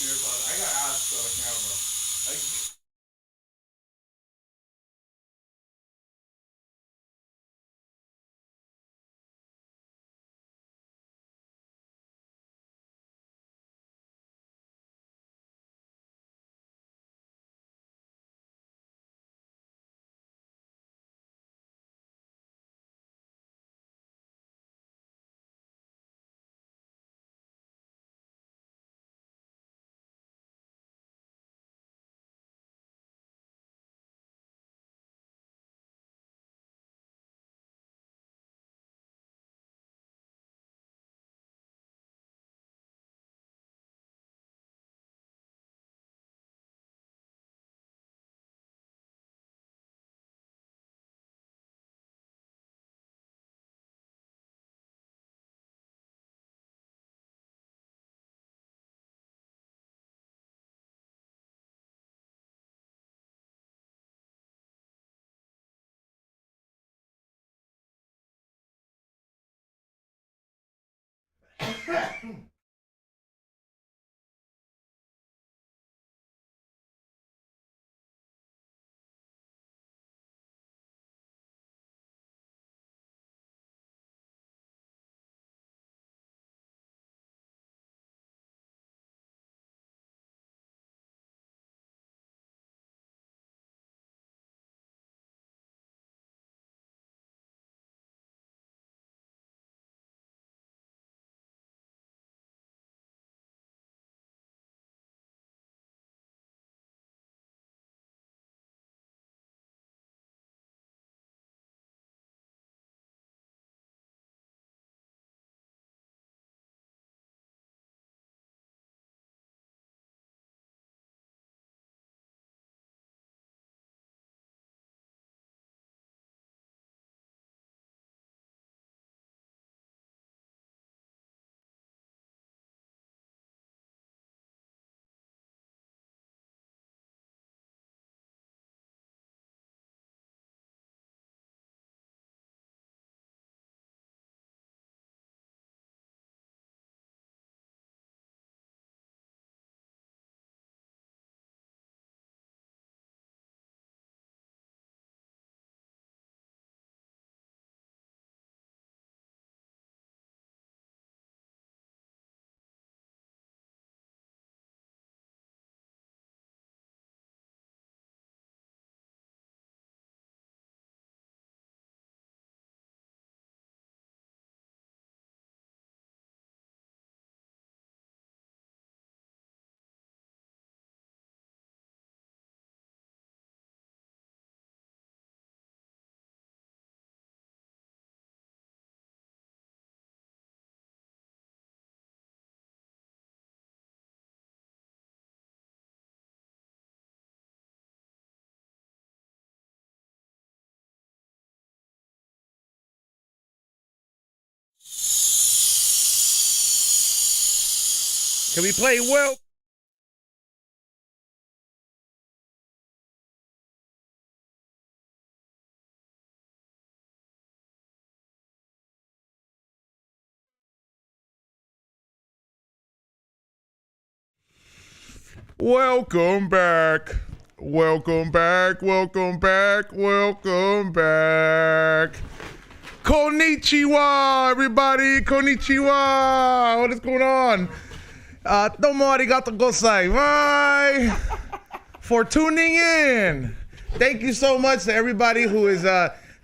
your earpods. I got asked on camera. Can we play well? Welcome back. Welcome back. Welcome back. Welcome back. Konnichiwa, everybody. Konnichiwa. What is going on? Domo arigato gozai. Bye. For tuning in. Thank you so much to everybody who is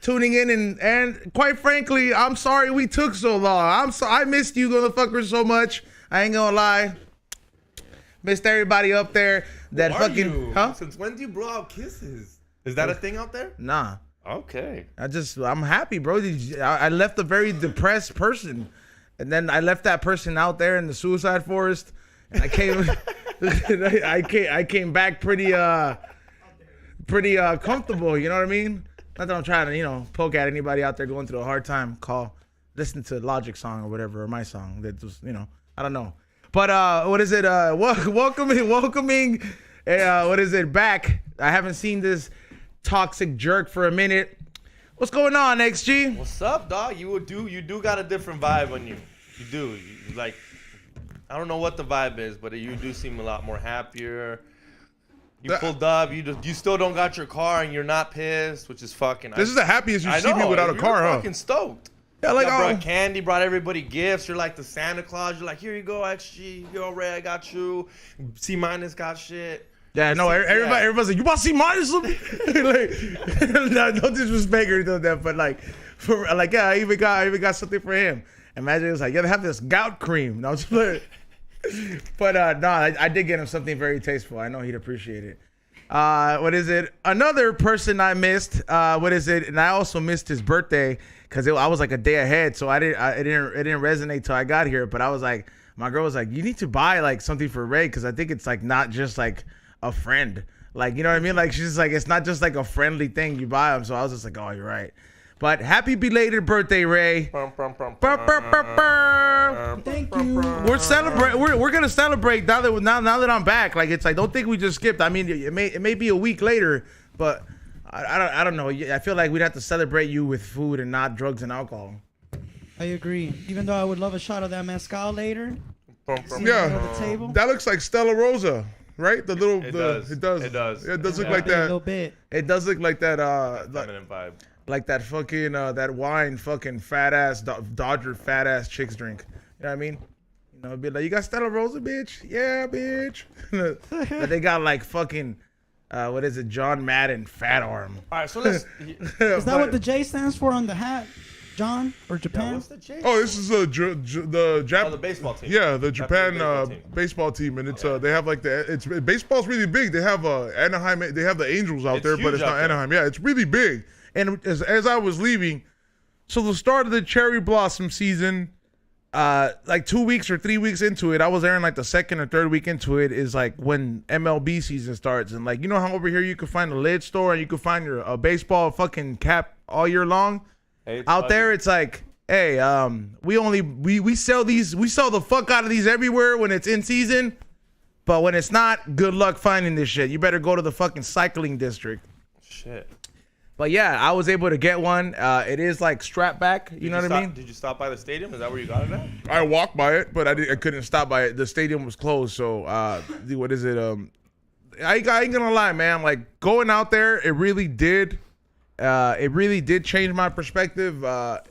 tuning in, and quite frankly, I'm sorry we took so long. I missed you motherfuckers so much. I ain't gonna lie. Missed everybody up there. That fucking huh? Since when do you blow out kisses? Is that a thing out there? Nah. Okay. I'm happy, bro. I left a very depressed person, and then I left that person out there in the suicide forest, and I came, I came back pretty comfortable. You know what I mean? Not that I'm trying to poke at anybody out there going through a hard time. Listen to Logic song or whatever, or my song. That was I don't know. But what is it? Welcoming. What is it? Back. I haven't seen this toxic jerk for a minute. What's going on, XG? What's up, dog? You do got a different vibe on you. You do. You like. I don't know what the vibe is, but you do seem a lot more happier. You pulled up. You still don't got your car, and you're not pissed, which is fucking. This is the happiest you see me without a car, huh? Fucking stoked. Yeah, like brought candy, brought everybody gifts. You're like the Santa Claus. You're like, here you go, XG. You're Ray, I got you. C- got shit. Yeah, no, everybody's like, you want to see minus? Like, no disrespect or anything like that, but like, yeah, I even got something for him. Imagine it was like, yeah, have this gout cream. No, just but no, I did get him something very tasteful. I know he'd appreciate it. What is it? Another person I missed. What is it? And I also missed his birthday because I was like a day ahead, so it didn't resonate till I got here. But I was like, my girl was like, you need to buy like something for Ray because I think it's like not just like a friend, like, you know what I mean? Like, she's like, it's not just like a friendly thing you buy him. So I was just like, oh, you're right. But happy belated birthday, Ray. Thank you. We're gonna celebrate now that I'm back. Like, it's like, don't think we just skipped. I mean, it may be a week later, but I don't know. I feel like we'd have to celebrate you with food and not drugs and alcohol. I agree. Even though I would love a shot of that mezcal later. Yeah, at the table. that looks like Stella Rosa, right? The little, It does. It does. Yeah, It does look like that. A little bit. It does look like that. Feminine vibe. Like that fucking that wine, fucking fat ass Dodger fat ass chicks drink. You know what I mean? You know, be like, you got Stella Rosa, bitch? Yeah, bitch. But they got like fucking, what is it? John Madden fat arm. All right, so let's. Is that what the J stands for on the hat, John, or Japan? What's the J? Oh, this is the the baseball team. Yeah, the Japan baseball team. baseball team, and it's they have like baseball's really big. They have Anaheim. They have the Angels out It's there, but huge it's not out there. Anaheim. Yeah, it's really big. And as I was leaving, so the start of the cherry blossom season, like 2 weeks or 3 weeks into it, I was there in like the second or third week into it, is like when MLB season starts. And like, you know how over here you can find a lid store and you can find your baseball fucking cap all year long? Hey, Out there, it's like, hey, we sell these, we sell the fuck out of these everywhere when it's in season. But when it's not, good luck finding this shit. You better go to the fucking cycling district. Shit. But yeah, I was able to get one. It is like strap back. You know what I mean? Did you stop by the stadium? Is that where you got it at? I walked by it, but I couldn't stop by it. The stadium was closed. So what is it? I ain't gonna lie, man. Like, going out there, it really did change my perspective. I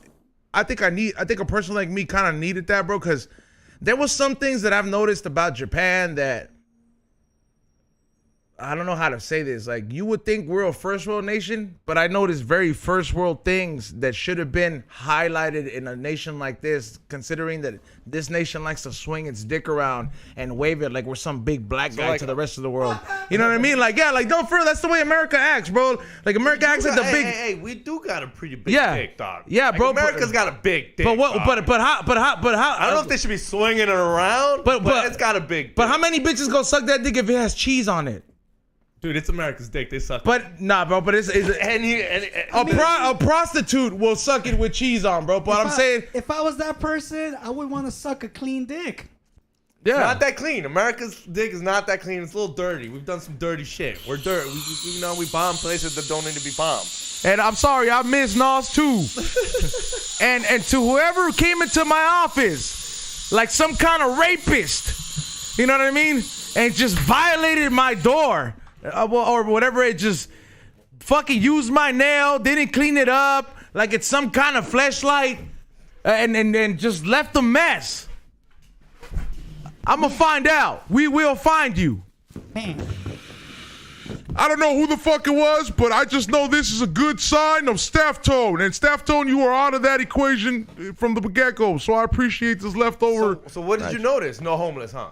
think a person like me kind of needed that, bro, because there was some things that I've noticed about Japan that I don't know how to say this. Like, you would think we're a first world nation, but I noticed very first world things that should have been highlighted in a nation like this, considering that this nation likes to swing its dick around and wave it like we're some big black guy like, to the rest of the world. You know what I mean? Like, yeah, like, don't feel that's the way America acts, bro. Like, America acts like the big. Hey, we do got a pretty big dick, dog. Yeah, like, bro. America's got a big dick. But what? Dog. But how? I don't know if they should be swinging it around. But it's got a big dick. But how many bitches go suck that dick if it has cheese on it? Dude, it's America's dick. They suck. But nah, bro. But a prostitute will suck it with cheese on, bro. But I'm saying, if I was that person, I would want to suck a clean dick. yeah, not that clean. America's dick is not that clean. It's a little dirty. We've done some dirty shit. We're dirty. We bomb places that don't need to be bombed. And I'm sorry, I miss Nas too. and to whoever came into my office like some kind of rapist, you know what I mean, and just violated my door. Or whatever, it just fucking used my nail, didn't clean it up, like it's some kind of fleshlight, and just left a mess. I'm gonna find out. We will find you. Man. I don't know who the fuck it was, but I just know this is a good sign of staff tone. And staff tone, you are out of that equation from the get-go. So I appreciate this leftover. So what did you notice? No homeless, huh?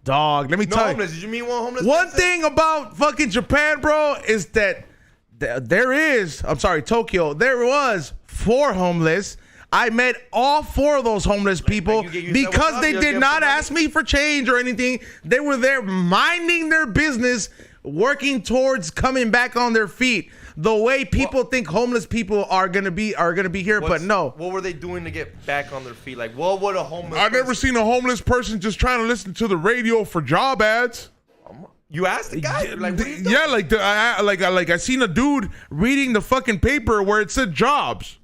Dog, let me tell you. No homeless. Did you meet one homeless? One person? thing about fucking Japan, bro, is that Tokyo, there was 4 homeless. I met all 4 of those homeless people because they did not ask me for change or anything. They were there minding their business, working towards coming back on their feet. The way people think homeless people are gonna be here, but no. What were they doing to get back on their feet? Like, what would a homeless? I've never seen a homeless person just trying to listen to the radio for job ads. You asked the guy? Like, what are you doing? Yeah, I seen a dude reading the fucking paper where it said jobs.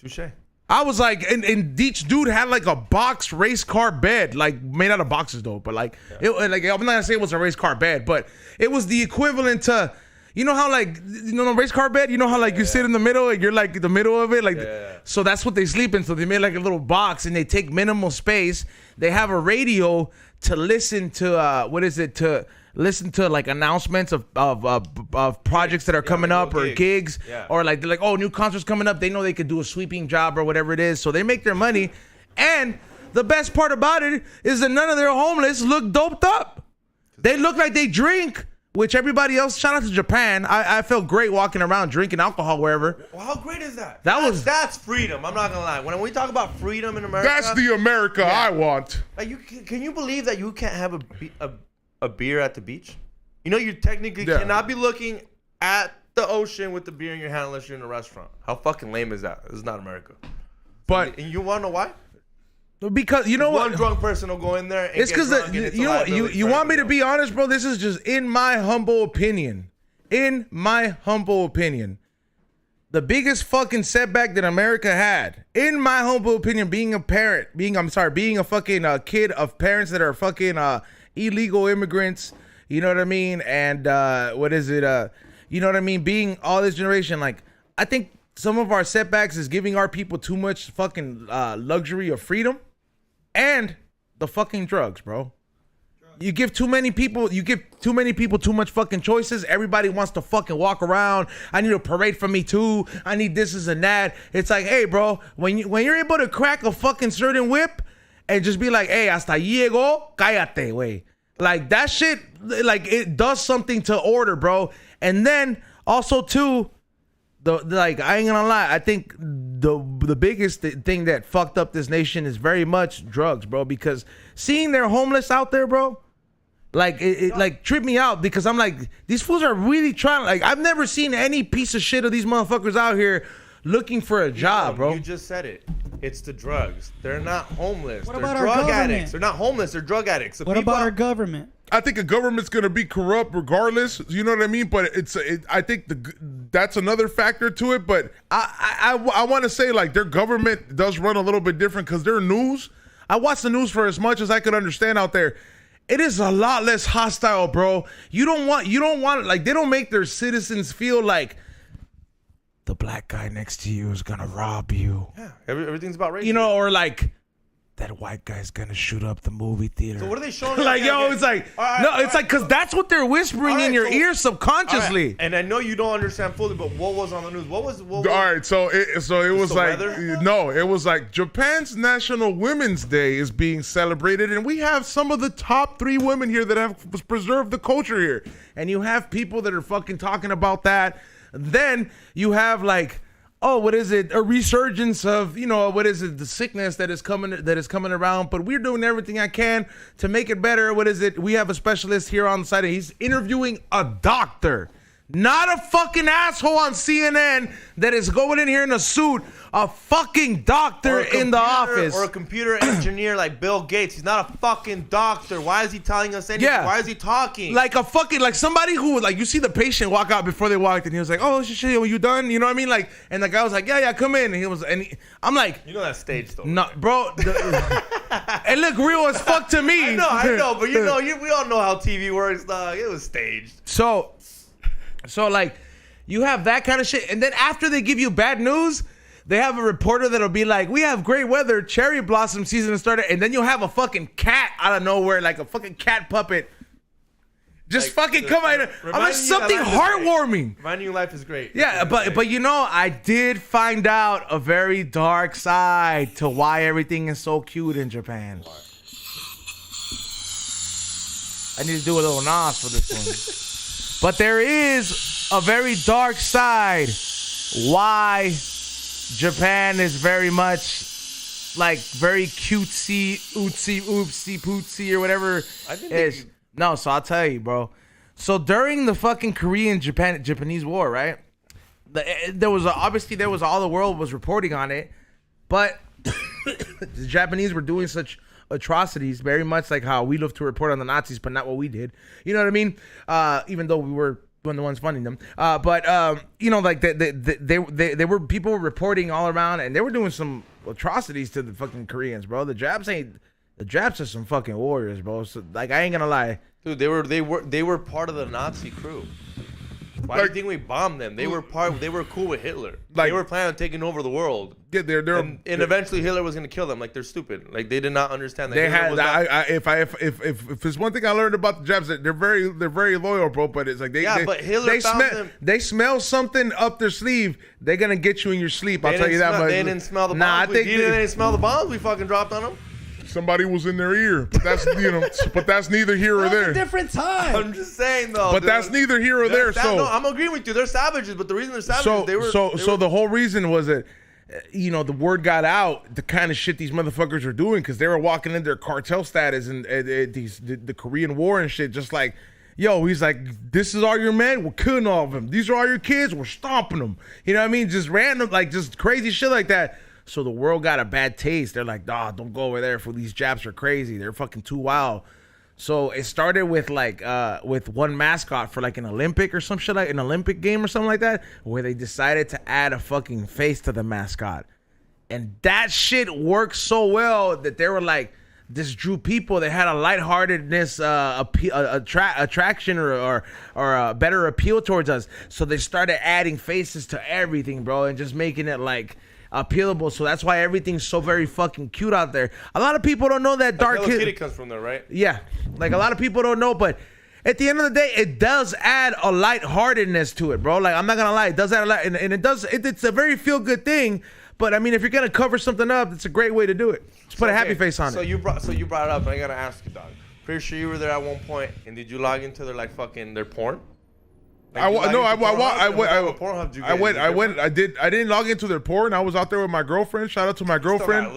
Touche. I was like, and each dude had like a box race car bed, like made out of boxes though. But like, I'm not gonna say it was a race car bed, but it was the equivalent to, you know how like, the race car bed, you know how like you sit in the middle and you're like in the middle of it, like, so that's what they sleep in. So they made like a little box and they take minimal space. They have a radio to listen to, listen to like announcements of projects that are coming up or gigs or like they're like, oh, new concerts coming up. They know they could do a sweeping job or whatever it is. So they make their money. And the best part about it is that none of their homeless look doped up. They look like they drink, which everybody else, shout out to Japan. I felt great walking around drinking alcohol wherever. Well, how great is that? That's freedom. I'm not gonna lie. When we talk about freedom in America, that's the America I want. Like can you believe that you can't have a beer at the beach? You know, you technically cannot be looking at the ocean with the beer in your hand unless you're in a restaurant. How fucking lame is that? This is not America. But and you want to know why? Because you know one drunk person will go in there. And it's because you want me to be honest, bro. This is just in my humble opinion. In my humble opinion, the biggest fucking setback that America had, in my humble opinion, being a fucking kid of parents that are fucking illegal immigrants. You know what I mean? And you know what I mean? Being all this generation, like, I think some of our setbacks is giving our people too much fucking luxury of freedom and the fucking drugs, bro. You give too many people too much fucking choices. Everybody wants to fucking walk around. I need a parade for me too. I need this and that. It's like, hey, bro, when you're able to crack a fucking certain whip and just be like, hey, hasta ahí llegó, cállate, wey. Like that shit, like it does something to order, bro. And then also too, like I ain't gonna lie, I think the biggest thing that fucked up this nation is very much drugs, bro. Because seeing their homeless out there, bro, like it like tripped me out because I'm like, these fools are really trying. Like I've never seen any piece of shit of these motherfuckers out here looking for a job, bro. You just said it. It's the drugs. They're not homeless. What They're about our drug government? addicts. They're not homeless. They're drug addicts. What about our government? I think a government's gonna be corrupt regardless. You know what I mean? But I think that's another factor to it. But I want to say like their government does run a little bit different because their news. I watch the news for as much as I could understand out there. It is a lot less hostile, bro. You don't want like they don't make their citizens feel like the black guy next to you is gonna rob you. Yeah, everything's about race. You know, or like that white guy's gonna shoot up the movie theater. So what are they showing? Like, yo, it's like, it's like, cause that's what they're whispering in your ear subconsciously. Right. And I know you don't understand fully, but what was on the news? What was all right, so it was like, no, it was like Japan's National Women's Day is being celebrated, and we have some of the top 3 women here that have preserved the culture here. And you have people that are fucking talking about that. Then you have like, oh, what is it? A resurgence of, what is it? The sickness that is coming around. But we're doing everything I can to make it better. What is it? We have a specialist here on the site. And he's interviewing a doctor, not a fucking asshole on CNN that is going in here in a suit. A fucking doctor in the office. Or a computer engineer like Bill Gates. He's not a fucking doctor. Why is he telling us anything? Yeah. Why is he talking? Like a fucking, like somebody who, like, you see the patient walk out before they walked and he was like, oh, shit, are you done? You know what I mean? Like, and the guy was like, yeah, come in. And I'm like. You know that stage though. No, bro. It looked real as fuck to me. I know, but we all know how TV works, dog. It was staged. So like, you have that kind of shit. And then after they give you bad news, they have a reporter that'll be like, we have great weather, cherry blossom season has started, and then you'll have a fucking cat out of nowhere, like a fucking cat puppet. Just like, fucking come out. I'm like, something heartwarming. Reminding you life is great. Yeah, but I did find out a very dark side to why everything is so cute in Japan. I need to do a little nos for this one. But there is a very dark side why Japan is very much like very cutesy, oopsie poopsie or whatever it is. No, so I'll tell you, bro. So during the fucking Japanese war, right? There was all the world was reporting on it, but the Japanese were doing such atrocities, very much like how we love to report on the Nazis, but not what we did. You know what I mean? Even though we were one of the ones funding them, like they were people reporting all around, and they were doing some atrocities to the fucking Koreans, bro. The Japs are some fucking warriors, bro. So, like, I ain't gonna lie. Dude, they were part of the Nazi crew. Why do you think we bombed them? They were cool with Hitler. They were planning on taking over the world. Yeah, and eventually Hitler was gonna kill them. Like, they're stupid. Like, they did not understand that. They if there's one thing I learned about the Japs, that they're very loyal, bro. But it's like but Hitler found them. They smell something up their sleeve. They're gonna get you in your sleep. I'll tell you that much. They didn't smell the bombs. Nah, I think they didn't smell the bombs we fucking dropped on them. Somebody was in their ear, but that's but that's neither here or there. A different time. I'm just saying though. But that's neither here or there. So no, I'm agreeing with you. They're savages, but the reason they're savages, so the whole reason was that, the word got out, the kind of shit these motherfuckers were doing, because they were walking in their cartel status and the Korean War and shit, just like, yo, he's like, this is all your men, we're killing all of them. These are all your kids, we're stomping them. You know what I mean? Just random, like, just crazy shit like that. So the world got a bad taste. They're like, don't go over there, for these Japs are crazy. They're fucking too wild. So it started with with one mascot for like an Olympic or some shit, like an Olympic game or something like that, where they decided to add a fucking face to the mascot. And that shit worked so well that they were like, this drew people that had a lightheartedness, attraction or a better appeal towards us. So they started adding faces to everything, bro, and just making it like appealable. So that's why everything's so very fucking cute out there. A lot of people don't know that Dark Hello Kitty comes from there, right? Yeah, like a lot of people don't know, but at the end of the day, it does add a lightheartedness to it, bro. Like, I'm not gonna lie, it does add a lot, and it's a very feel good thing. But I mean, if you're gonna cover something up, it's a great way to do it. Just put a happy face on it. So you brought it up, and I gotta ask you, dog. Pretty sure you were there at one point, and did you log into their their porn? I didn't log into their porn. I was out there with my girlfriend. Shout out to my girlfriend.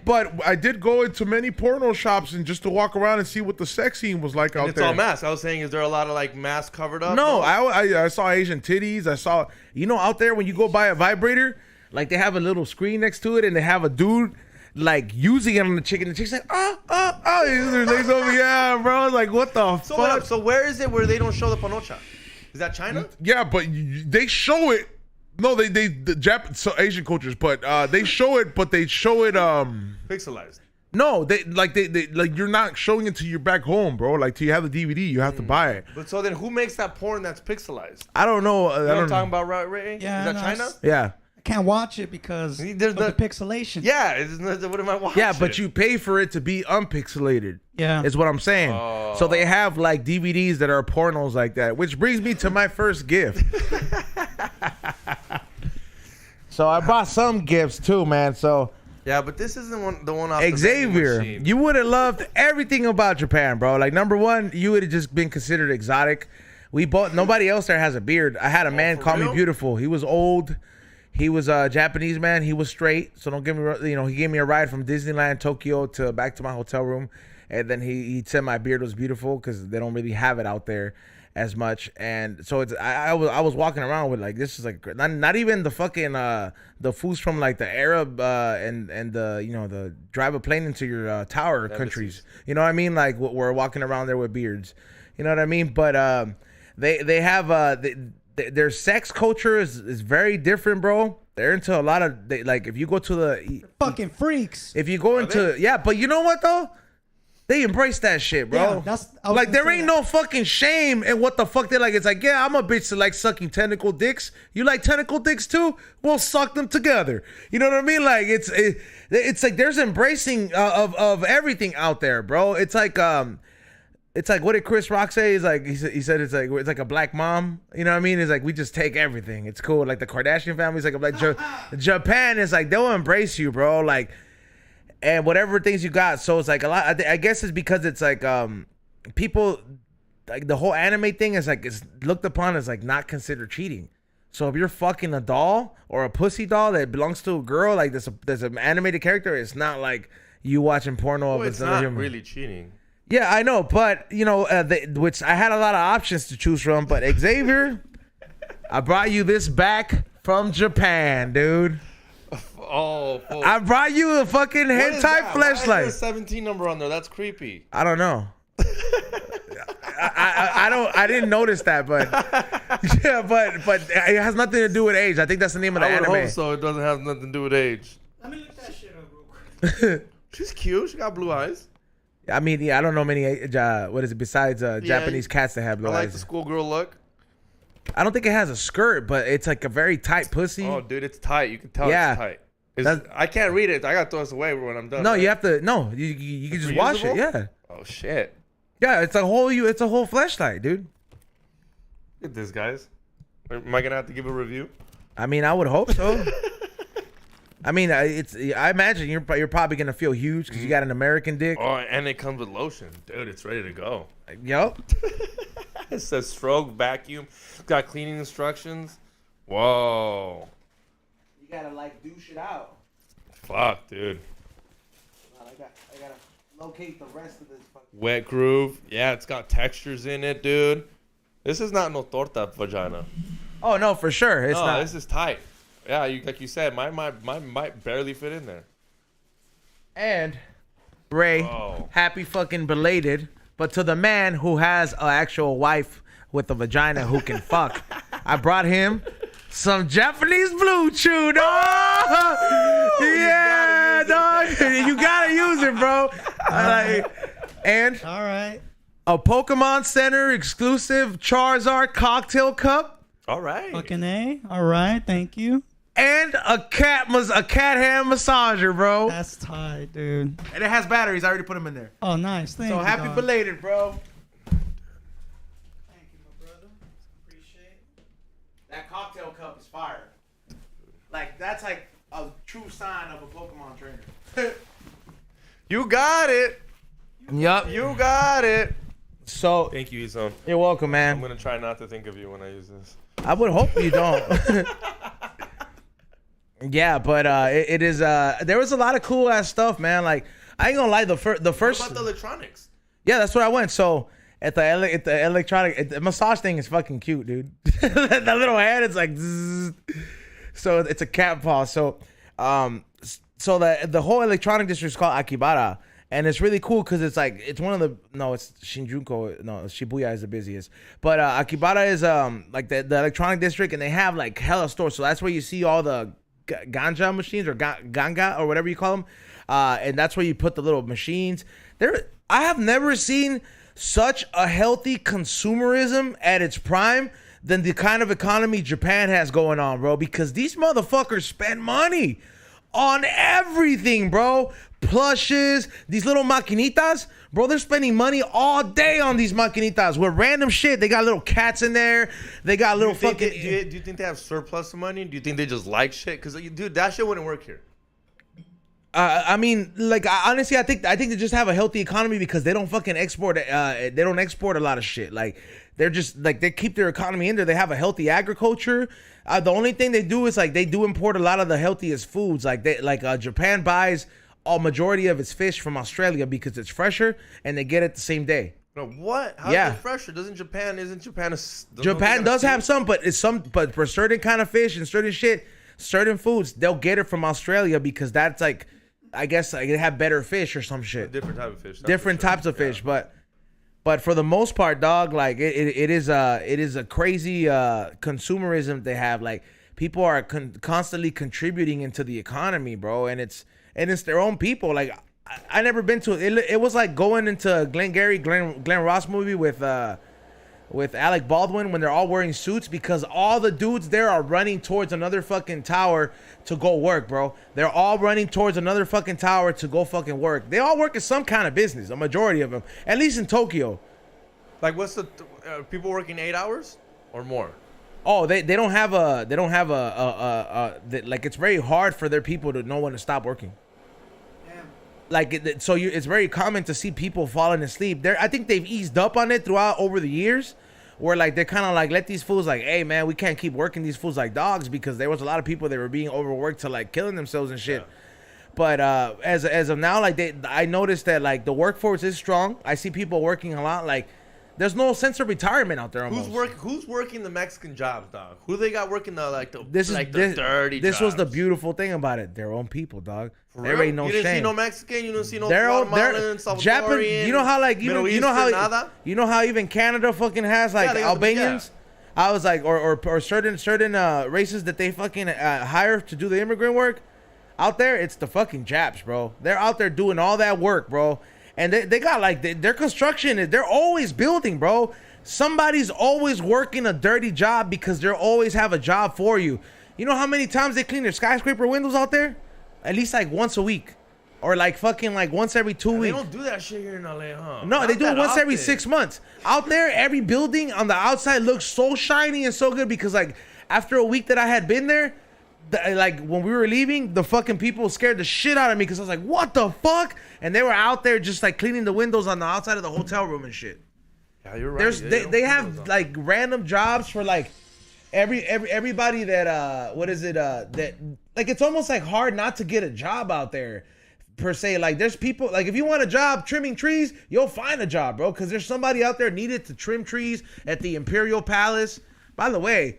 But I did go into many porno shops and just to walk around and see what the sex scene was like out there. It's all mask. I was saying, is there a lot of like masks covered up? No, I saw Asian titties. I saw, out there when you go buy a vibrator, like they have a little screen next to it and they have a dude like using it on the chick, and the chick's like, their legs over, yeah, bro. Like, what the fuck? So where is it where they don't show the panocha? Is that China? Yeah, but they show it. No, so Asian cultures, but they show it, pixelized. No, they you're not showing it to your back home, bro. Like, till you have the DVD, you have to buy it. But so then, who makes that porn that's pixelized? I don't know. You know what I'm talking about, right, Ray? Yeah, is that China? Yeah. I can't watch it because of the pixelation. Yeah, what am I watching? Yeah, but you pay for it to be unpixelated. Yeah, is what I'm saying. Oh. So they have like DVDs that are pornos like that, which brings me to my first gift. So I bought some gifts too, man. So yeah, but this isn't the one off Xavier, you would have loved everything about Japan, bro. Like, number one, you would have just been considered exotic. Nobody else there has a beard. I had a man call me beautiful. He was old. He was a Japanese man. He was straight. So don't get me, he gave me a ride from Disneyland, Tokyo back to my hotel room. And then he said my beard was beautiful because they don't really have it out there as much. And so I was walking around with like, this is like not even the fucking the fools from like the Arab and the drive a plane into your tower countries. You know what I mean? Like, we're walking around there with beards. You know what I mean? But they have their sex culture is very different, bro. They're into a lot of like, if you go to the fucking freaks. If you go into but you know what though? They embrace that shit, bro. Yeah, like, there ain't no fucking shame in what the fuck they're like. It's like, yeah, I'm a bitch that likes sucking tentacle dicks. You like tentacle dicks too? We'll suck them together. You know what I mean? Like, it's like there's embracing of everything out there, bro. It's like what did Chris Rock say? He's like, he said it's like a black mom. You know what I mean? It's like, we just take everything. It's cool. Like the Kardashian family's like Japan is like, they'll embrace you, bro. Like, and whatever things you got. So it's like a lot. I guess it's because it's like people, like the whole anime thing is like, it's looked upon as like not considered cheating. So if you're fucking a doll or a pussy doll that belongs to a girl, like there's an animated character, it's not like you watching porno of it's another not human. Really cheating. Yeah, I know, but which I had a lot of options to choose from. But Xavier, I brought you this back from Japan, dude. Oh, I brought you a fucking hentai fleshlight. Why is there a 17 number on there? That's creepy. I don't know. I didn't notice that, but yeah, but it has nothing to do with age. I think that's the name of the anime. I would hope so. It doesn't have nothing to do with age. She's cute. She got blue eyes. I mean, yeah, I don't know many. What is it besides Japanese cats that have blue I like eyes? the schoolgirl look. I don't think it has a skirt, but it's like a very tight pussy. Oh, dude, it's tight. You can tell Yeah. it's tight. I can't read it. I gotta throw this away when I'm done. No, right? you have to. No, you can just wash it. Yeah. Oh shit. Yeah, it's a whole fleshlight, dude. Look at this, guys. Am I gonna have to give a review? I mean, I would hope so. I mean, I imagine you're probably gonna feel huge because you got an American dick. Oh, and it comes with lotion, dude. It's ready to go. Yup. It says stroke, vacuum. Got cleaning instructions. Whoa. You gotta like douche it out. Fuck, dude. I gotta locate the rest of this. Wet groove. Yeah, it's got textures in it, dude. This is not no torta vagina. Oh no, for sure. It's not. This is tight. Yeah, like you said, mine might barely fit in there. And Ray, happy fucking belated. But to the man who has an actual wife with a vagina who can fuck, I brought him some Japanese blue chew, dog. Yeah, dog. You gotta use it, bro. And All right. a Pokemon Center exclusive Charizard cocktail cup. All right. Fucking A. All right. Thank you. And a cat hand massager, bro. That's tight, dude. And it has batteries. I already put them in there. Oh, nice. Thank you. So happy dog. belated, bro. Thank you, my brother. Appreciate it. That cocktail cup is fire. Like, that's like a true sign of a Pokemon trainer. You got it. Yup. You got it. So, Thank you, Isom. you're welcome, man. I'm gonna try not to think of you when I use this. I would hope you don't. Yeah, but it is. There was a lot of cool ass stuff, man. Like, I ain't gonna lie, the first. What about the electronics? Yeah, that's where I went. So at the electronic the massage thing is fucking cute, dude. That little head, it's like, zzz. So it's a cat paw. So so the whole electronic district is called Akibara, and it's really cool because it's like it's one of the it's Shinjuku. No, Shibuya is the busiest, but Akibara is like the electronic district, and they have like hella stores. So that's where you see all the ganja machines or ganga or whatever you call them, and that's where you put the little machines there. I have never seen such a healthy consumerism at its prime than the kind of economy Japan has going on, bro, because these motherfuckers spend money on everything, bro. Plushes, these little maquinitas, bro, they're spending money all day on these maquinitas with random shit. They got little cats in there. They got little fucking... Do you think they have surplus of money? Do you think they just like shit? Because, dude, that shit wouldn't work here. I mean, like, honestly, I think they just have a healthy economy because they don't fucking export. They don't export a lot of shit. Like, they're just like they keep their economy in there. They have a healthy agriculture. The only thing they do is like they do import a lot of the healthiest foods. Like Japan buys a majority of its fish from Australia because it's fresher and they get it the same day. No, what? How Yeah. is it fresher? Isn't Japan Japan does have some, but for certain kind of fish and certain foods, they'll get it from Australia because that's like, I guess like they have better fish or some shit. different type of fish. Different types of fish, but for the most part, dog, like it is a crazy consumerism they have. Like people are constantly contributing into the economy, bro, and it's their own people. Like I never been to it. It was like going into Glenn Ross movie with Alec Baldwin when they're all wearing suits because all the dudes there are running towards another fucking tower to go work, bro. They're all running towards another fucking tower to go fucking work. They all work in some kind of business, a majority of them, at least in Tokyo. Like, what's the people working 8 hours or more? Oh, they don't have a like it's very hard for their people to know when to stop working. Like it's very common to see people falling asleep. I think they've eased up on it throughout over the years, where like they're kind of like let these fools like, hey man, we can't keep working these fools like dogs because there was a lot of people that were being overworked to like killing themselves and shit. Yeah. But as of now, like I noticed that like the workforce is strong. I see people working a lot. Like there's no sense of retirement out there. Almost. Who's working the Mexican jobs, dog? Who they got working the dirty This jobs? was the beautiful thing about it. Their own people, dog. For there real? ain't no shame. You didn't see no Mexican. You didn't see no Guatemalan, Salvadorian. Japan. You know how like even you know how even Canada fucking has like Albanians. I was like or certain races that they fucking hire to do the immigrant work. Out there, it's the fucking Japs, bro. They're out there doing all that work, bro. And they got like their construction, they're always building, bro. Somebody's always working a dirty job because they always have a job for you. You know how many times they clean their skyscraper windows out there? At least like once a week. Or like fucking like once every 2 weeks. They don't do that shit here in LA, huh? No, they do it once every 6 months. Out there, every building on the outside looks so shiny and so good because like after a week that I had been there, like when we were leaving, the fucking people scared the shit out of me because I was like, what the fuck? And they were out there just like cleaning the windows on the outside of the hotel room and shit. Yeah, you're right. They have like random jobs for like everybody that that like it's almost like hard not to get a job out there per se. Like there's people like if you want a job trimming trees, you'll find a job, bro, because there's somebody out there needed to trim trees at the Imperial Palace. By the way,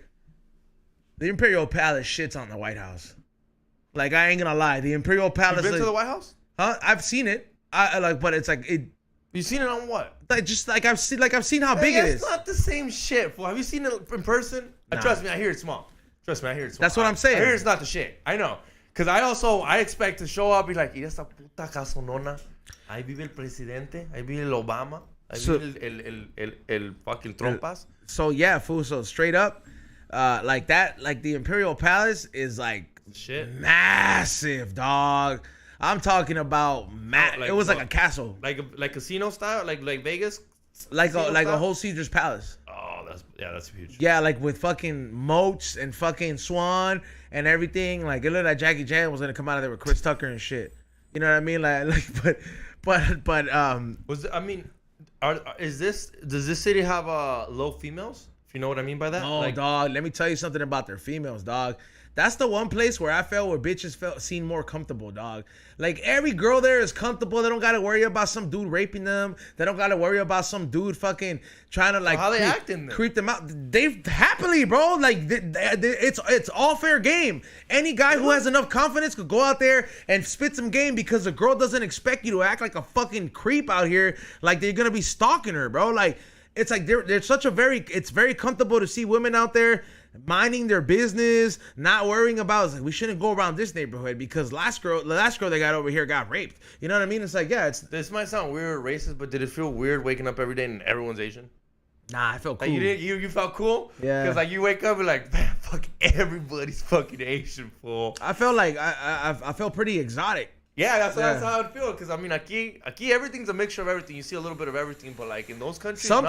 the Imperial Palace shits on the White House. Like I ain't gonna lie, the Imperial Palace. You been to the White House? Huh? I've seen it. I like, but it's like it. You seen it on what? Like just like I've seen how big it is. It's not the same shit, fool. Have you seen it in person? Nah. Trust me, I hear it's small. Trust me, I hear it's small. That's what I'm saying. I hear it's not the shit. I know. Because I expect to show up and be like, ¿y esa puta casonona? Ahí vive el presidente, ahí vive el Obama, ahí vive el fucking Trompas. So yeah, fool. So straight up, like that, like the Imperial Palace is like shit massive, dog. I'm talking about it was like a castle, like casino style, like Vegas, like a style? whole Caesar's Palace. Oh, that's huge. Yeah, like with fucking moats and fucking swan and everything. Like it looked like Jackie Chan was gonna come out of there with Chris Tucker and shit. You know what I mean? Like does this city have low females? If you know what I mean by that? Oh, like, dog. Let me tell you something about their females, dog. That's the one place where I felt where bitches seemed more comfortable, dog. Like every girl there is comfortable. They don't gotta worry about some dude raping them. They don't gotta worry about some dude fucking trying to like how they acting then? Creep them out. They happily, bro. Like it's all fair game. Any guy who has enough confidence could go out there and spit some game because the girl doesn't expect you to act like a fucking creep out here. Like they're gonna be stalking her, bro. Like it's like it's very comfortable to see women out there minding their business, not worrying about. It's like we shouldn't go around this neighborhood because the last girl they got over here got raped. You know what I mean? It's like this might sound weird or racist, but did it feel weird waking up every day and everyone's Asian? Nah, I felt cool. Like you felt cool? Yeah. Because like you wake up and like, man, fuck everybody's fucking Asian, fool. I felt like I felt pretty exotic. Yeah, that's how I feel. Because I mean, aquí everything's a mixture of everything. You see a little bit of everything, but like in those countries, some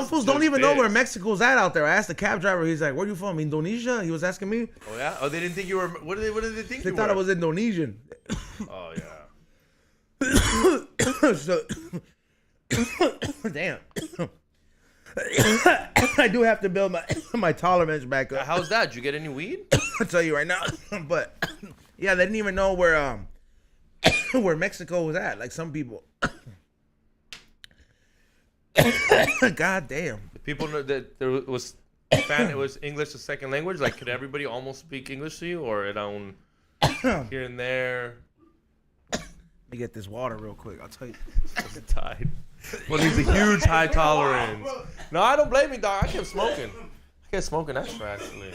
fools don't even know where Mexico's at out there. I asked the cab driver. He's like, "Where you from? Indonesia?" He was asking me. Oh yeah. Oh, they didn't think you were. What did they think? They thought I was Indonesian. Oh yeah. So, damn. I do have to build my tolerance back up. How's that? Did you get any weed? I'll tell you right now. But yeah, they didn't even know where Mexico was at. Like some people. God damn. People know that it was English a second language. Like, could everybody almost speak English to you, or it on here and there? Let me get this water real quick. I'll tell you. I'm tired. Well, he's a huge high tolerance. No, I don't blame you, dog. I kept smoking. Extra, actually.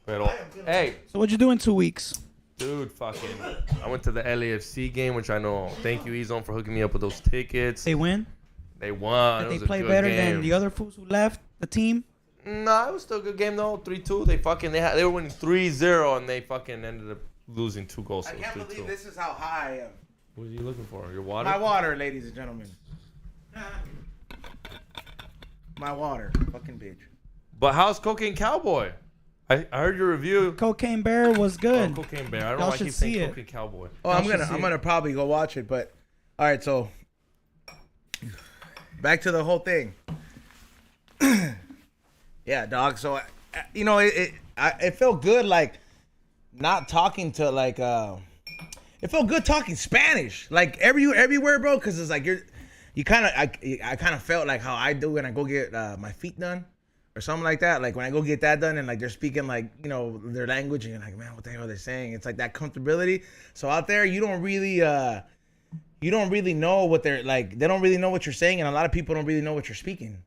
But hey. So what'd you do in 2 weeks? Dude, fucking. I went to the LAFC game, which I know. Thank you, E-Zone, for hooking me up with those tickets. They win? They won. Did they play better than the other fools who left the team? No, it was still a good game though. 3-2. They were winning 3-0 and they fucking ended up losing 2 goals. I can't believe this is how high I am. What are you looking for? Your water? My water, ladies and gentlemen. My water, fucking bitch. But how's Cocaine Cowboy? I heard your review. Cocaine Bear was good. Oh, Cocaine Bear. I don't Y'all know why I should keep saying see it. Cocaine Cowboy. Oh, I'm gonna probably go watch it, but all right. So back to the whole thing. Yeah, dog. So you know, it felt good, like not talking to like it felt good talking Spanish, like everywhere, bro. Because it's like I kind of felt like how I do when I go get my feet done. Or something like that. Like when I go get that done and like they're speaking like, you know, their language and you're like, man, what the hell are they saying? It's like that comfortability. So out there, you don't really know what they're like. They don't really know what you're saying, and a lot of people don't really know what you're speaking.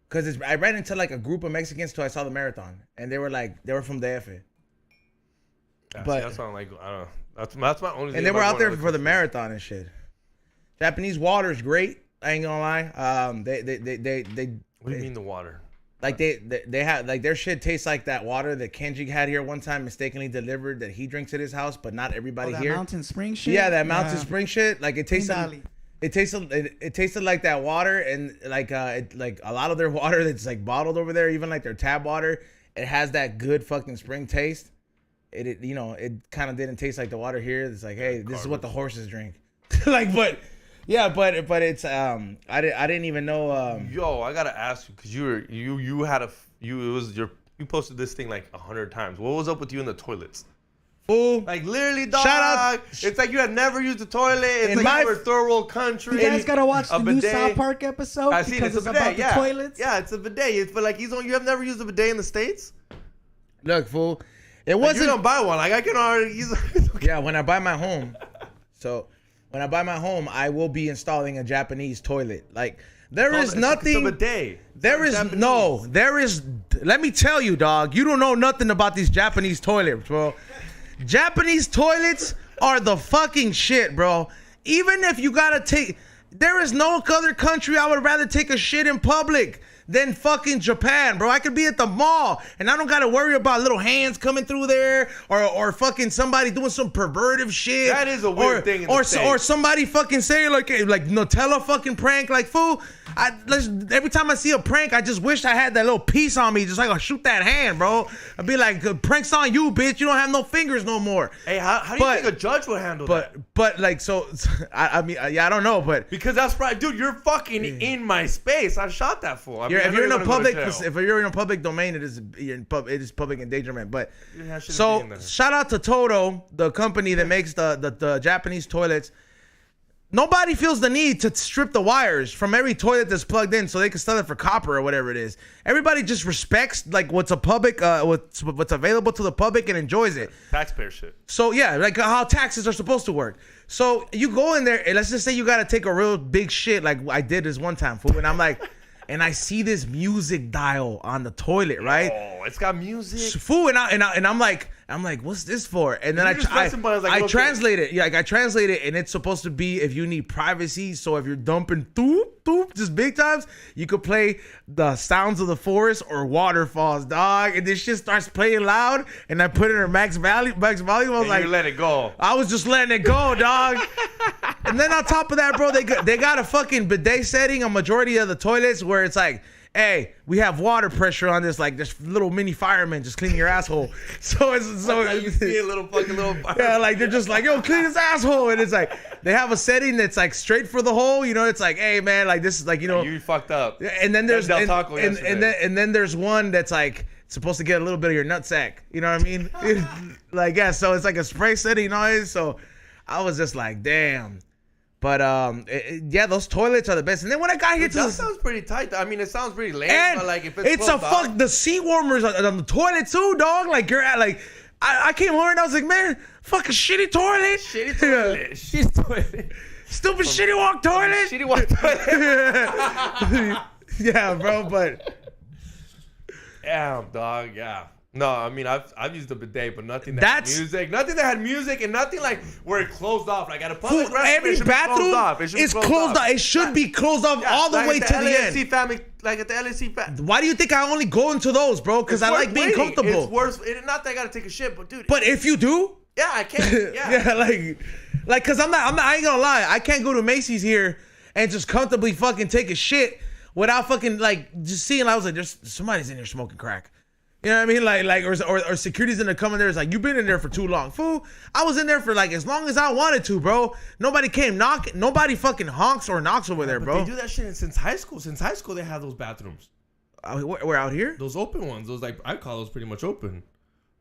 Cause I ran into like a group of Mexicans till I saw the marathon, and they were from DF. Yeah, But see, that's why I'm like, I don't know. That's my only. and then we're out there for the marathon and shit. Japanese water is great. I ain't gonna lie. They. What do you mean the water? Like they have like their shit tastes like that water that Kenji had here one time mistakenly delivered that he drinks at his house, but not everybody that here. Mountain Spring shit. Yeah, that Mountain Spring shit. Like it tasted. It tasted like that water, and like like a lot of their water that's like bottled over there, even like their tap water, it has that good fucking spring taste. It you know, it kind of didn't taste like the water here. It's like, hey, this is what the horses drink. Like, but it's I didn't even know. Yo, I gotta ask you because you posted this thing like 100 times. What was up with you in the toilets? Fool. Like literally, dog. Shout out. It's like you had never used the toilet. It's In like you were a third world country. You guys gotta watch the new bidet. South Park episode I see because it's it's a bidet, about the toilets. Yeah, it's a bidet. But like you have never used a bidet in the States. Look, fool. It Like, wasn't. you don't buy one. Like I can already use. Yeah, when I buy my home. So when I buy my home, I will be installing a Japanese toilet. Like there is nothing. It's a bidet. There is no. There is. Let me tell you, dog. You don't know nothing about these Japanese toilets, bro. Japanese toilets are the fucking shit, bro. Even if you gotta take, there is no other country I would rather take a shit in public than fucking Japan, bro. I could be at the mall and I don't gotta worry about little hands coming through there or fucking somebody doing some pervertive shit. That is a weird thing in the States. Or somebody fucking say like Nutella fucking prank, like fool. Every time I see a prank, I just wish I had that little piece on me, just like I'll shoot that hand, bro. I'd be like, prank's on you, bitch. You don't have no fingers no more. Hey, how do you think a judge would handle that? But like, so I mean, yeah, I don't know, but because that's right, dude. You're fucking in my space. I shot that fool. if you're in a public domain, it is public endangerment. But so shout out to Toto, the company that makes the Japanese toilets. Nobody feels the need to strip the wires from every toilet that's plugged in so they can sell it for copper or whatever it is. Everybody just respects like what's what's available to the public and enjoys it. Taxpayer shit. So yeah, like how taxes are supposed to work. So you go in there and let's just say you got to take a real big shit like I did this one time, fool, and I'm like, and I see this music dial on the toilet, right? Oh, it's got music. Fool, and I'm like, what's this for? And then I translate it. Yeah, like I translate it, and it's supposed to be if you need privacy. So if you're dumping just big times, you could play the sounds of the forest or waterfalls, dog. And this shit starts playing loud, and I put it in max volume. I was like, you let it go. I was just letting it go, dog. And then on top of that, bro, they got a fucking bidet setting on majority of the toilets where it's like, hey, we have water pressure on this, like this little mini fireman just cleaning your asshole. So You see a little fireman. Yeah, like they're just like, yo, clean his asshole, and it's like they have a setting that's like straight for the hole. You know, it's like, hey man, like this is like, you know, you fucked up. And then there's Del Taco and then there's one that's like supposed to get a little bit of your nutsack. You know what I mean? Like yeah, so it's like a spray setting noise. So I was just like, damn. But yeah, those toilets are the best. And then when I got here, that sounds pretty tight. I mean, it sounds pretty lame. But like, if it's a fuck the seat warmers on the toilet too, dog. Like you're at like, I came over and I was like, man, fucking shitty toilet, shitty toilet, stupid shitty walk toilet, shitty walk toilet. Yeah, bro, but damn, dog, yeah. No, I mean I've used a bidet, but nothing that had music, and nothing like where it closed off. Like at a public restroom, every bathroom is closed off. It should be closed off all the way to the end. Family, like at the LSC family. Why do you think I only go into those, bro? Because I like being comfortable. It's worse. Not that I gotta take a shit, but dude. But if you do, yeah, I can. Yeah, yeah, like, cause I'm not. I ain't gonna lie. I can't go to Macy's here and just comfortably fucking take a shit without fucking like just seeing. I was like, there's somebody's in here smoking crack. You know what I mean? Like, or security's gonna come in there. It's like, you've been in there for too long, fool. I was in there for like as long as I wanted to, bro. Nobody came knocking. Nobody fucking honks or knocks over there, bro. They do that shit since high school. Since high school, they have those bathrooms. We're out here. Those open ones. Those like I call those pretty much open.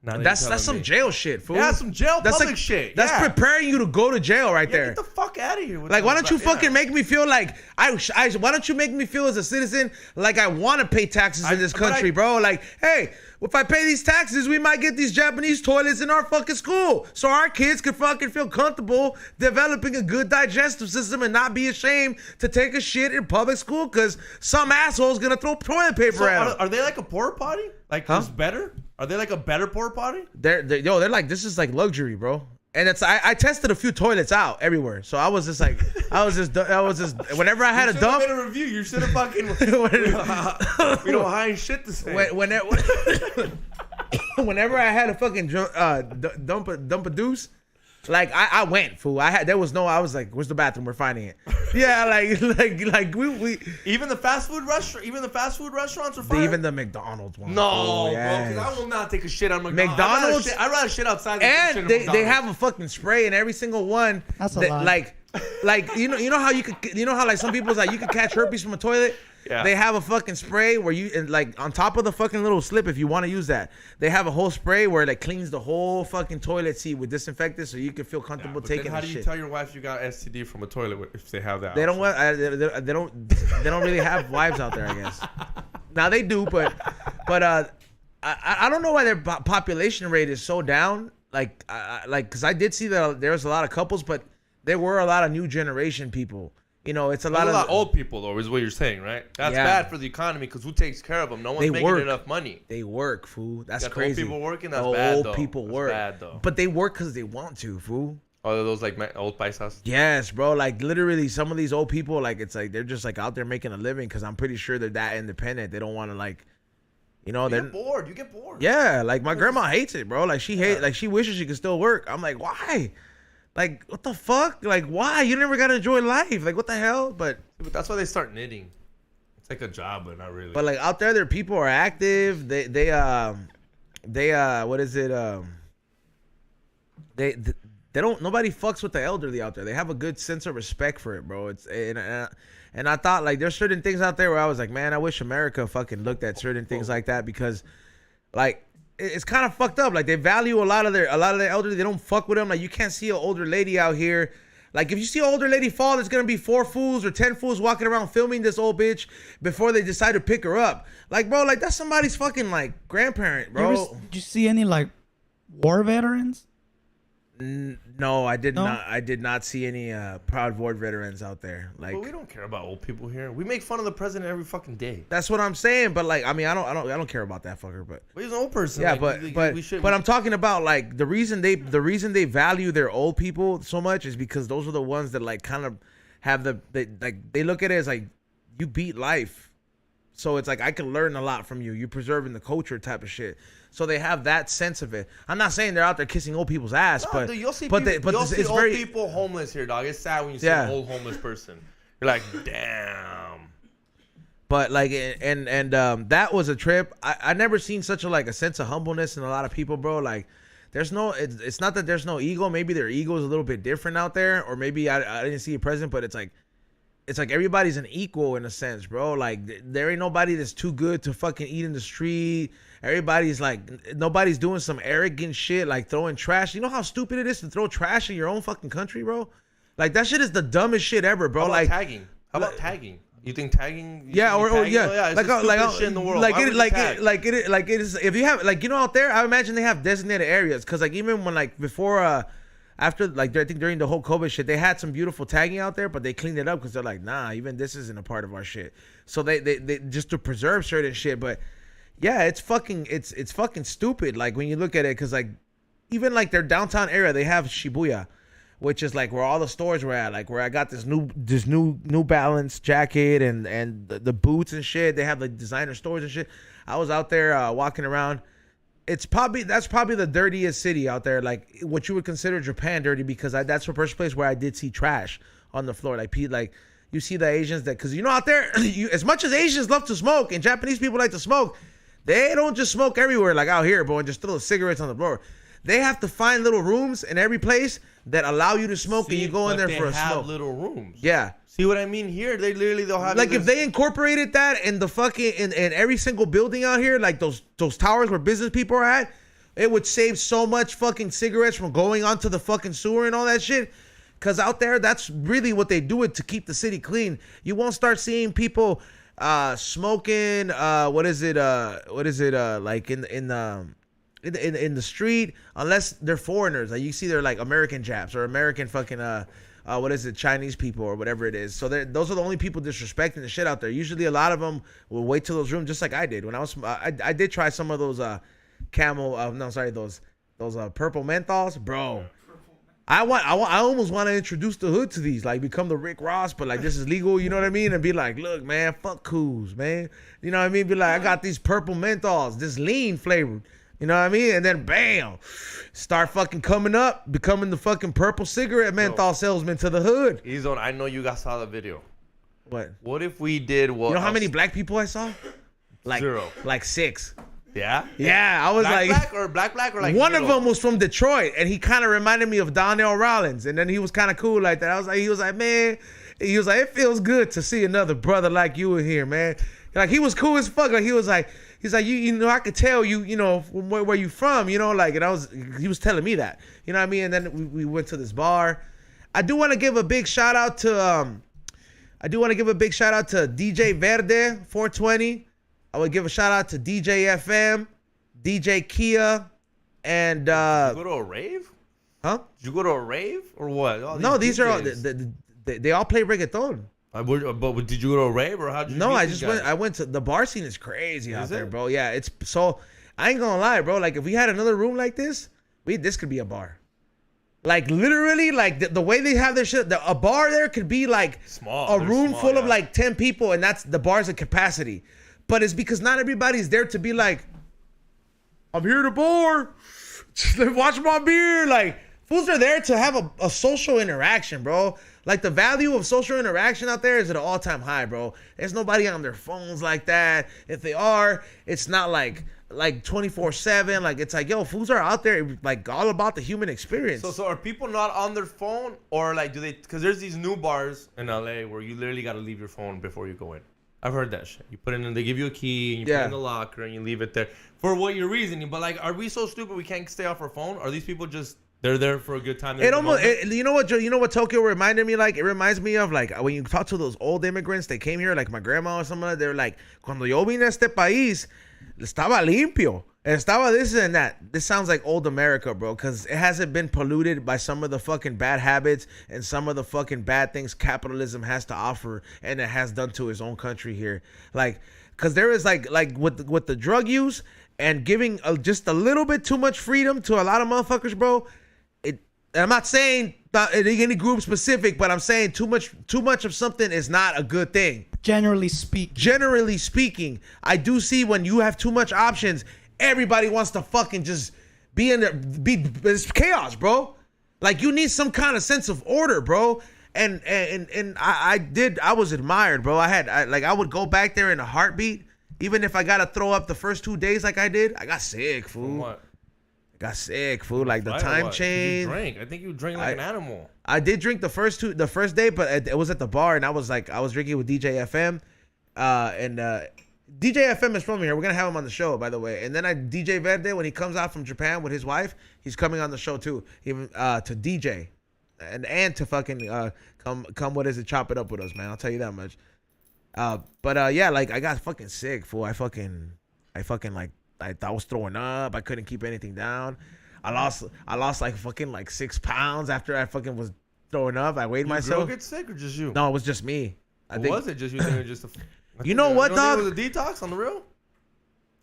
That's some jail shit, fool. Yeah, some jail that's public like, shit. That's preparing you to go to jail right there. Get the fuck out of here. Like, why don't you fucking make me feel like why don't you make me feel as a citizen like I want to pay taxes in this country, bro? Like, hey, if I pay these taxes, we might get these Japanese toilets in our fucking school, so our kids can fucking feel comfortable developing a good digestive system and not be ashamed to take a shit in public school because some asshole's gonna throw toilet paper at them. Are they like a porta potty? Like, it's better? Are they like a better porta potty? They're like, this is like luxury, bro. And it's I tested a few toilets out everywhere, so I was just whenever I had a dump. Made a review. You should have fucking. We don't hide shit to say. Whenever I had a fucking dump a deuce, like I went, fool. I was like, where's the bathroom? We're finding it. Yeah, like we even the fast food restaurants are fine. Even the McDonald's one. No, yes. bro, because I will not take a shit on McDonald's. I'd rather shit outside than and shit they have a fucking spray in every single one. That's a lot. Like you know how like some people's like you could catch herpes from a toilet. Yeah. They have a fucking spray where you and like on top of the fucking little slip if you want to use that. They have a whole spray where it like cleans the whole fucking toilet seat with disinfectant so you can feel comfortable taking then how the do you shit. tell your wife you got STD from a toilet if they have that? They don't really have wives out there, I guess. Now they do, but I don't know why their population rate is so down. Like because I did see that there was a lot of couples, but there were a lot of new generation people. You know, it's a lot of old people, though, is what you're saying, right? That's bad for the economy because who takes care of them? No one's making enough money. They work, fool. That's got crazy. Old people working. That's bad, though. Old people work. Bad, though. But they work because they want to, fool. Oh, those like old paisas? Yes, bro. Like literally, some of these old people, like it's like they're just like out there making a living because I'm pretty sure they're that independent. They don't want to like, you know, they're bored. You get bored. Yeah, like my grandma hates it, bro. Like she wishes she could still work. I'm like, why? Like, what the fuck? Like, why? You never gotta enjoy life. Like, what the hell? But that's why they start knitting. It's like a job, but not really. But like out there people are active. They what is it? They don't. Nobody fucks with the elderly out there. They have a good sense of respect for it, bro. It's and I thought like there's certain things out there where I was like, man, I wish America fucking looked at certain things like that because, like. It's kind of fucked up. Like they value a lot of their elderly. They don't fuck with them. Like you can't see an older lady out here. Like if you see an older lady fall, there's gonna be 4 fools or 10 fools walking around filming this old bitch before they decide to pick her up. Like bro, like that's somebody's fucking like grandparent, bro. Did you see any like war veterans? No, I did not. I did not see any proud war veterans out there. Like, but we don't care about old people here. We make fun of the president every fucking day. That's what I'm saying. But like, I mean, I don't care about that fucker. But he's an old person. Yeah, like, but I'm talking about like the reason they value their old people so much is because those are the ones that like kind of have they look at it as like you beat life, so it's like I can learn a lot from you. You're preserving the culture type of shit. So they have that sense of it. I'm not saying they're out there kissing old people's ass, but dude, you'll see old people homeless here, dog. It's sad when you see an old homeless person. You're like, damn. But like, and that was a trip. I never seen such a sense of humbleness in a lot of people, bro. Like, there's no, it's not that there's no ego. Maybe their ego is a little bit different out there, or maybe I didn't see it present. But it's like everybody's an equal in a sense, bro. Like there ain't nobody that's too good to fucking eat in the street. Everybody's like, nobody's doing some arrogant shit like throwing trash. You know how stupid it is to throw trash in your own fucking country, bro? Like that shit is the dumbest shit ever, bro. How about like tagging? How about tagging? You think tagging? Yeah, or yeah, it's the stupidest shit in the world. Like it is. If you have like out there, I imagine they have designated areas because like even when like before after like I think during the whole COVID shit, they had some beautiful tagging out there, but they cleaned it up because they're like, nah, even this isn't a part of our shit. So they just to preserve certain shit, but. Yeah, it's fucking stupid. Like when you look at it, because like even like their downtown area, they have Shibuya, which is like where all the stores were at. Like where I got this New Balance jacket and the boots and shit. They have like designer stores and shit. I was out there walking around. That's probably the dirtiest city out there. Like what you would consider Japan dirty because that's the first place where I did see trash on the floor. Like you see the Asians because you know out there, as much as Asians love to smoke and Japanese people like to smoke. They don't just smoke everywhere like out here, bro, and just throw cigarettes on the floor. They have to find little rooms in every place that allow you to smoke, and you go in there for a smoke. They have little rooms. Yeah. See what I mean? Here, they'll have like if they incorporated that in the fucking in every single building out here, like those towers where business people are at, it would save so much fucking cigarettes from going onto the fucking sewer and all that shit. Cause out there, that's really what they do it to keep the city clean. You won't start seeing people. Smoking like in the street unless they're foreigners. Like you see they're like American Japs or American fucking Chinese people or whatever it is. So those are the only people disrespecting the shit out there. Usually a lot of them will wait till those rooms just like I did when I did try some of those camel. No, sorry, those purple menthols, bro. I almost want to introduce the hood to these, like become the Rick Ross, but like this is legal, you know what I mean? And be like, look, man, fuck coos, man. You know what I mean? Be like, I got these purple menthols, this lean flavored. You know what I mean? And then bam, start fucking coming up, becoming the fucking purple cigarette menthol salesman to the hood. Ezone, I know you guys saw the video. What? What if we did what? You know how many black people I saw? Like 0. Like 6. Yeah? Yeah, I was Black or like one middle? of them was from Detroit, and he kind of reminded me of Donnell Rollins, and then he was kind of cool like that. He was like, man, he was like, it feels good to see another brother like you in here, man. Like he was cool as fuck. Like he's like, you know, I could tell you know, where you from, you know, like, and he was telling me that, you know what I mean. And then we went to this bar. I do want to give a big shout out to DJ Verde 420. I would give a shout out to DJ FM, DJ Kia, and Did you go to a rave? huh? Did you go to a rave or what? No, these are all DJs. they all play reggaeton. But did you go to a rave or how did you? No, meet I these just guys? went. I went to the bar scene is crazy out Is there, it? bro. Yeah, it's so. I ain't gonna lie, bro. Like if we had another room like this, this could be a bar. Like literally, like the way they have their shit, a bar there could be like Small. a They're room small, full of yeah. like 10 people, and that's the bar's a capacity. But it's because not everybody's there to be like, I'm here to bar, watch my beer. Like fools are there to have a social interaction, bro. Like the value of social interaction out there is at an all-time high, bro. There's nobody on their phones like that. If they are, it's not like 24/7. Like it's like, yo, fools are out there like all about the human experience. So are people not on their phone or like do they? Because there's these new bars in LA where you literally got to leave your phone before you go in. I've heard that shit. You put it in, they give you a key, and you put it in the locker, and you leave it there. For what you're reasoning, but like, are we so stupid we can't stay off our phone? Are these people just they're there for a good time? You know what Tokyo reminded me like? It reminds me of like when you talk to those old immigrants, they came here, like my grandma or something. They're like, cuando yo vine a este país, estaba limpio. Estaba this and that. This sounds like old America, bro, because it hasn't been polluted by some of the fucking bad habits and some of the fucking bad things capitalism has to offer and it has done to its own country here. Like, because there is like with the drug use and giving just a little bit too much freedom to a lot of motherfuckers, bro. I'm not saying any group specific, but I'm saying too much of something is not a good thing. Generally speaking, I do see when you have too much options, everybody wants to fucking just be in there, it's chaos, bro. Like you need some kind of sense of order, bro. And I was admired, bro. I would go back there in a heartbeat, even if I gotta throw up the first 2 days like I did. I got sick, fool. From what? Got sick, fool. Like the time change. You drank. I think you drank like an animal. I did drink the first day, but it was at the bar, and I was drinking with DJ FM, and DJ FM is from here. We're gonna have him on the show, by the way. And then DJ Verde, when he comes out from Japan with his wife, he's coming on the show too, even to DJ, and to fucking come what is it, chop it up with us, man. I'll tell you that much. But yeah, like I got fucking sick, fool. I fucking like. I was throwing up. I couldn't keep anything down. I lost like fucking like 6 pounds after I fucking was throwing up. I weighed myself. Did you get sick or just you? No, it was just me. Was it just you? Think it was just you know what, dog? It was a detox on the real.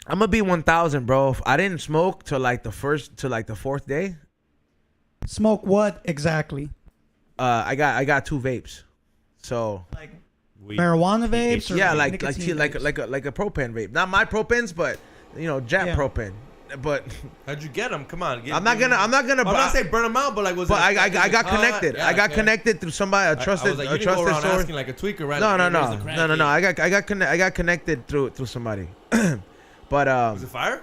I'm gonna be 1,000, bro. I didn't smoke till like the 4th day. Smoke what exactly? I got 2 vapes. So Like marijuana vapes? Or yeah, like like nicotine vapes? like a propane vape. Not my propens, but you know, Jap propane. But how'd you get them? Come on. I'm not gonna. I'm not saying burn them out, but like was. But it I got connected. Yeah, I got connected through somebody, a trusted, I was like, you a didn't go trusted around source. asking like a tweaker, right? No, Like, no, where's the no, no, no, no. I got connected through somebody. But Was it fire?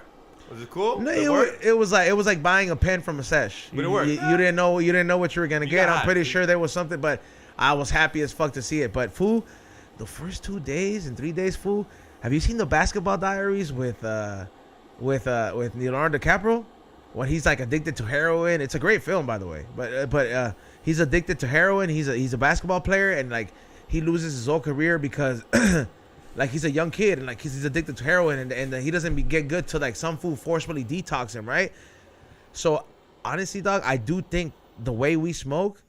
Was it cool? no, Did it work? it was like buying a pen from a sesh. But it worked. You didn't know what you were gonna get. got I'm pretty it. sure there was something, but I was happy as fuck to see it. But fool, the first 2 days and 3 days, fool. Have you seen the Basketball Diaries with Leonardo DiCaprio? When he's like addicted to heroin. It's a great film, by the way. But he's addicted to heroin. He's a basketball player, and like he loses his whole career because like he's a young kid and like he's addicted to heroin, and he doesn't get good till like some fool forcefully detox him, right? So honestly, dog, I do think the way we smoke,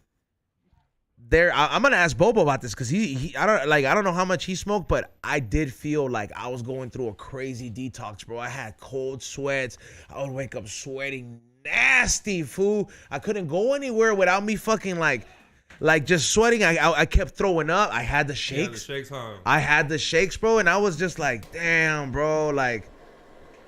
I'm gonna ask Bobo about this because I don't know how much he smoked, but I did feel like I was going through a crazy detox, bro. I had cold sweats. I would wake up sweating nasty, fool. I couldn't go anywhere without me fucking like just sweating. I kept throwing up. I had the shakes. Yeah, the shakes, huh? I had the shakes, bro, and I was just like, damn, bro, like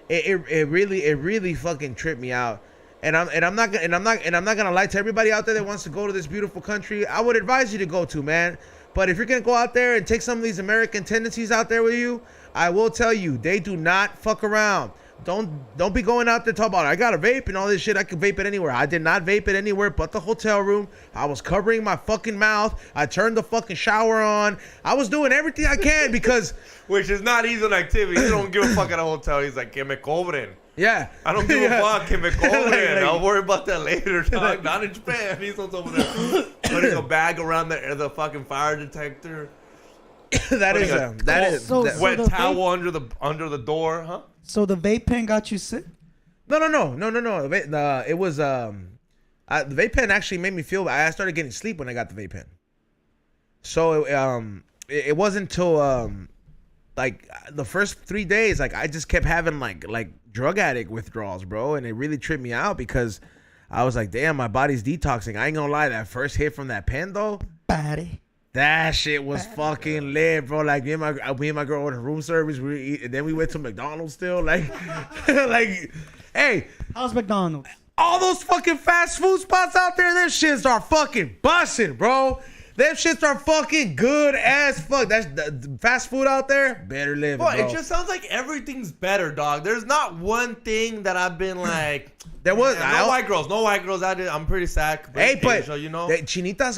it really fucking tripped me out. And I'm not gonna lie to everybody out there that wants to go to this beautiful country. I would advise you to go to, man. But if you're gonna go out there and take some of these American tendencies out there with you, I will tell you, they do not fuck around. Don't be going out there talking about I got a vape and all this shit. I can vape it anywhere. I did not vape it anywhere but the hotel room. I was covering my fucking mouth. I turned the fucking shower on. I was doing everything I can because which is not easy an activity. He don't give a fuck at a hotel. He's like, que me cobren. Yeah. I don't give a fuck. Que me cobren. Like, I'll worry about that later, dog. Not in Japan. He's over there putting a bag around the fucking fire detector. that is wet towel under the door, huh? So the vape pen got you sick? No. It was the vape pen actually made me feel. I started getting sleep when I got the vape pen. So it wasn't until like the first 3 days, like I just kept having like drug addict withdrawals, bro, and it really tripped me out because I was like, damn, my body's detoxing. I ain't gonna lie, that first hit from that pen though, Body. that shit was fucking lit, bro. Like me and my girl ordered room service. And then we went to McDonald's still. Like, like, hey, How's McDonald's? all those fucking fast food spots out there, them shits are fucking busting, bro. Them shits are fucking good as fuck. That's the fast food out there. Better living, bro. It just sounds like everything's better, dog. There's not one thing that I've been like. There was no white girls. I'm pretty sad. Hey, but Asia, you know, chinitas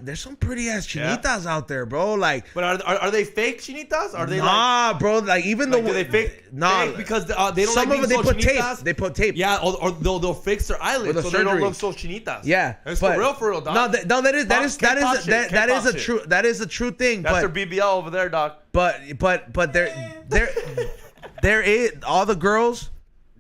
there's some pretty ass chinitas out there, bro. Like, but are they fake chinitas? Are they bro? Like even like, though do they fake? Nah, fake because they don't some like of them they put chinitas? tape. They put tape. Yeah, or they'll fix their eyelids With so the they don't surgery. look so chinitas. Yeah, it's but for real, dog. No, that is a true thing. That's but their BBL over there, dog. But there is all the girls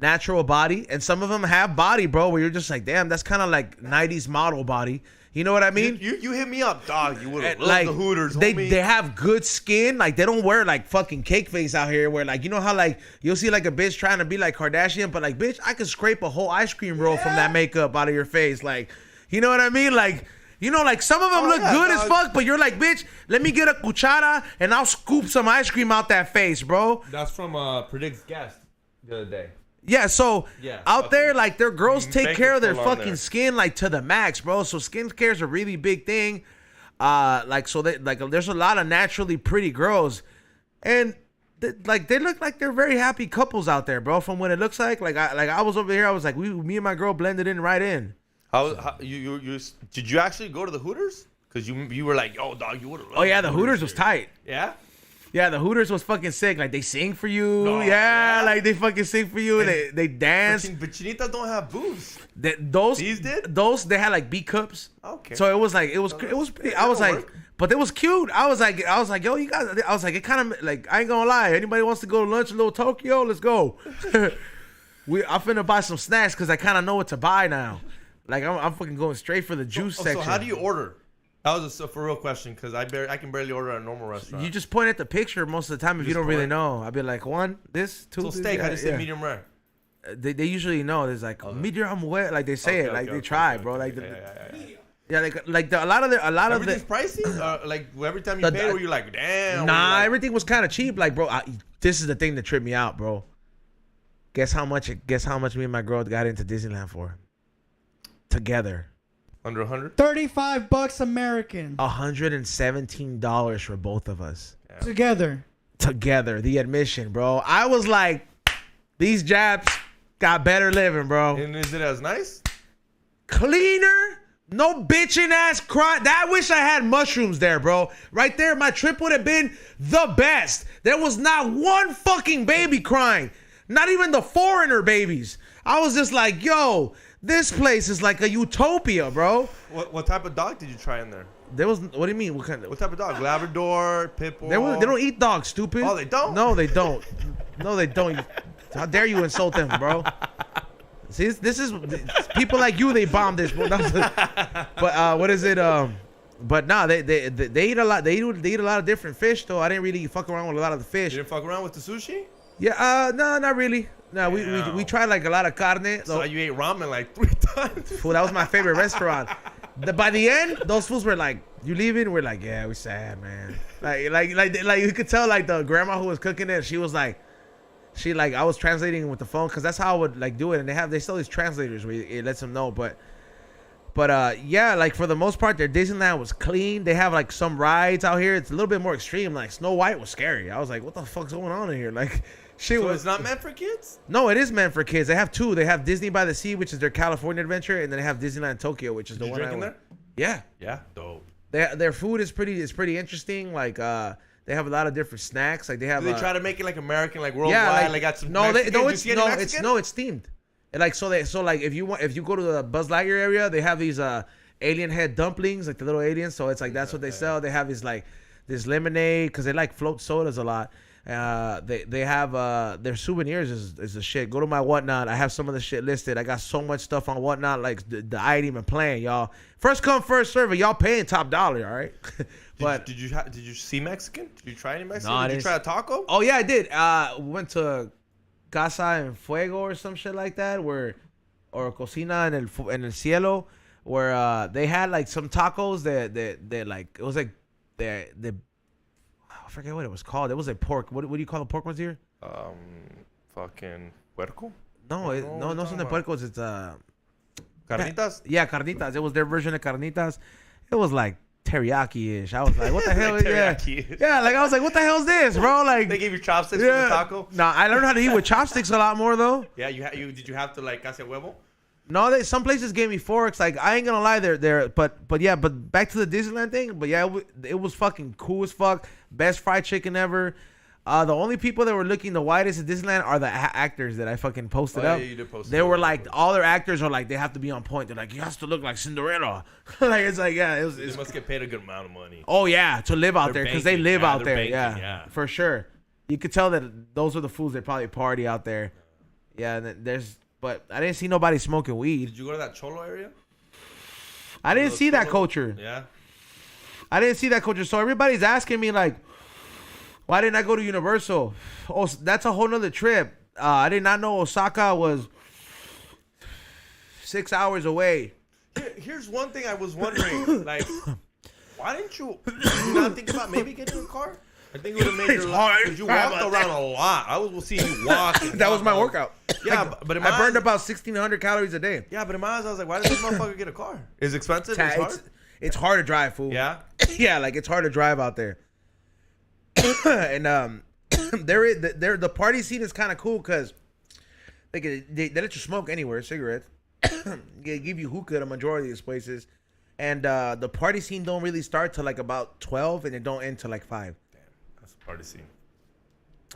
natural body, and some of them have body, bro, where you're just like, damn, that's kind of like 90s model body. You know what I mean? You hit me up, dog. You would have loved like the Hooters, they homie. they have good skin. Like they don't wear like fucking cake face out here where like, you know how like you'll see like a bitch trying to be like Kardashian, but like, bitch, I could scrape a whole ice cream roll from that makeup out of your face. Like, you know what I mean? Like, you know, like some of them look good as fuck, but you're like, bitch, let me get a cuchara and I'll scoop some ice cream out that face, bro. That's from Predict's guest the other day. Yeah, so out there, like, their girls take care of their fucking there. skin, like, to the max, bro. So skincare is a really big thing. Like, so they, like, there's a lot of naturally pretty girls, and they look like they're very happy couples out there, bro. From what it looks like, I was over here, I was like, me and my girl blended in right in. How you did you actually go to the Hooters? Because you were like, yo, dog, you would have. Oh yeah, the Hooters was tight. Yeah. Yeah, the Hooters was fucking sick. Like, they sing for you. No, yeah, like, they fucking sing for you. And they dance. But chinitas don't have boobs. These did? Those, they had, like, B cups. Okay. So it was, like, it was pretty. I was like, but it was cute. I was like, yo, you guys, I was like, it kind of, like, I ain't gonna lie. Anybody wants to go to lunch in Little Tokyo? Let's go. I'm finna buy some snacks because I kind of know what to buy now. Like, I'm fucking going straight for the juice section. So how do you order? That was a for real question because I can barely order at a normal restaurant. You just point at the picture most of the time if you don't really know. I'd be like, one, this, two. So steak, I just say medium rare. They usually know. There's like medium well, like they say it, like they try, bro. Like like a lot of everything's pricey. Like every time you pay, where you're like, damn. Nah, everything was kind of cheap. Like, bro, this is the thing that tripped me out, bro. Guess how much me and my girl got into Disneyland for? Together. Under 100? $35 American. $117 for both of us. Yeah. Together, the admission, bro. I was like, these Japs got better living, bro. And is it as nice? Cleaner, no bitching ass cry. I wish I had mushrooms there, bro. Right there, my trip would have been the best. There was not one fucking baby crying. Not even the foreigner babies. I was just like, yo, this place is like a utopia, bro. What type of dog did you try in there? There was. What do you mean? What type of dog? Labrador, pit bull. They don't eat dogs, stupid. Oh, they don't? No, they don't. No, they don't. How dare you insult them, bro? See, this is people like you. They bomb this, bro. But what is it? But nah, they eat a lot. They eat a lot of different fish though. I didn't really fuck around with a lot of the fish. You didn't fuck around with the sushi? Yeah, no, not really. No, we tried like a lot of carne. So you ate ramen like 3 times. Fool, that was my favorite restaurant. By the end, those fools were like, "You leaving?" We're like, "Yeah, we sad, man." Like you could tell like the grandma who was cooking it. She was like, I was translating with the phone because that's how I would like do it. And they still these translators where it lets them know. But yeah, like for the most part, their Disneyland was clean. They have like some rides out here. It's a little bit more extreme. Like Snow White was scary. I was like, what the fuck's going on in here? Like, shit So was. it's not meant for kids? No, it is meant for kids. They have two. They have Disney by the Sea, which is their California adventure, and then they have Disneyland Tokyo, which is the You one drinking there? Yeah, Yeah. Dope. their food is pretty interesting. Like they have a lot of different snacks. Like they have. Do they try to make it like American, like worldwide? yeah, Like got some no, Mexican? no, Did you it's see any no, Mexican? it's themed. And like so like if you go to the Buzz Lightyear area, they have these alien head dumplings, like the little aliens. So it's like that's what they sell. They have these like this lemonade because they like float sodas a lot. They have their souvenirs is the shit. Go to my Whatnot. I have some of the shit listed. I got so much stuff on Whatnot, like I ain't even playing, y'all. First come, first serve. Y'all paying top dollar, all right? But did you see Mexican? Did you try any Mexican? No, I did you didn't try a taco? oh yeah, I did. We went to Casa en Fuego or some shit like that, or Cocina en el Cielo, where they had like some tacos that like it was like the I forget what it was called. It was like pork. What do you call the pork ones here? Fucking puerco. No, no son de puercos. It's Carnitas. yeah, carnitas. It was their version of carnitas. It was like teriyaki-ish. I was like, what the hell is that? Teriyaki. Yeah, like I was like, what the hell is this, bro? Like They gave you chopsticks for the taco. Nah, I learned how to eat with chopsticks a lot more though. Yeah, you did you have to like casi huevo? No, some places gave me forks. Like I ain't gonna lie, but back to the Disneyland thing. But yeah, it was fucking cool as fuck. Best fried chicken ever. The only people that were looking the whitest at Disneyland are the actors that I fucking posted up. Yeah, you did post They it. were like, all their actors are like, they have to be on point. They're like, you have to look like Cinderella. Like it's like, yeah, They must get paid a good amount of money. oh yeah, to live out They're there because they banking. live Yeah, out they're there. banking, Yeah, yeah. for sure. You could tell that those are the fools that probably party out there. Yeah, and then but I didn't see nobody smoking weed. Did you go to that Cholo area? I didn't Those see that Cholo- culture. Yeah. I didn't see that culture. So everybody's asking me like, why didn't I go to Universal? Oh, that's a whole nother trip. I did not know Osaka was 6 hours away. Here's one thing I was wondering. Like, why didn't you not think about maybe getting a car? I think it would have made your life. Because you walked around a lot. I was seeing you walk. That was my workout. Yeah, but in my I burned eyes- about 1,600 calories a day. Yeah, but in my eyes, I was like, why does this motherfucker get a car? Is it expensive? It's hard? It's hard to drive, fool. Yeah. Yeah, like it's hard to drive out there. And the party scene is kind of cool because they let you smoke anywhere, cigarettes. They give you hookah at a majority of these places, and the party scene don't really start till like about 12, and it don't end till like 5. Damn, that's a party scene.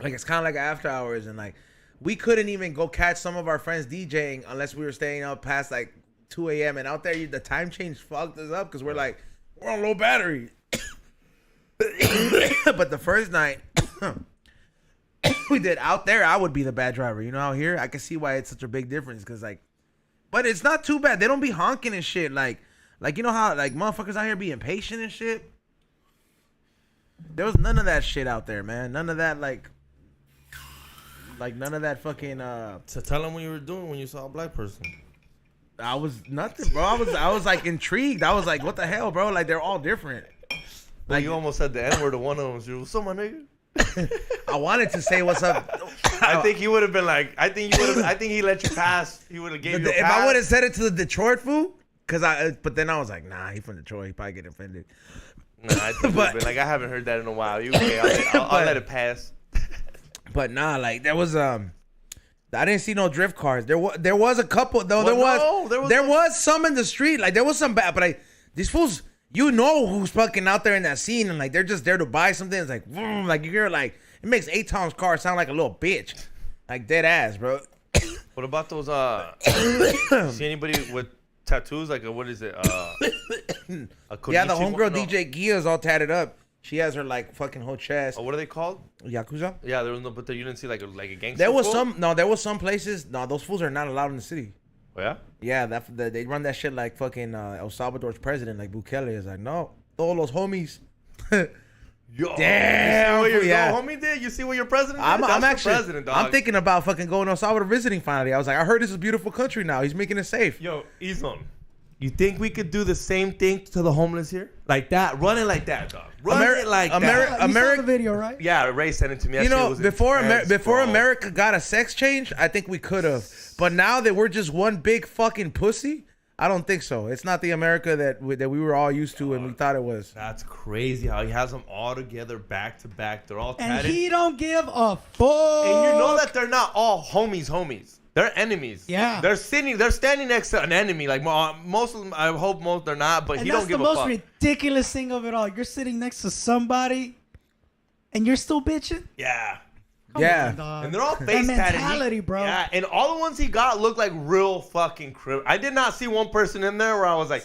Like it's kind of like after hours, and like we couldn't even go catch some of our friends DJing unless we were staying out past like 2 a.m. And out there, the time change fucked us up because we're on low battery. But the first night we did out there, I would be the bad driver. You know, out here, I can see why it's such a big difference. Cause like, but it's not too bad. They don't be honking and shit. Like you know how like motherfuckers out here be impatient and shit. There was none of that shit out there, man. None of that like none of that fucking. So tell them what you were doing when you saw a black person. I was nothing, bro. I was like intrigued. I was like, what the hell, bro? Like they're all different. Like you almost said the N word to one of them. So, what's up, my nigga? I wanted to say what's up. I think he would have been like, I think he let you pass. He would have gave you a If pass. I would have said it to the Detroit fool, but then I was like, nah, he from Detroit. He probably get offended. Nah, I think But- been like, I haven't heard that in a while. You okay? I'll let it pass. But nah, like there was I didn't see no drift cars. There was a couple though. Well, there was some in the street. Like there was some bad, but these fools, you know who's fucking out there in that scene, and like they're just there to buy something. It's like, like you hear like it makes 8 Tom's car sound like a little bitch, like dead ass, bro. What about those? See anybody with tattoos? Like what is it? Yeah, the homegirl DJ Gia's all tatted up. She has her like fucking whole chest. Oh, what are they called? Yakuza. Yeah, there was no, but you didn't see like a gangster. There was fool? there was some places. No, those fools are not allowed in the city. Oh, yeah. Yeah, they run that shit like fucking El Salvador's president, like Bukele is like, no, todos los homies. Yo, Damn, you see what your yeah. homie did? You see what your president did? I'm That's actually, the president, dog. I'm thinking about fucking going to El Salvador visiting finally. I was like, I heard this is a beautiful country now. He's making it safe. Yo, Izon, you think we could do the same thing to the homeless here? Like that? Run it like that, dog. Run it like that. You saw the video, right? Yeah, Ray sent it to me. That You shit know, was before intense, before bro. America got a sex change, I think we could have. But now that we're just one big fucking pussy, I don't think so. It's not the America that we were all used to and we thought it was. That's crazy how he has them all together back to back. They're all And tatted. he don't give a fuck. And you know that they're not all homies. They're enemies. Yeah. They're standing next to an enemy. Like most of them, I hope most they're not, but And he that's don't give the a most fuck. ridiculous thing of it all. You're sitting next to somebody, and you're still bitching. Yeah. Come Yeah. on, dog. And they're all That face tatted. mentality, bro. Yeah, and all the ones he got look like real fucking crib. I did not see one person in there where I was like,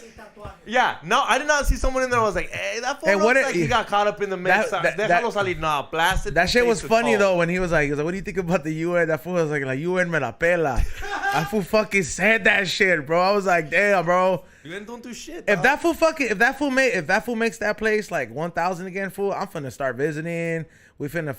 yeah, no, I did not see someone in there where I was like, hey, that fool Hey, looks what like he got caught up in the mix. Déjalo salir. No, blasted. That shit face was to funny toe. though when he was like, what do you think about the UN? That fool was like UN me la pela. That fool fucking said that shit, bro. I was like, damn, bro. You ain't don't do shit. If dog. that fool makes that place like 1,000 again, fool, I'm finna start visiting. We finna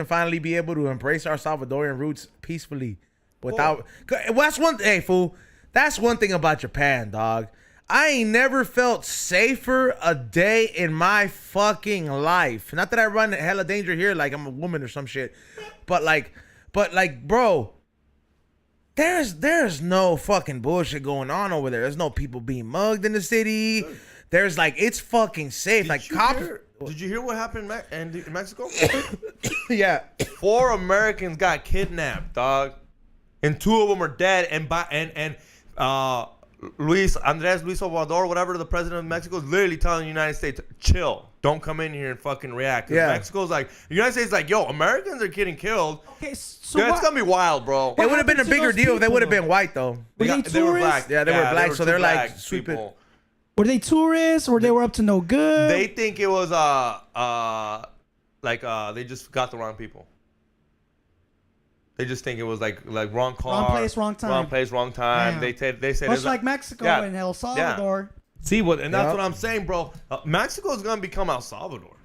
finally be able to embrace our Salvadorian roots peacefully, without. Well, that's one. Hey, fool, that's one thing about Japan, dog. I ain't never felt safer a day in my fucking life. Not that I run hella danger here, like I'm a woman or some shit, but like, bro. There's no fucking bullshit going on over there. There's no people being mugged in the city. There's like, it's fucking safe. Like cops. Did you hear what happened in Mexico? Yeah. 4 Americans got kidnapped, dog, and 2 of them are dead. And Luis Obrador, whatever, the president of Mexico, is literally telling the United States, chill, don't come in here and fucking react. 'Cause Yeah. Mexico's like, the United States is like, yo, Americans are getting killed. Okay, so Yeah, it's gonna be wild, bro. It would have been a happened to bigger those deal if they people, would have though? been white though. Were they were tourists? black. Yeah, they were black, were so two they're like black sweeping. people. Were they tourists or they were up to no good? They think it was they just got the wrong people. They just think it was like wrong car, Wrong place, wrong time. Wrong place, wrong time. Damn. They said Much it's like Mexico yeah. and El Salvador. See what, and that's Yep. what I'm saying, bro. Mexico is gonna become El Salvador.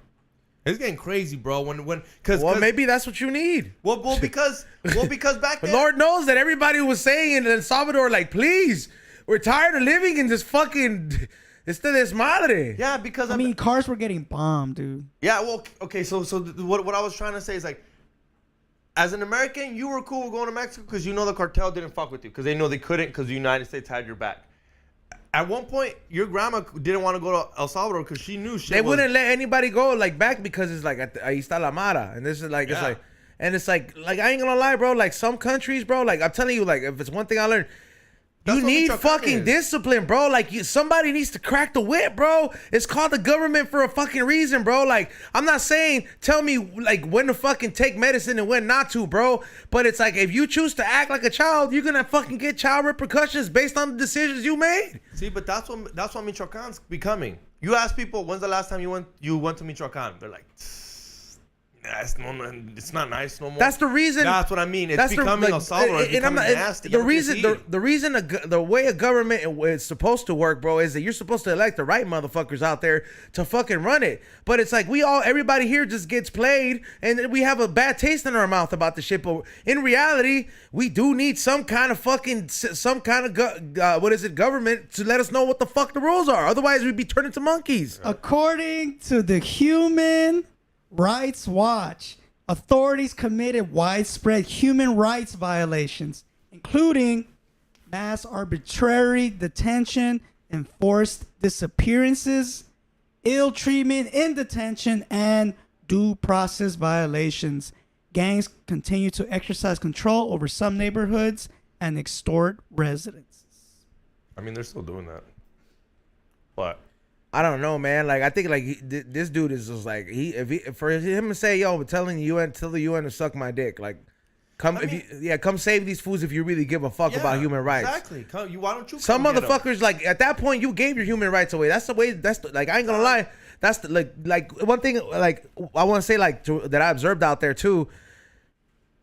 It's getting crazy, bro. Well, maybe that's what you need. Because back But then, Lord knows that everybody was saying in El Salvador, like, please, we're tired of living in this fucking este desmadre. yeah, because I mean, cars were getting bombed, dude. yeah, well, okay, so what I was trying to say is like, as an American, you were cool with going to Mexico because you know the cartel didn't fuck with you because they know they couldn't because the United States had your back. At one point, your grandma didn't want to go to El Salvador because she knew shit. They wouldn't let anybody go like back because it's like ahí está la mara, and this is like Yeah. it's like I ain't gonna lie, bro. Like some countries, bro. Like I'm telling you, like if it's one thing I learned. That's You what need Michoacan fucking is. discipline, bro. Like somebody needs to crack the whip, bro. It's called the government for a fucking reason, bro. Like I'm not saying tell me like when to fucking take medicine and when not to, bro. But it's like if you choose to act like a child, you're gonna fucking get child repercussions based on the decisions you made. See, but that's what Michoacan's becoming. You ask people, when's the last time you went to Michoacan? They're like, nah, it's not nice no more. That's the reason. That's what I mean. It's becoming El Salvador. It's becoming nasty. The reason, the way a government is supposed to work, bro, is that you're supposed to elect the right motherfuckers out there to fucking run it. But it's like everybody here just gets played, and we have a bad taste in our mouth about the shit. But in reality, we do need some kind of government to let us know what the fuck the rules are. Otherwise, we'd be turned into monkeys. According to the Human Rights Watch, authorities committed widespread human rights violations, including mass arbitrary detention, enforced disappearances, ill treatment in detention, and due process violations. Gangs continue to exercise control over some neighborhoods and extort residents. I mean, they're still doing that. But I don't know, man. Like I think like this dude is just like for him to say, "Yo, tell the UN to suck my dick." Like, come save these fools if you really give a fuck about human rights. Exactly. Why don't you? Some come get 'em? motherfuckers like at that point you gave your human rights away. That's the way. Like I ain't gonna lie. That's like one thing like I want to say like that I observed out there too.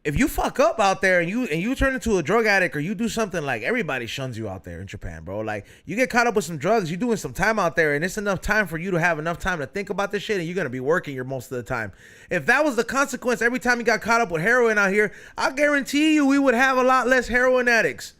if you fuck up out there and you turn into a drug addict or you do something, like, everybody shuns you out there in Japan, bro. Like, you get caught up with some drugs, you're doing some time out there, and it's enough time for you to have enough time to think about this shit, and you're gonna be working your most of the time. If that was the consequence every time you got caught up with heroin out here, I guarantee you we would have a lot less heroin addicts.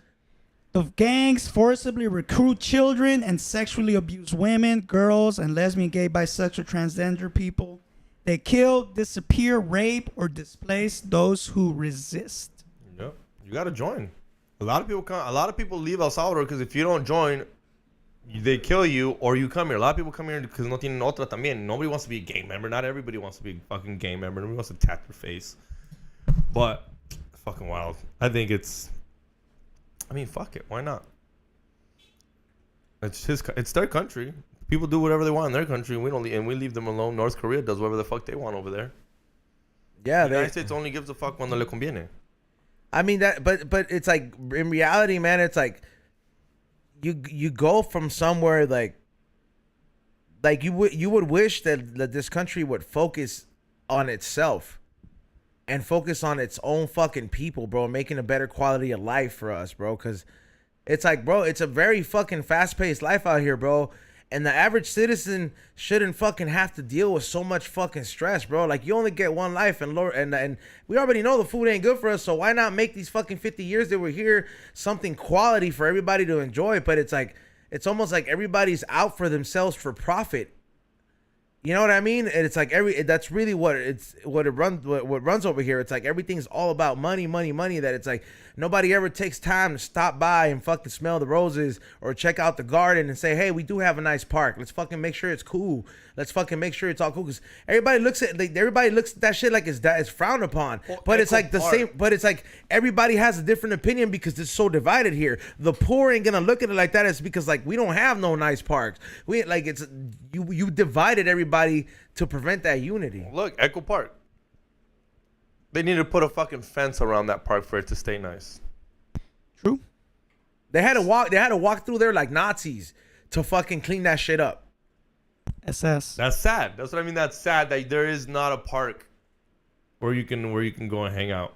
The gangs forcibly recruit children and sexually abuse women, girls, and lesbian, gay, bisexual, transgender people. They kill, disappear, rape, or displace those who resist. Yep. You gotta join. A lot of people leave El Salvador because if you don't join, they kill you or you come here. A lot of people come here because no tienen otra también. Nobody wants to be a gang member. Not everybody wants to be a fucking gang member. Nobody wants to tap their face. But fucking wild. I think fuck it. Why not? It's their country. People do whatever they want in their country, and we leave them alone. North Korea does whatever the fuck they want over there. Yeah, the United States only gives a fuck cuando le conviene. I mean that, but it's like, in reality, man, it's like you go from somewhere like you would wish that this country would focus on itself and focus on its own fucking people, bro, making a better quality of life for us, bro, because it's like, bro, it's a very fucking fast-paced life out here, bro. And the average citizen shouldn't fucking have to deal with so much fucking stress, bro. Like, you only get one life, and we already know the food ain't good for us, so why not make these fucking 50 years that we're here something quality for everybody to enjoy? But it's like, it's almost like everybody's out for themselves for profit. You know what I mean? And it's like that's really what runs over here. It's like everything's all about money. That it's like nobody ever takes time to stop by and fucking smell the roses or check out the garden and say, hey, we do have a nice park. Let's fucking make sure it's cool. Let's fucking make sure it's all cool. Because everybody looks at that shit like it's frowned upon. But it's like the same. But it's like everybody has a different opinion because it's so divided here. The poor ain't gonna look at it like that. It's because, like, we don't have no nice parks. We like it's you divided everybody to prevent that unity. Look, Echo Park. They need to put a fucking fence around that park for it to stay nice. True. They had to walk through there like Nazis to fucking clean that shit up. SS. That's sad. That's what I mean. That's sad that there is not a park where you can go and hang out,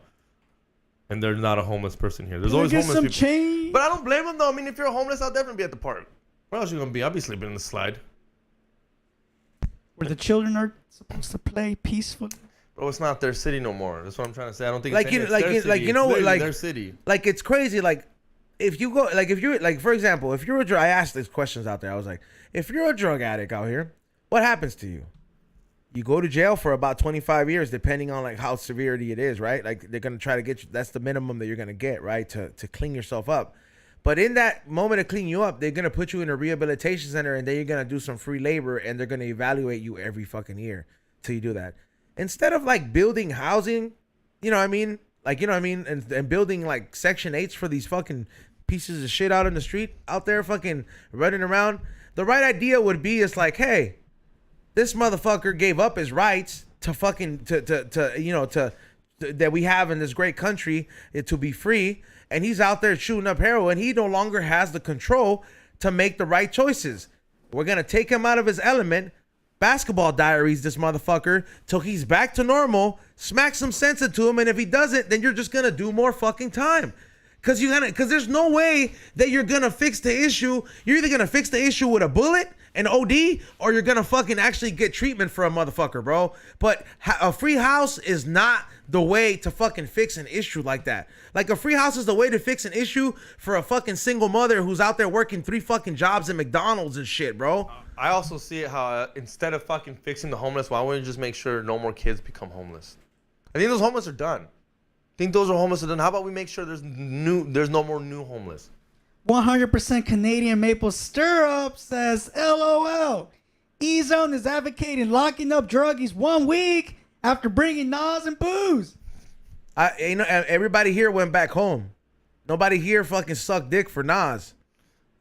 and there's not a homeless person here. There's always homeless people. Change? But I don't blame them though. I mean, if you're homeless, I'll definitely be at the park. Where else you gonna be? I'll be sleeping in the slide. Where the children are supposed to play peacefully. Bro, it's not their city no more. That's what I'm trying to say. I don't think Like, it's you know, like their city. Like, it's crazy. Like, if you go, like, if you're like, for example, if you're I asked these questions out there. I was like, if you're a drug addict out here, what happens to you? You go to jail for about 25 years, depending on like how severity it is, right? Like, they're gonna try to get you. That's the minimum that you're gonna get, right? To clean yourself up. But in that moment of cleaning you up, they're gonna put you in a rehabilitation center, and then you're gonna do some free labor, and they're gonna evaluate you every fucking year till you do that. Instead of like building housing, you know what I mean? Like, you know what I mean? And building like Section 8s for these fucking pieces of shit out in the street out there fucking running around. The right idea would be, it's like, hey, this motherfucker gave up his rights to fucking to that we have in this great country, to be free, and he's out there shooting up heroin. He no longer has the control to make the right choices. We're gonna take him out of his element, basketball diaries this motherfucker till he's back to normal, smack some sense into him, and if he doesn't, then you're just gonna do more fucking time. Cause there's no way that you're gonna fix the issue. You're either gonna fix the issue with a bullet, an OD, or you're gonna fucking actually get treatment for a motherfucker, bro. But a free house is not the way to fucking fix an issue like that. Like, a free house is the way to fix an issue for a fucking single mother who's out there working 3 fucking jobs at McDonald's and shit, bro. I also see it how instead of fucking fixing the homeless, why wouldn't you just make sure no more kids become homeless? I think those homeless are done. I think those are homeless are done. How about we make sure there's no more new homeless? 100% Canadian maple syrup says, LOL. E-Zone is advocating locking up druggies 1 week after bringing Nas and booze. Everybody here went back home. Nobody here fucking sucked dick for Nas.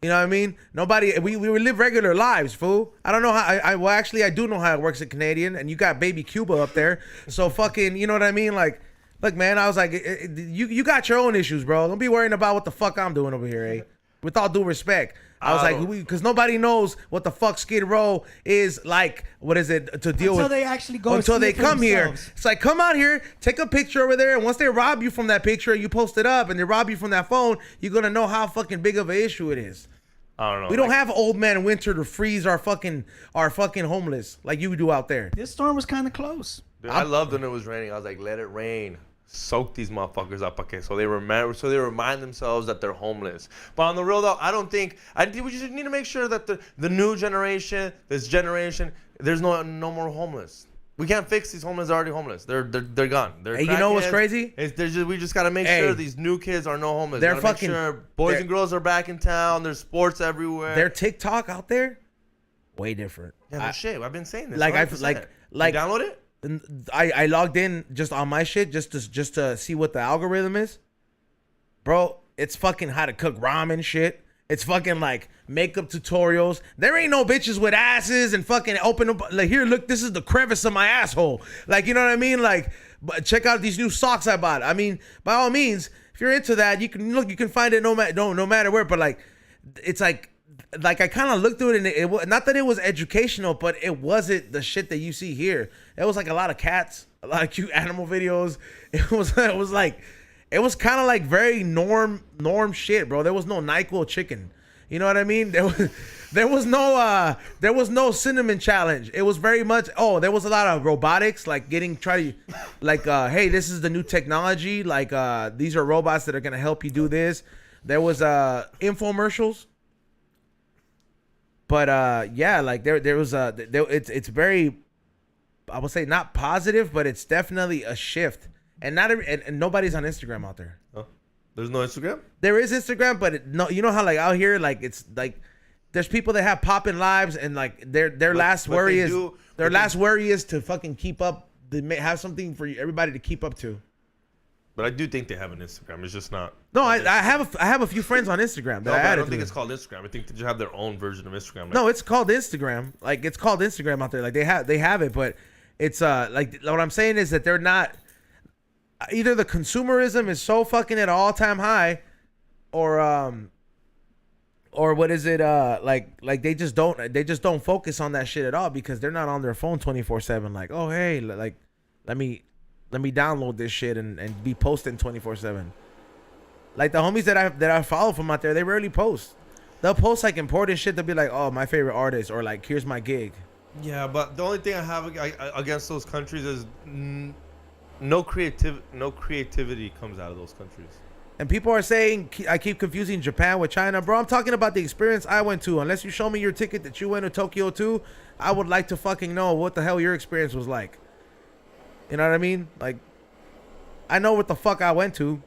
You know what I mean? Nobody. We live regular lives, fool. I don't know how. Well, actually, I do know how it works at Canadian, and you got baby Cuba up there. So fucking, you know what I mean? Like, look, man, I was like, you got your own issues, bro. Don't be worrying about what the fuck I'm doing over here, eh? With all due respect, I was like, because nobody knows what the fuck Skid Row is like. What is it to deal Until with? they actually go. Until see they it for come here. themselves. It's like, come out here, take a picture over there, and once they rob you from that picture, you post it up, and they rob you from that phone, you're gonna know how fucking big of an issue it is. I don't know. We don't have old man winter to freeze our fucking homeless like you do out there. This storm was kind of close. Dude, I loved when it was raining. I was like, let it rain. Soak these motherfuckers up, okay? So they remind themselves that they're homeless. But on the real though, I think we just need to make sure that the new generation, this generation, there's no more homeless. We can't fix these homeless already homeless. They're gone. They're Hey, you know what's crazy? We just gotta make sure these new kids are no homeless. They're Gotta make sure boys and girls are back in town. There's sports everywhere. Their TikTok out there, way different. Yeah, no shit. I've been saying this. Like I 100%. like You download it. I logged in just on my shit just to see what the algorithm is. Bro, it's fucking how to cook ramen shit. It's fucking like makeup tutorials. There ain't no bitches with asses and fucking open up like, here, look, this is the crevice of my asshole. Like, you know what I mean? Like, but check out these new socks I bought. I mean, by all means, if you're into that, you can find it no matter where. But like, it's like I kind of looked through it and it was not that it was educational, but it wasn't the shit that you see here. It was like a lot of cats, a lot of cute animal videos. It was kind of like very norm shit, bro. There was no NyQuil chicken. You know what I mean? There was no cinnamon challenge. It was very much there was a lot of robotics, like hey, this is the new technology. Like these are robots that are gonna help you do this. There was infomercials. But yeah, like there was it's very, I would say not positive, but it's definitely a shift. And and nobody's on Instagram out there. Oh, there's no Instagram? There is Instagram, but no, you know how like out here, like it's like there's people that have popping lives and like their last worry is to fucking keep up. They have something for everybody to keep up to. But I do think they have an Instagram. It's just not. No, I have a few friends on Instagram that I don't think it's called Instagram. I think they just have their own version of Instagram. No, it's called Instagram. Like it's called Instagram out there. Like they have it, but it's like what I'm saying is that they're not. Either the consumerism is so fucking at an all-time high, or what is it? Like they just don't focus on that shit at all because they're not on their phone 24/7. Like, oh hey, like let me download this shit and be posting 24/7. Like the homies that I follow from out there, they rarely post. They'll post like important shit. They'll be like, oh, my favorite artist, or like, here's my gig. Yeah, but the only thing I have against those countries is no creativity comes out of those countries. And people are saying I keep confusing Japan with China. Bro, I'm talking about the experience I went to. Unless you show me your ticket that you went to Tokyo too, I would like to fucking know what the hell your experience was like. You know what I mean? Like, I know what the fuck I went to.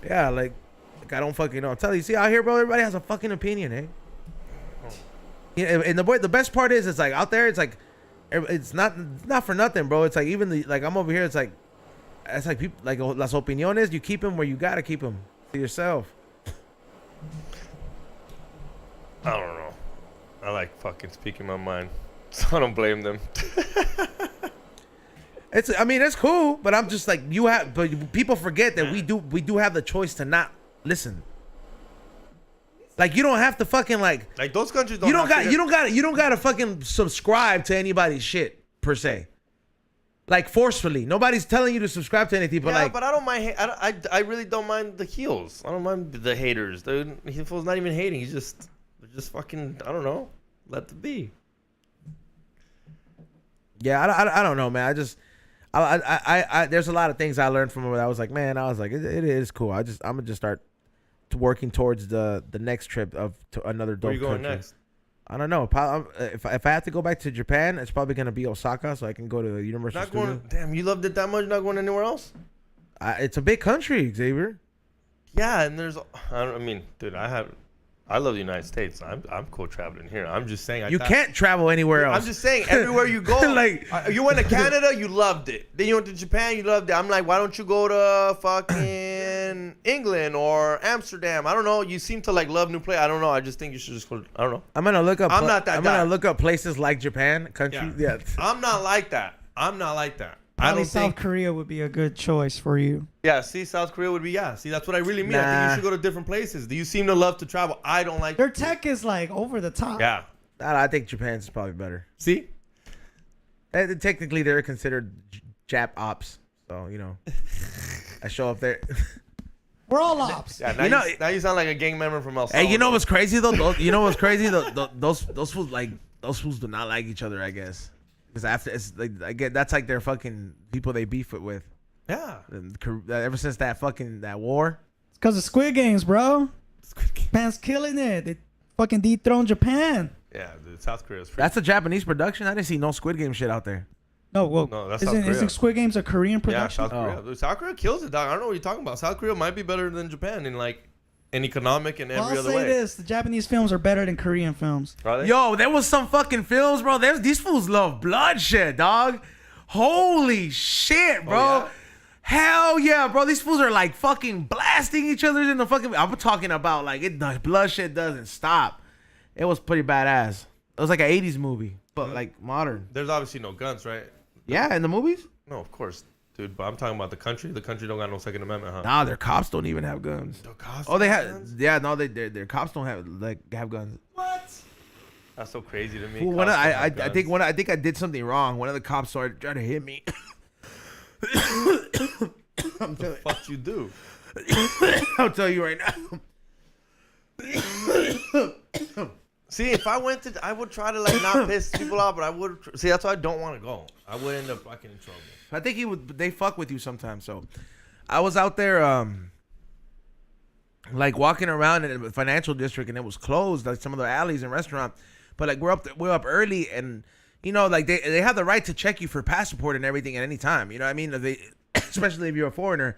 Yeah, like I don't fucking know. I'm telling you, see out here, bro, everybody has a fucking opinion, eh? Yeah, and the best part is, it's like out there, it's like, it's not for nothing, bro. It's like even like I'm over here, it's like people like las opiniones. You keep them where you gotta keep them to yourself. I don't know. I like fucking speaking my mind, so I don't blame them. I mean, it's cool, but I'm just like but people forget that we do have the choice to not listen. Like you don't have to fucking like those countries don't. You don't gotta fucking subscribe to anybody's shit per se. Like forcefully, nobody's telling you to subscribe to anything. But but I don't mind. I really don't mind the heels. I don't mind the haters. He feels not even hating. They're just fucking. I don't know. Let it be. Yeah, I don't know, man. I there's a lot of things I learned from it. I was like, man, it is cool. I'm gonna just start working towards the next trip to another dope country. Where are you going next? I don't know. If I have to go back to Japan, it's probably gonna be Osaka, so I can go to Universal Studios. Damn, you loved it that much. Not going anywhere else? It's a big country, Xavier. Yeah, and I mean, dude, I love the United States. I'm cool traveling here. I'm just saying. You can't travel anywhere else. I'm just saying, everywhere you go. Like you went to Canada, you loved it. Then you went to Japan, you loved it. I'm like, why don't you go to fucking England or Amsterdam? I don't know. You seem to like love new places. I don't know. I just think you should just go. I don't know. I'm gonna look up. I'm not that guy. I'm gonna look up places like Japan, country. Yeah. I'm not like that. I Probably don't South think. Korea would be a good choice for you. Yeah, see, South Korea would be. Yeah, see, that's what I really mean. I think Nah. you should go to different places. Do you seem to love to travel? I don't like. Their tech is like over the top. Yeah. I think Japan's probably better. See. Technically, they're considered Jap ops. So, you know, I show up there. We're all ops. Yeah. Now You you, know- now you sound like a gang member from El Hey, Salvador. you know what's crazy though? You know what's crazy? Those fools those fools do not like each other. I guess because after it's like I get that's like their fucking people they beef it with. Yeah. And ever since that war. It's because of Squid Games, bro. Japan's killing it. They fucking dethroned Japan. Yeah, dude. South Korea's free. That's a Japanese production. I didn't see no Squid Game shit out there. No, well, No, that's South isn't Korea. Squid Games a Korean Yeah, production? South Korea. Dude, South Korea kills it, dog. I don't know what you're talking about. South Korea might be better than Japan in like in economic and Well, every I'll other say way. this: the Japanese films are better than Korean films. Are they? Yo, there was some fucking films, bro. These fools love bloodshed, dog. Holy shit, bro. Oh, yeah? Hell yeah, bro. These fools are like fucking blasting each other in the fucking. I'm talking about like bloodshed doesn't stop. It was pretty badass. It was like an 80s movie, but like modern. There's obviously no guns, right? Yeah, in the movies? No, of course, dude. But I'm talking about the country. The country don't got no Second Amendment, huh? Nah, their cops don't even have guns. No cops, Oh, they have. guns? Yeah, no, their cops don't have guns. What? That's so crazy to me. Fool, Cops don't have I guns. think I did something wrong. One of the cops started trying to hit me. I'm telling What you do? I'll tell you right now. See, if I went to, I would try to like not piss people off, but I would. See, that's why I don't want to go. I would end up fucking in trouble. I think they fuck with you sometimes. So I was out there like walking around in the financial district and it was closed, like some of the alleys and restaurants. But like we're up early and you know like they have the right to check you for passport and everything at any time. You know what I mean? Especially if you're a foreigner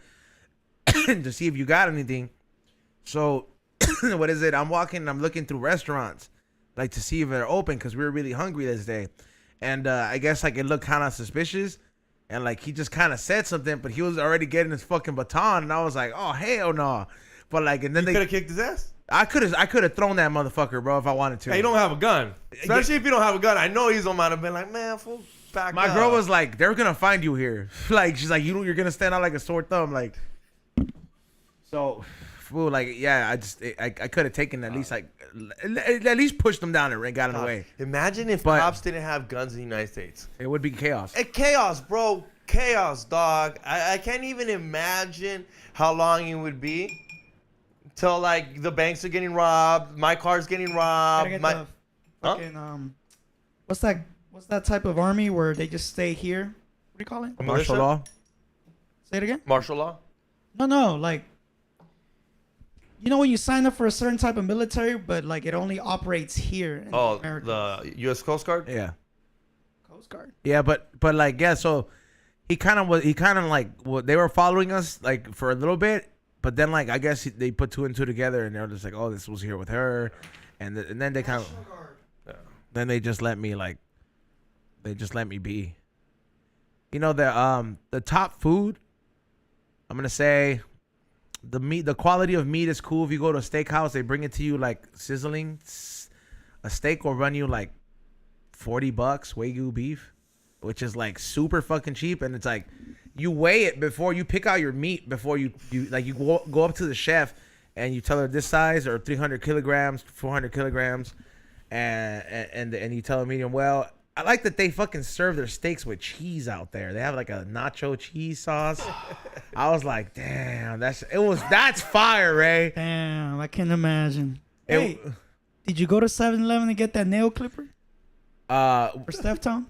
to see if you got anything. So what is it? I'm looking through restaurants like to see if they're open because we were really hungry this day. And I guess like it looked kind of suspicious. And like he just kind of said something, but he was already getting his fucking baton, and I was like, "Oh hell no!" But like, and then You could have kicked his ass. I could have thrown that motherfucker, bro, if I wanted to. Hey, you don't have a gun, especially if you don't have a gun. I know he's might have been like, man, fool, back My up. girl was like, "They're gonna find you here." Like she's like, "You're gonna stand out like a sore thumb." Like, so, fool, like, yeah, I could have taken at least like at least pushed them down and got in the way. Imagine if But- cops didn't have guns in the United States. It would be chaos. Chaos, bro. Chaos, dog. I can't even imagine how long it would be till like the banks are getting robbed, my car's getting Gotta robbed. get My the fucking what's that type of army where they just stay here? What do you call it? Martial law. Say it again. martial law. No, like you know when you sign up for a certain type of military, but like it only operates here in Oh, America. the U.S. Coast Guard. Yeah. Coast Guard. Yeah, but like yeah, so he kind of like they were following us like for a little bit, but then like I guess they put two and two together and they're just like, oh, this was here with her, and then they kind of then they just let me be. You know the top food. I'm gonna say the quality of meat is cool. If you go to a steakhouse, they bring it to you like sizzling. A steak will run you like $40 Wagyu beef, which is like super fucking cheap, and it's like you weigh it before you pick out your meat before you go up to the chef and you tell her this size or 300 kilograms, 400 kilograms, and you tell her medium well. I like that they fucking serve their steaks with cheese out there. They have like a nacho cheese sauce. I was like, damn, that's fire, Ray. Damn, I can imagine. It- Hey, did you go to 7-Eleven and get that nail clipper for Steph Town?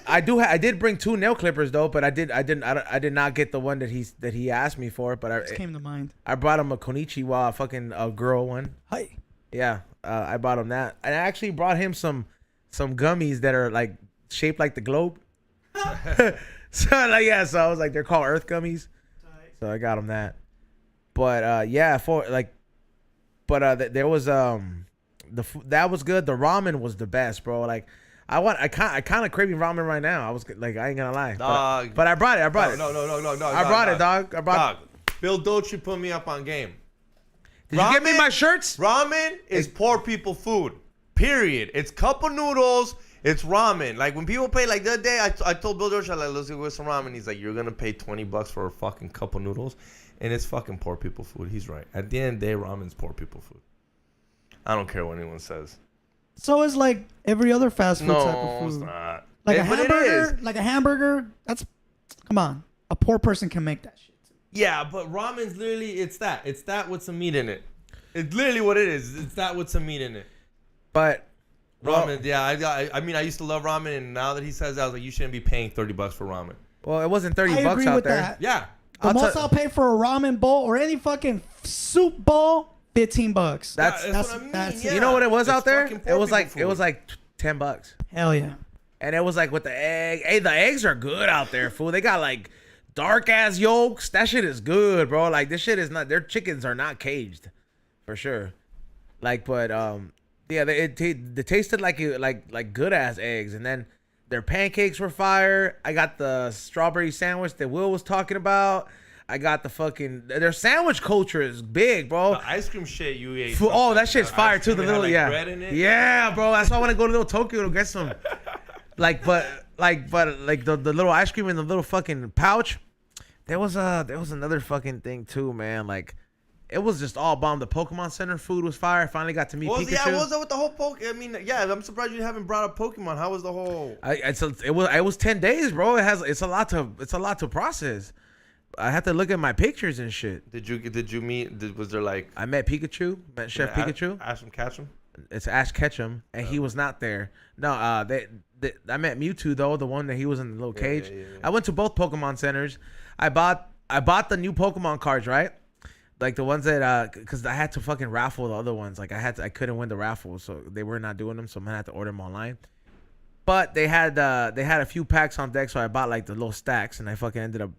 I did bring 2 nail clippers though, but I did not get the one that he asked me for. But Just came to mind. I brought him a Konichiwa fucking girl one. Hi. Yeah, I brought him that. And I actually brought him some gummies that are like shaped like the globe. So like yeah, so I was like they're called Earth gummies. So I got him that. But yeah, there was that was good. The ramen was the best, bro. Like I kind of craving ramen right now. I was like I ain't gonna lie. Dog. But I brought it. No. I brought it, dog. Dog. Bill Dolce put me up on game. Did you get me Ramen- my shirts? Ramen is poor people food. Period. It's cup of noodles It's ramen. Like when people pay, like the other day, I told Bill George, like, let's go get some ramen. He's like, you're gonna pay $20 for a fucking cup of noodles, and it's fucking poor people food. He's right. At the end of the day, ramen's poor people food. I don't care what anyone says. So is like every other fast food type of food. No, it's not. Like a But it hamburger, is. like a hamburger. That's come on. A poor person can make that shit. Yeah, but ramen's literally it's that with some meat in it. It's literally what it is. It's that with some meat in it. But Ramen, yeah. I mean, I used to love ramen, and now that he says that, I was like, you shouldn't be paying $30 for ramen. well, it wasn't 30 I bucks agree out with there. that. Yeah. The most I'll pay for a ramen bowl or any fucking soup bowl, $15. That's what I mean. that's yeah. You know what it was It's out there? fucking poor It was people like food. $10. Hell yeah. And it was like with the egg. Hey, the eggs are good out there, fool. They got like dark ass yolks. That shit is good, bro. Like this shit is not. Their chickens are not caged, for sure. Like, but yeah, they tasted like good ass eggs. And then their pancakes were fire. I got the strawberry sandwich that Will was talking about. I got the fucking their sandwich culture is big, bro. The ice cream shit you ate. Oh, that shit's fire too. The little bread in it. yeah, bro. That's why I want to go to Little Tokyo to get some. But the little ice cream in the little fucking pouch. There was another fucking thing too, man. Like, it was just all bomb. The Pokemon Center food was fire. I finally got to meet Pikachu. Yeah, what was that with the whole I mean, yeah, I'm surprised you haven't brought up Pokemon. How was the whole? It was 10 days, bro. It's a lot to process. I had to look at my pictures and shit. Did you meet? Was there like? I met Pikachu, met Chef Pikachu. Ash him, catch him. It's Ash Ketchum, and he was not there. No, I met Mewtwo though, the one that he was in the little cage. Yeah. I went to both Pokemon centers. I bought the new Pokemon cards, right? Like the ones that because I had to fucking raffle the other ones. Like I couldn't win the raffle, so they were not doing them. So I'm gonna have to order them online. But they had a few packs on deck, so I bought like the little stacks, and I fucking ended up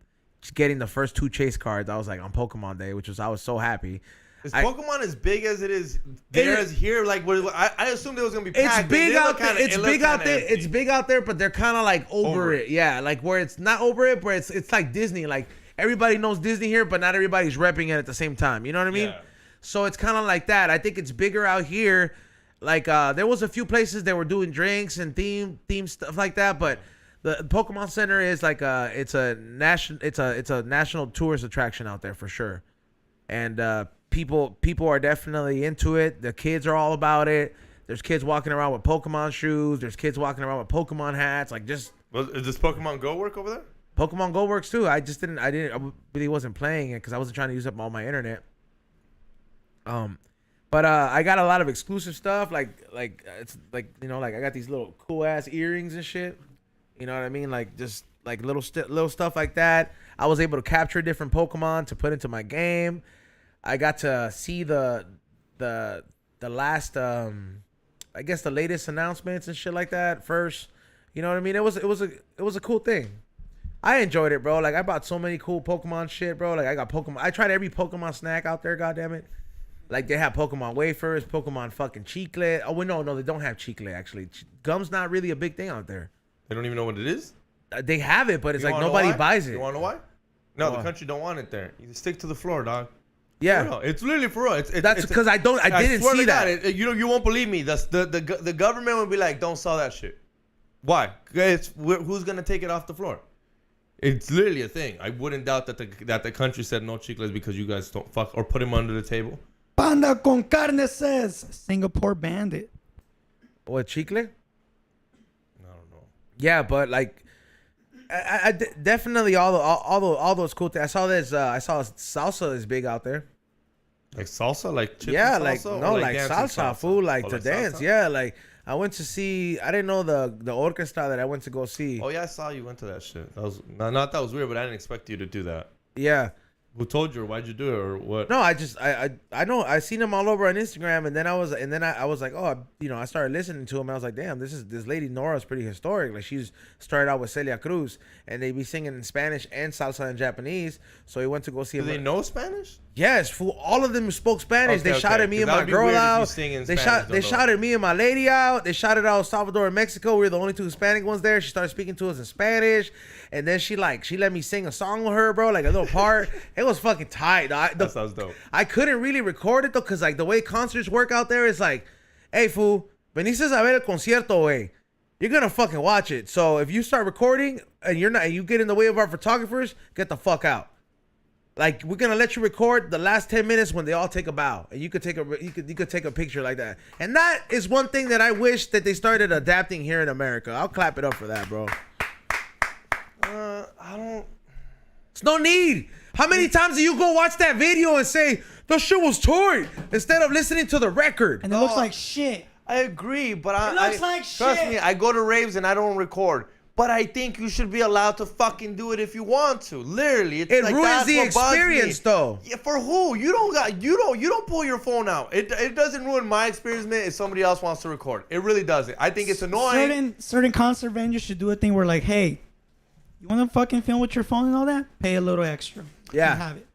getting the first 2 chase cards. I was like on Pokemon Day, I was so happy. Is Pokemon as big as it is there as here? Like, I assumed it was gonna be packed. It's big out there. It's big out there. Empty. It's big out there, but they're kind of like over it. Yeah, like where it's not over it, but it's like Disney. Like everybody knows Disney here, but not everybody's repping it at the same time. You know what I mean? Yeah. So it's kind of like that. I think it's bigger out here. Like there was a few places that were doing drinks and theme stuff like that, but the Pokemon Center is like it's a national tourist attraction out there for sure, and people are definitely into it. The kids are all about it. There's kids walking around with Pokemon shoes. There's kids walking around with Pokemon hats. Like just Does Pokemon Go work over there? Pokemon Go works too. I really wasn't playing it because I wasn't trying to use up all my internet. But I got a lot of exclusive stuff. Like it's like like I got these little cool ass earrings and shit. You know what I mean? Like just like little stuff like that. I was able to capture different Pokemon to put into my game. I got to see the last I guess the latest announcements and shit like that first. You know what I mean? It was a cool thing. I enjoyed it, bro. Like I bought so many cool Pokemon shit, bro. Like I got Pokemon. I tried every Pokemon snack out there, goddammit. Like they have Pokemon wafers, Pokemon fucking chicle. Oh, well, no, they don't have chicle actually. Gum's not really a big thing out there. They don't even know what it is. They have it, but it's You like wanna know nobody why? buys it. You want to know why? No, Why? the country don't want it there. You stick to the floor, dog. Yeah, For real. It's literally for real. that's because I didn't swear see to that. God, you won't believe me. The government would be like, don't sell that shit. Why? Who's gonna take it off the floor? It's literally a thing. I wouldn't doubt that the country said no chicles because you guys don't fuck or put them under the table. Panda con carne says Singapore banned it. What, chicle? I don't know. Yeah, but like, definitely all those cool things. I saw salsa is big out there. Like salsa, like chips Yeah, and like salsa, no, or like salsa, food, like to dance. salsa? Yeah, like I went to see. I didn't know the orchestra that I went to go see. Oh yeah, I saw you went to that shit. That was not that was weird, but I didn't expect you to do that. Yeah. Who told you, or why'd you do it, or what? No, I know I seen him all over on Instagram, and then I was like, oh, I started listening to him. I was like, damn, this lady Nora's pretty historic. Like she's started out with Celia Cruz, and they be singing in Spanish and salsa in Japanese. So he went to go see Do him. they know Spanish? Yes, fool. All of them spoke Spanish. Okay, they shouted me and my girl out. They shouted me and my lady out. They shouted out Salvador and Mexico. We were the only 2 Hispanic ones there. She started speaking to us in Spanish, and then she let me sing a song with her, bro, like a little part. It was fucking tight. That sounds dope. I couldn't really record it though, cause like the way concerts work out there is like, hey fool, veniste a ver el concierto, way. you're gonna fucking watch it. So if you start recording and you get in the way of our photographers, get the fuck out. Like, we're gonna let you record the last 10 minutes when they all take a bow, and you could take a picture like that. And that is one thing that I wish that they started adapting here in America. I'll clap it up for that, bro. I don't. It's no need. How many times do you go watch that video and say the shit was torn instead of listening to the record? And it looks like shit. I agree, but It looks like trust shit. me. I go to raves and I don't record. But I think you should be allowed to fucking do it if you want to. Literally, it's It like ruins that's the what bugs experience, me. though. Yeah, for who? You don't pull your phone out. It doesn't ruin my experience if somebody else wants to record. It really doesn't. I think it's annoying. Certain concert venues should do a thing where like, hey, you want to fucking film with your phone and all that? Pay a little extra. Yeah. And have it.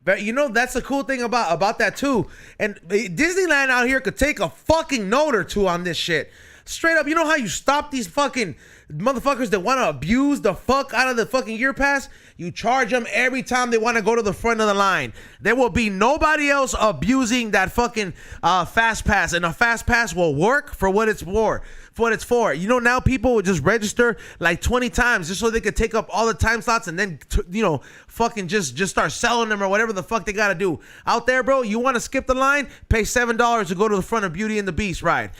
But you know, that's the cool thing about that too. And Disneyland out here could take a fucking note or two on this shit. Straight up, you know how you stop these fucking motherfuckers that want to abuse the fuck out of the fucking year pass? You charge them every time they want to go to the front of the line. There will be nobody else abusing that fucking fast pass, and a fast pass will work for what it's for. You know, now people will just register like 20 times just so they could take up all the time slots and then fucking just start selling them or whatever the fuck they gotta do. Out there, bro, you want to skip the line? Pay $7 to go to the front of Beauty and the Beast ride.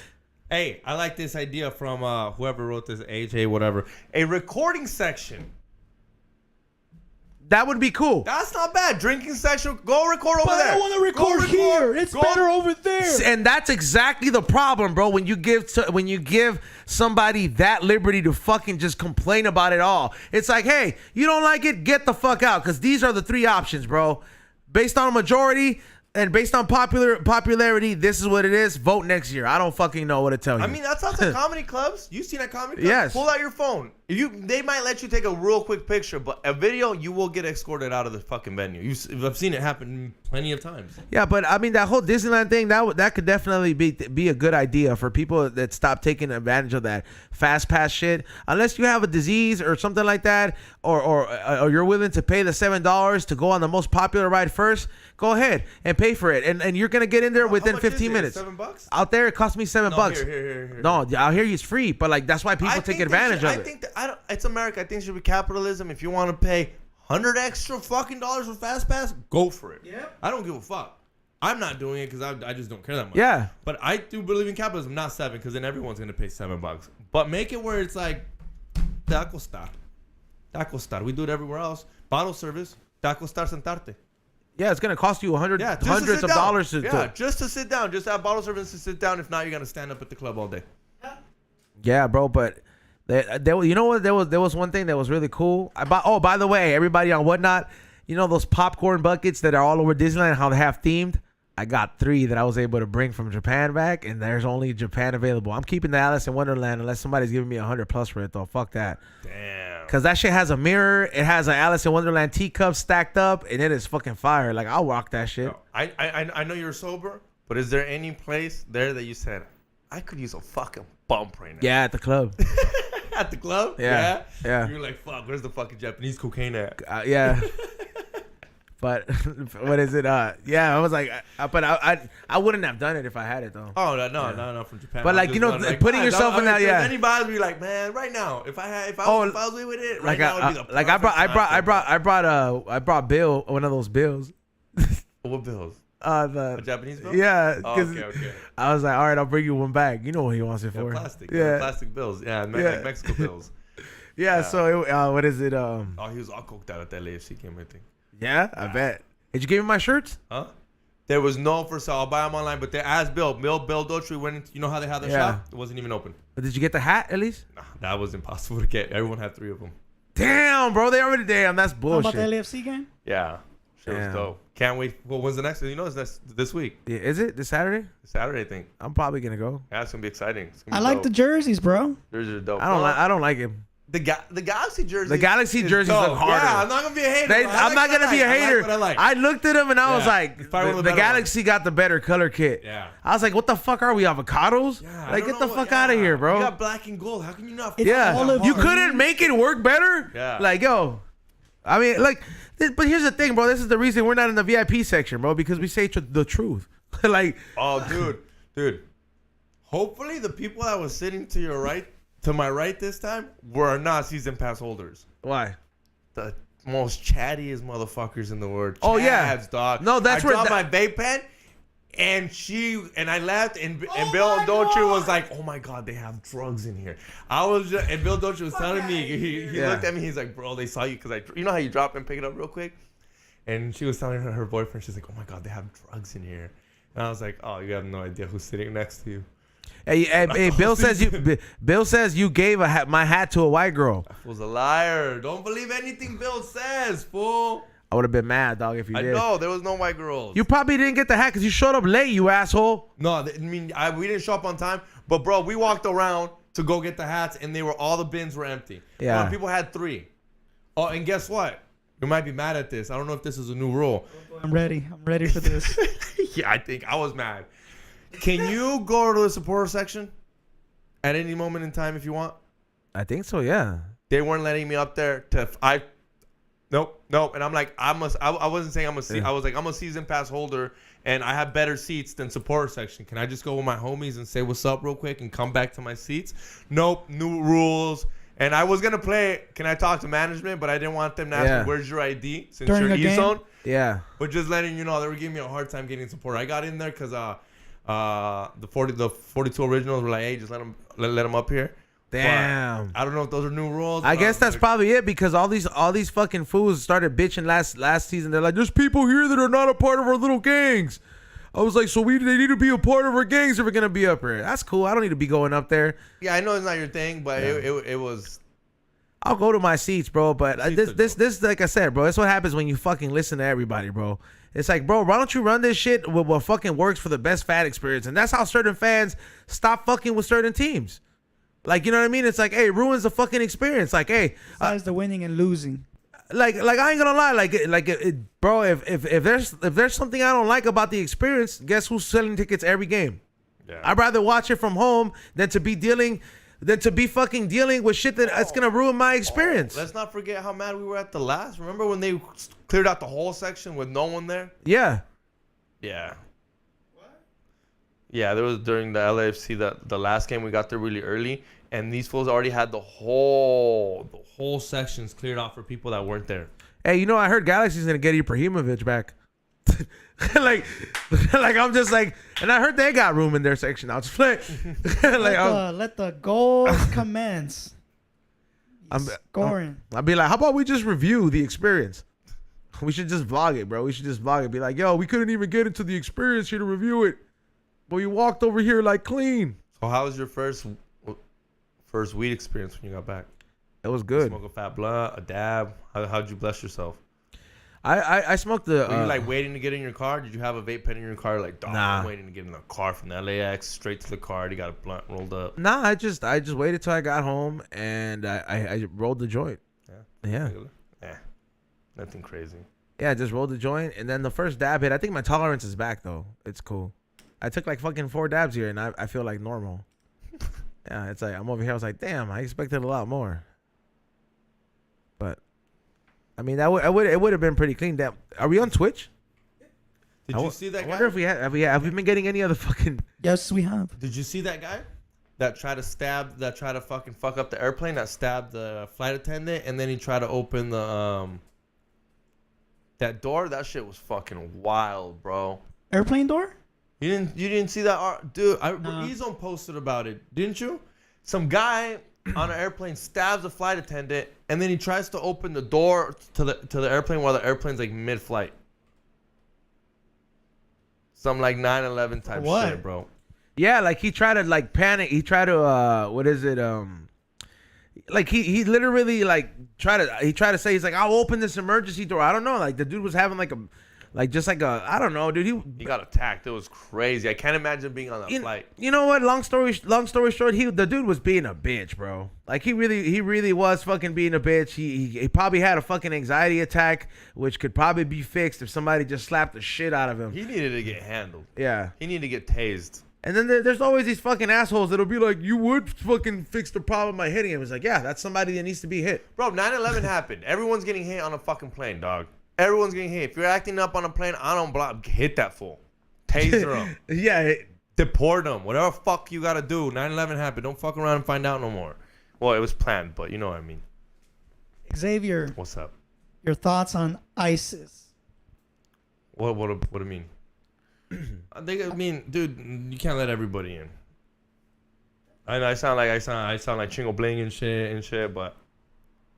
Hey, I like this idea from whoever wrote this, AJ, whatever. A recording section. That would be cool. That's not bad. Drinking section. Go record over But there. I don't want to record here. It's better over there. And that's exactly the problem, bro. When you give somebody that liberty to fucking just complain about it all, it's like, hey, you don't like it, get the fuck out. Because these are the three options, bro. Based on a majority and based on popularity, this is what it is. Vote next year. I don't fucking know what to tell you. I mean, that's not the comedy clubs. You seen at comedy clubs? Yes. Pull out your phone. They might let you take a real quick picture, but a video, you will get escorted out of the fucking venue. I've seen it happen plenty of times. Yeah, but I mean, that whole Disneyland thing, that could definitely be a good idea for people that stop taking advantage of that fast pass shit. Unless you have a disease or something like that, or you're willing to pay the $7 to go on the most popular ride first, go ahead and pay for it. And you're going to get in there within 15 minutes. $7? Out there, it cost me $7. Here. No, out here it's free, but like that's why people take advantage of it. I think it's America. I think it should be capitalism. If you want to pay $100 extra fucking dollars for fast pass, go for it. Yeah. I don't give a fuck. I'm not doing it because I just don't care that much. Yeah. But I do believe in capitalism, not $7, because then everyone's gonna pay $7. But make it where it's like taco star. We do it everywhere else. Bottle service, taco star sentarte. Yeah, it's gonna cost you hundreds of dollars to. Just to sit down. Just have bottle service to sit down. If not, you're gonna stand up at the club all day. Yeah, bro, but you know what? There was one thing that was really cool. By the way, everybody on Whatnot, you know those popcorn buckets that are all over Disneyland, how they have themed? I got 3 that I was able to bring from Japan back, and there's only Japan available. I'm keeping the Alice in Wonderland unless somebody's giving me $100+ for it, though. Fuck that. Damn. Because that shit has a mirror. It has an Alice in Wonderland teacup stacked up, and it is fucking fire. Like, I'll rock that shit. I know you're sober, but is there any place there that you said, I could use a fucking bump right now? Yeah, at the club. At the club? Yeah. You're like, fuck, where's the fucking Japanese cocaine at? Yeah. But what is it? Yeah, I was like, but I wouldn't have done it if I had it though. Oh no, from Japan. But like, you know, putting yourself in that, yeah. Anybody would be like, man, right now, if I was with it, right now would be the I brought Bill one of those bills. What bills? The Japanese bill? Yeah. Oh, okay. I was like, all right, I'll bring you one back. You know what he wants it for? Plastic. Yeah. Plastic bills. Yeah, like Mexico bills. Yeah. So what is it? Oh, he was all coked out at that LAFC game, I think. Yeah, I bet. Did you give him my shirts? Huh? There was no for sale. I'll buy them online, but they asked Bill Dolce when, you know how they have their shop? It wasn't even open. But did you get the hat at least? Nah, that was impossible to get. Everyone had 3 of them. Damn, bro, they already damn. That's bullshit. How about the LAFC game? Yeah. Shit was dope. Can't wait. Well, when's the next? You know, it's this week. Yeah, is it this Saturday? Saturday, I think. I'm probably gonna go. Yeah, it's gonna be exciting. It's gonna I be like dope. the jerseys, bro. Jerseys are dope. I don't like him. The Galaxy jersey. The Galaxy jerseys dope. look harder. Yeah, I'm not gonna be a hater. I'm not gonna be a hater. I looked at them and I was like, It's probably one of the the better Galaxy got the better color kit. Yeah. I was like, what the fuck are we, avocados? Yeah, I like, don't get the know fuck what- out of yeah. here, bro. You got black and gold. How can you not? It's Yeah, olive you green. couldn't make it work better. Yeah. Like, yo, I mean, like, but here's the thing, bro. This is the reason we're not in the VIP section, bro, because we say the truth. Like, Oh, dude. Hopefully the people that was sitting to your right to my right this time were not season pass holders. Why? The most chattiest motherfuckers in the world. Oh, yeah. Chavs, dog. No, that's I where dropped my vape pen, and I left, and Bill Dolce was like, "Oh my god, they have drugs in here." And Bill Dolce was telling me, he looked at me, he's like, "Bro, they saw you because you know how you drop and pick it up real quick." And she was telling her boyfriend, she's like, "Oh my god, they have drugs in here." And I was like, "Oh, you have no idea who's sitting next to you." Hey, Bill says you gave my hat to a white girl. That fool's a liar. Don't believe anything Bill says, fool. I would have been mad, dog, if you did. I know there was no white girls. You probably didn't get the hat because you showed up late, you asshole. No, I mean we didn't show up on time, but bro, we walked around to go get the hats, and all the bins were empty. Yeah. People had 3. Oh, and guess what? You might be mad at this. I don't know if this is a new rule. I'm ready. I'm ready for this. Yeah, I think I was mad. Can you go to the supporter section at any moment in time if you want? I think so, yeah. They weren't letting me up there Nope. And I'm like, I wasn't saying I was like, I'm a season pass holder and I have better seats than supporter section. Can I just go with my homies and say what's up real quick and come back to my seats? Nope, new rules. And I was gonna play Can I Talk to Management, but I didn't want them to ask me, where's your ID? Since During you're a game? E-zone. Yeah. But just letting you know, they were giving me a hard time getting support. I got in there because the 42 originals were like, hey, just let them up here. Damn. But I don't know if those are new rules. I guess that's probably it because all these fucking fools started bitching last season. They're like, there's people here that are not a part of our little gangs. I was like, so they need to be a part of our gangs if we're gonna be up here. That's cool. I don't need to be going up there. Yeah, I know it's not your thing, but it was. I'll go to my seats, bro. But this, like I said, bro, that's what happens when you fucking listen to everybody, bro. It's like, bro, why don't you run this shit with what fucking works for the best fan experience? And that's how certain fans stop fucking with certain teams. Like, you know what I mean? It's like, hey, it ruins the fucking experience. Like, hey, Besides the winning and losing. like I ain't gonna lie, bro. If there's something I don't like about the experience, guess who's selling tickets every game? Yeah. I'd rather watch it from home than to be fucking dealing with shit that's gonna ruin my experience. Let's not forget how mad we were at the last. Remember when they cleared out the whole section with no one there? Yeah. Yeah. Yeah, there was during the LAFC the last game we got there really early, and these fools already had the whole sections cleared out for people that weren't there. Hey, you know, I heard Galaxy's gonna get Ibrahimovic back. like I'm just like, and I heard they got room in their section. I was like, let the goals commence. I'm Scoring. I'd be like, how about we just review the experience? We should just vlog it, bro. We should just vlog it. Be like, yo, we couldn't even get into the experience here to review it, but we walked over here like clean. So how was your first weed experience when you got back? It was good. Smoke a fat blunt, a dab. How'd you bless yourself? I smoked the. Were you like waiting to get in your car? Did you have a vape pen in your car? Like, dog, Nah. I'm waiting to get in the car from the LAX straight to the car. You got a blunt rolled up. Nah, I just waited till I got home and I rolled the joint. Yeah. Yeah. Nothing crazy. Yeah, I just rolled the joint and then the first dab hit. I think my tolerance is back though. It's cool. I took like fucking 4 dabs here and I feel like normal. Yeah, it's like I'm over here. I was like, damn, I expected a lot more. But I mean, it would have been pretty clean. Damn, are we on Twitch? Did you see that I guy? wonder if have we been getting any other fucking? Yes, we have. Did you see that guy that tried to fucking fuck up the airplane, that stabbed the flight attendant, and then he tried to open the that door? That shit was fucking wild, bro. Airplane door? You didn't see that, dude? No. Ezone posted about it, didn't you? Some guy on an airplane stabs a flight attendant, and then he tries to open the door to the airplane while the airplane's like mid-flight. Some like 9/11 type shit, bro. Yeah, like he tried to like panic. He tried to what is it? Like he literally like tried to say he's like, I'll open this emergency door. I don't know. Like the dude was having like I don't know, dude. He got attacked. It was crazy. I can't imagine being on that flight. You know what? Long story short, the dude was being a bitch, bro. Like he really was fucking being a bitch. He probably had a fucking anxiety attack, which could probably be fixed if somebody just slapped the shit out of him. He needed to get handled. Yeah. He needed to get tased. And then there's always these fucking assholes that'll be like, you would fucking fix the problem by hitting him. It's like, yeah, that's somebody that needs to be hit. Bro, 9/11 happened. Everyone's getting hit on a fucking plane, dog. Everyone's getting hit. If you're acting up on a plane, I don't block. Hit that fool. Taser him. Yeah. Deport him. Whatever fuck you gotta do. 9/11 happened. Don't fuck around and find out no more. Well, it was planned, but you know what I mean. Xavier, What's up? your thoughts on ISIS? What do you mean? I mean, dude, you can't let everybody in. I sound like Chingo Bling and shit, but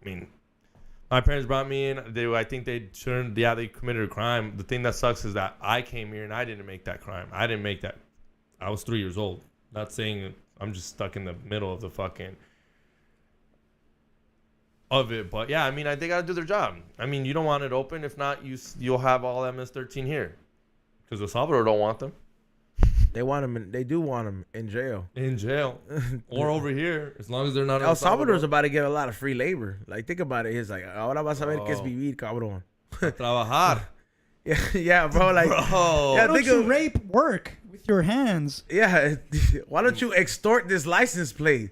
I mean, my parents brought me in. I think they shouldn't. Yeah, they committed a crime. The thing that sucks is that I came here and I didn't make that crime. I didn't make that. I was 3 years old. Not saying I'm just stuck in the middle of the fucking of it, but yeah, I mean, they gotta do their job. I mean, you don't want it open. If not, you'll have all MS-13 here, because El Salvador don't want them. They want him. They do want him in jail. In jail or over here, as long as they're not. El Salvador's about to get a lot of free labor. Like, think about it. He's like, ahora vas a ver qué es vivir, cabrón. Trabajar. Yeah, bro. Like, Bro. Why yeah, don't you rape work with your hands? Yeah, why don't you extort this license plate?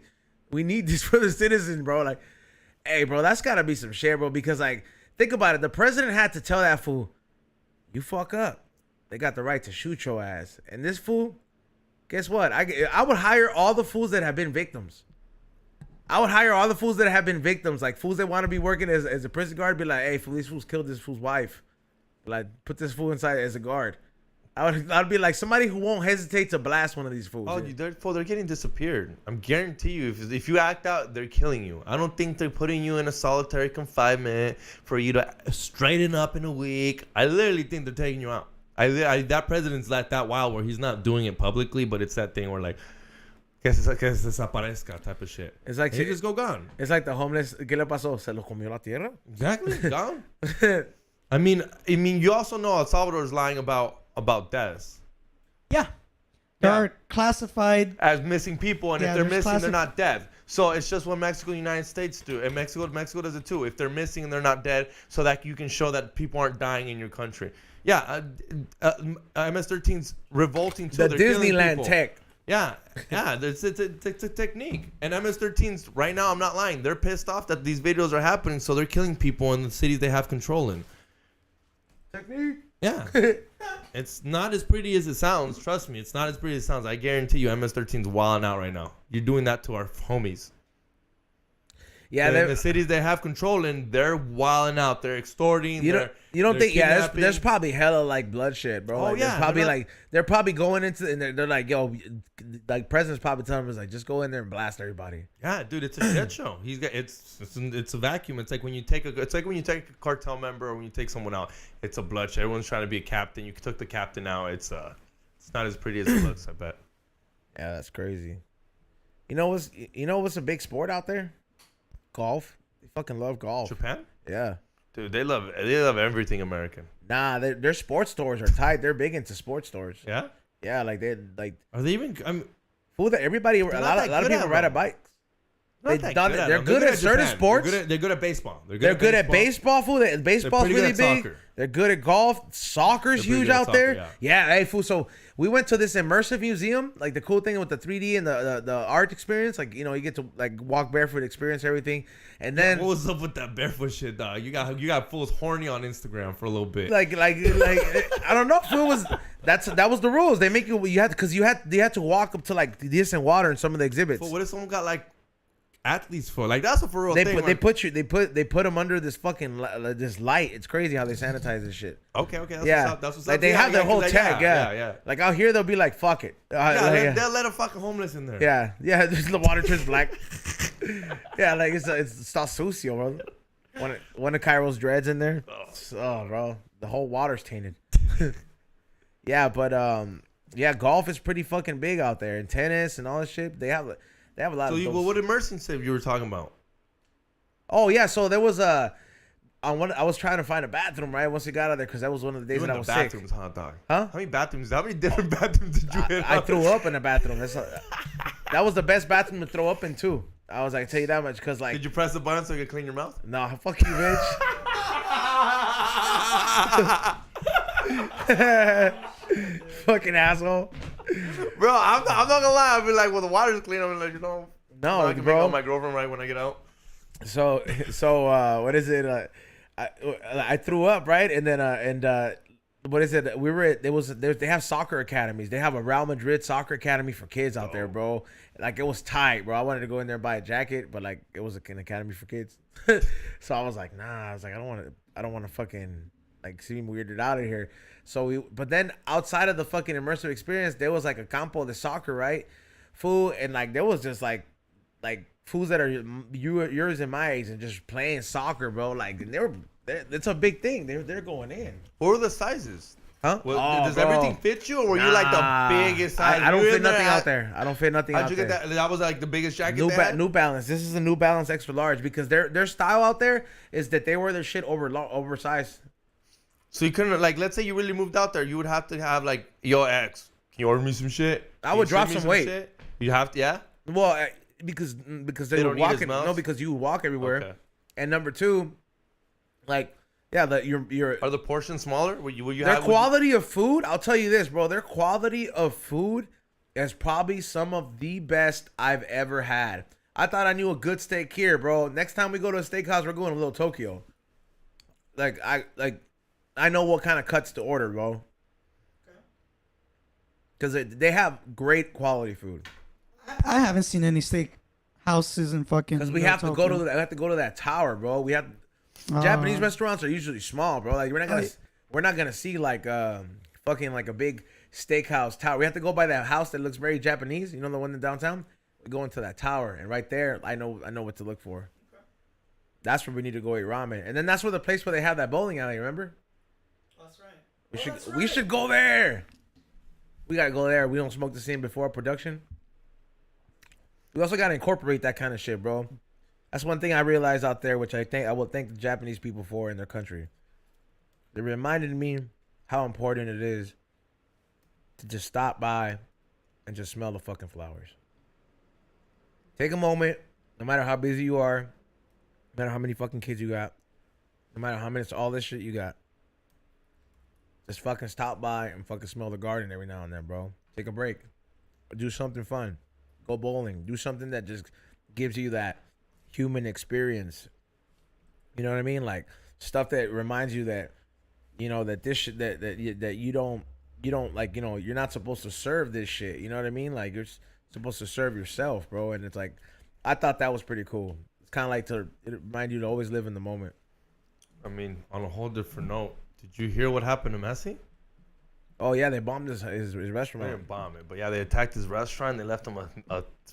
We need this for the citizens, bro. Like, hey, bro, that's gotta be some shit, bro. Because, like, think about it. The president had to tell that fool, you fuck up. They got the right to shoot your ass. And this fool, guess what? I would hire all the fools that have been victims. I would hire all the fools that have been victims. Like, fools that want to be working as a prison guard. Be like, hey, fool, these fools killed this fool's wife. Like, put this fool inside as a guard. I'd be like somebody who won't hesitate to blast one of these fools. Oh, they're getting disappeared. I'm guarantee you, if you act out, they're killing you. I don't think they're putting you in a solitary confinement for you to straighten up in a week. I literally think they're taking you out. That president's let that wild where he's not doing it publicly, but it's that thing where like, que se desaparezca type of shit. It's like he just go gone. It's like the homeless. ¿Qué le pasó? Se lo comió la tierra. Exactly, gone. I mean, you also know El Salvador is lying about deaths. Yeah. They are classified as missing people, and Yeah, if they're there's missing, they're not dead. So it's just what Mexico and the United States do. And Mexico does it too. If they're missing and they're not dead, so that you can show that people aren't dying in your country. Yeah, MS-13's revolting too. The Disneyland tech. Yeah, it's a technique. And MS-13's, right now, I'm not lying, they're pissed off that these videos are happening, so they're killing people in the cities they have control in. Technique. Yeah. It's not as pretty as it sounds. Trust me, it's not as pretty as it sounds. I guarantee you MS-13's wilding out right now. You're doing that to our homies. Yeah, the cities they have control in, they're wilding out. They're extorting. You don't think? Yeah, there's probably hella like bloodshed, bro. Oh, like, yeah, probably they're probably going into and they're like, yo, like president's probably telling us like, just go in there and blast everybody. Yeah, dude, it's a shit show. It's a vacuum. It's like when you take a cartel member or when you take someone out, it's a bloodshed. Everyone's trying to be a captain. You took the captain out. It's not as pretty as it looks. I bet. Yeah, that's crazy. You know what's a big sport out there? Golf. They fucking love golf. Japan? Yeah. Dude, they love everything American. Nah, their sports stores are tight. They're big into sports stores. Yeah? Yeah, like they like. Are they even? Fool that everybody. A lot of people ride a bike. They're good at certain sports. They're good at baseball. They're good at baseball. Fool. Baseball's really big. Soccer. They're good at golf. Soccer's huge out there. Yeah, hey, fool. So we went to this immersive museum. Like the cool thing with the 3D and the art experience. Like, you know, you get to like walk barefoot, experience everything. And then what was up with that barefoot shit, dog? You got fools horny on Instagram for a little bit. Like I don't know. Fool was that was the rules. They make you had to walk up to like decent water in some of the exhibits. But what if someone got like athletes for like that's a for real thing. They put them under this fucking this light. It's crazy how they sanitize this shit. Okay, that's yeah. That's what's like up. they have their whole like, tag. Yeah. Like out here they'll be like, fuck it. They'll let a fucking homeless in there. Yeah. The water turns black. Yeah, like it's está sucio, bro. One of Cairo's dreads in there. Oh, bro, the whole water's tainted. Yeah, but yeah, golf is pretty fucking big out there, and tennis and all this shit. They have a lot of. What immersion save you were talking about? Oh yeah, so there was I was trying to find a bathroom right once we got out there because that was one of the days that I was sick. Bathrooms, hot dog. Huh? How many different bathrooms did you hit? I threw up in the bathroom. That was the best bathroom to throw up in too. I was like, tell you that much because like. Did you press the button so you could clean your mouth? Nah, fuck you, bitch. Fucking asshole. Bro, I'm not gonna lie. I'll be like, well, the water's clean. I'm like, no, I can bro. make out my girlfriend right when I get out. So what is it? I threw up, right? And then what is it? We were at, they have soccer academies. They have a Real Madrid soccer academy for kids out there, bro. Like, it was tight, bro. I wanted to go in there and buy a jacket, but like, it was an academy for kids. So I was like, nah. I was like, I don't want to fucking like seem weirded out of here. So but then outside of the fucking immersive experience, there was like a campo de soccer, right? Food, and like there was just like fools that are yours and my age and just playing soccer, bro. Like, and it's a big thing. They're going in. What are the sizes? Huh? Does everything fit you, or were you like the biggest size? I don't fit nothing out there. I don't fit nothing out there. How'd you get that? That was like the biggest jacket they had? New Balance. This is a New Balance extra large because their style out there is that they wear their shit oversized. So you couldn't, like, let's say you really moved out there, you would have to have like, yo, X, can you order me some shit? I would drop some weight. Shit? You have to, yeah. Well, because they would walk. No, because you would walk everywhere. Okay. And number two, like. Yeah, are the portions smaller? Their quality of food, I'll tell you this, bro. Their quality of food is probably some of the best I've ever had. I thought I knew a good steak here, bro. Next time we go to a steakhouse, we're going to Little Tokyo. I know what kind of cuts to order, bro. Because they have great quality food. I haven't seen any steak houses in fucking. Because we have to go to that tower, bro. We have. Japanese restaurants are usually small, bro. Like we're not gonna see like fucking like a big steakhouse tower. We have to go by that house that looks very Japanese. You know, the one in downtown. We go into that tower, and right there, I know what to look for. That's where we need to go eat ramen, and then that's where the place where they have that bowling alley. Remember? That's right. We should go there. We gotta go there. We don't smoke the same before production. We also gotta incorporate that kind of shit, bro. That's one thing I realized out there, which I will thank the Japanese people for in their country. They reminded me how important it is to just stop by and just smell the fucking flowers. Take a moment, no matter how busy you are, no matter how many fucking kids you got, no matter how many, all this shit you got. Just fucking stop by and fucking smell the garden every now and then, bro. Take a break. Do something fun. Go bowling. Do something that just gives you that human experience. You know what I mean? Like stuff that reminds you that, you know, that this shit that you don't like, you know, you're not supposed to serve this shit. You know what I mean? Like you're supposed to serve yourself, bro. And it's like, I thought that was pretty cool. It's kind of like to remind you to always live in the moment. I mean, on a whole different note, did you hear what happened to Messi? Oh yeah, they bombed his restaurant. They didn't bomb it, but yeah, they attacked his restaurant. They left him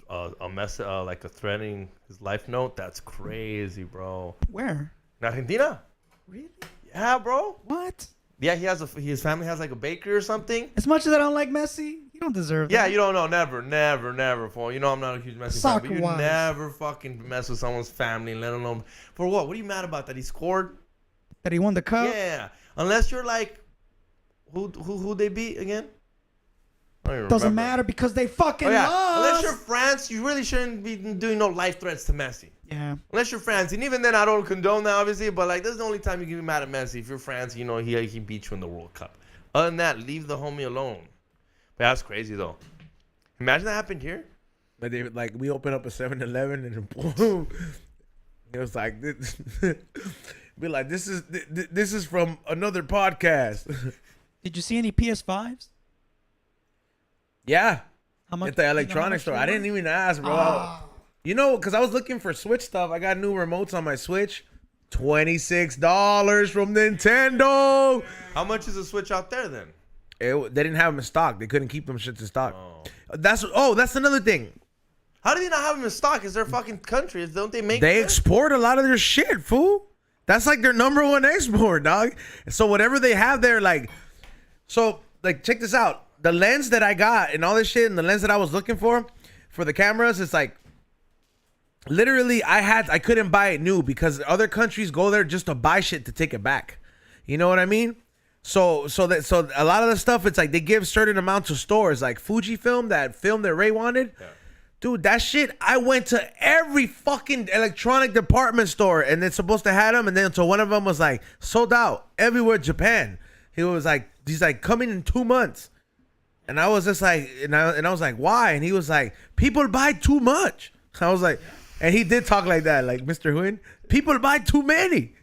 a message, like a threatening his life note. That's crazy, bro. Where? In Argentina. Really? Yeah, bro. What? Yeah, his family has like a bakery or something. As much as I don't like Messi, you don't deserve that. Yeah, you don't know. Never, fool. You know I'm not a huge Messi fan, but you never fucking mess with someone's family and let alone for what? What are you mad about? That he scored? That he won the cup? Yeah, unless you're like. Who they beat again? Doesn't matter because they fucking lost. Unless you're France, you really shouldn't be doing no life threats to Messi. Yeah. Unless you're France, and even then, I don't condone that, obviously. But like, that's the only time you can be mad at Messi. If you're France, you know he beat you in the World Cup. Other than that, leave the homie alone. But that's crazy though. Imagine that happened here. Like we open up a 7-Eleven and boom, it was like this. Be like, this is from another podcast. Did you see any PS5s? Yeah. How much? At the electronics store. I didn't even ask, bro. You know, because I was looking for Switch stuff. I got new remotes on my Switch. $26 from Nintendo. How much is a Switch out there then? They didn't have them in stock. They couldn't keep them shits in stock. That's another thing. How do they not have them in stock? Is their fucking country? Don't they make? They export a lot of their shit, fool. That's like their number one export, dog. So whatever they have there, like, so like check this out. The lens that I got and all this shit, and the lens that I was looking for the cameras, it's like literally I couldn't buy it new because other countries go there just to buy shit to take it back. You know what I mean? So a lot of the stuff, it's like they give certain amounts of stores, like Fujifilm, that film that Ray wanted. Yeah. Dude, that shit, I went to every fucking electronic department store and it's supposed to have them, and then so one of them was like sold out everywhere Japan. He's like coming in 2 months. And I was just like, and I was like, why? And he was like, people buy too much. I was like, and he did talk like that, like Mr. Huyn, people buy too many.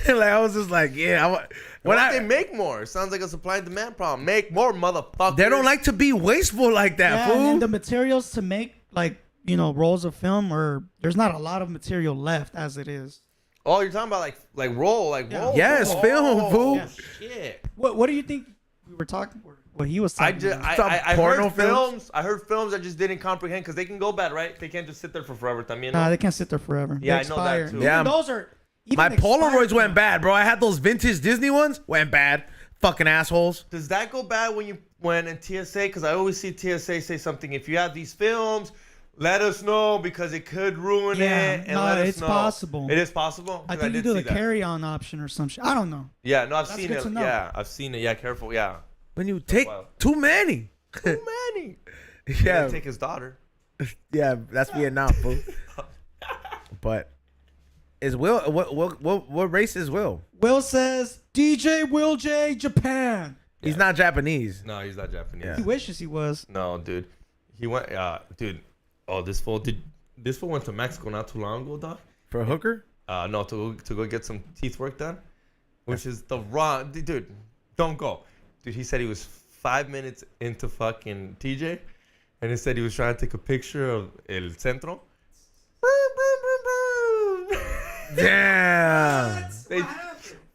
Like I was just like, yeah. When they make more, it sounds like a supply and demand problem. Make more, motherfuckers. They don't like to be wasteful like that, Yeah, fool. and then the materials to make like rolls of film, or there's not a lot of material left as it is. Oh, you're talking about like roll. Yes, film, fool. Yeah. Shit. What do you think we were talking? What he was talking about? I porno heard films. I heard films that just didn't comprehend because they can go bad, right? They can't just sit there for forever. También. Nah, they can't sit there forever. Yeah, They I know that expire. too. Yeah. Even those are. Even My expired Polaroids went now. bad, bro. I had those vintage Disney ones. Went bad. Fucking assholes. Does that go bad when in TSA? Because I always see TSA say something. If you have these films, let us know because it could ruin Yeah, it. And no, let us it's know. possible. It is possible. I 'Cause think you did do the see that. carry-on option or some shit. I don't know. Yeah, no, I've That's seen good it. to know. Yeah, I've seen it. Yeah, careful. Yeah. When you take wild. too many. Too many. Yeah, Take his daughter. yeah, that's Vietnam, fool. But is Will what race is Will? Will says DJ Will J Japan. He's not Japanese. No, he's not Japanese. Yeah. He wishes he was. No, dude. He went. Dude. Oh, this fool went to Mexico not too long ago, dog. For a hooker? No, to go get some teeth work done, which is the wrong. Dude, don't go. Dude, he said he was 5 minutes into fucking TJ, and he said he was trying to take a picture of El Centro. Damn.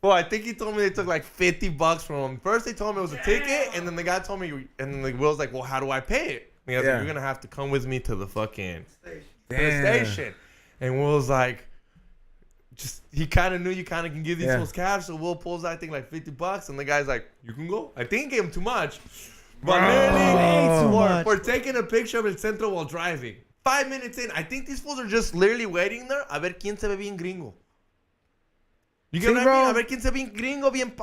Well, I think he told me they took like $50 from him. First, they told me it was a ticket, and then the guy told me, and then like Will's like, "Well, how do I pay it?" And he was like, "You're gonna have to come with me to the fucking station." And Will's like, he kind of knew you kind of can give these fools cash, so Will pulls out, I think like $50, and the guy's like, "You can go." I think he gave him too much, but Way too much. for taking a picture of El Centro while driving. 5 minutes in, I think these fools are just literally waiting there. A ver quién se ve bien gringo. You get what I mean? A ver quién se ve bien gringo, bien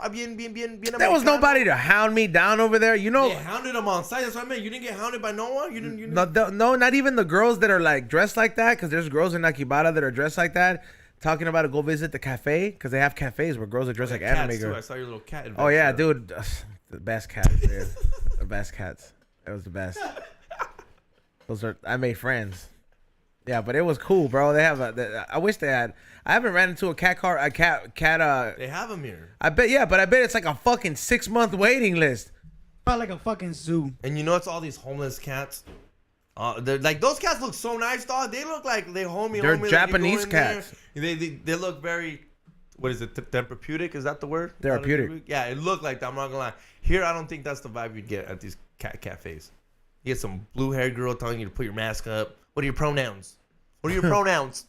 There was nobody to hound me down over there. You know, They hounded him on site. That's what I mean. You didn't get hounded by no one. You didn't. no, not even the girls that are like dressed like that. Because there's girls in Nakibara that are dressed like that, talking about to go visit the cafe because they have cafes where girls are dressed like anime too. I girls. saw your little cat. Oh yeah, adventure. dude, the best cats, man. The best cats. It was the best. I made friends. Yeah, but it was cool, bro. They have I wish they had. I haven't ran into a cat. They have them here. I bet it's like a fucking 6-month waiting list. Probably like a fucking zoo. And you know it's all these homeless cats. They're like those cats look so nice, dog. They look like they homie. They're homie, Japanese like you go in cats. there, they look very. What is it? Therapeutic? Is that the word? Therapeutic. Yeah, it looked like that. I'm not gonna lie. Here, I don't think that's the vibe you'd get at these cat cafes. You get some blue-haired girl telling you to put your mask up. What are your pronouns? What are your pronouns?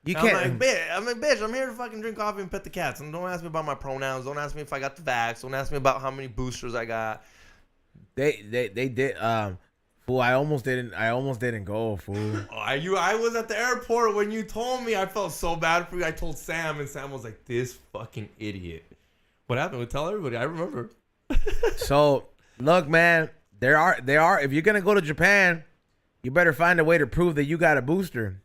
You I'm can't. like, bitch, I'm here to fucking drink coffee and pet the cats. And don't ask me about my pronouns. Don't ask me if I got the vax. Don't ask me about how many boosters I got. They did. Fool, I almost didn't go, fool. I was at the airport when you told me. I felt so bad for you. I told Sam, and Sam was like, "This fucking idiot." What happened? We tell everybody. I remember. So look, man, there are. If you're gonna go to Japan, you better find a way to prove that you got a booster.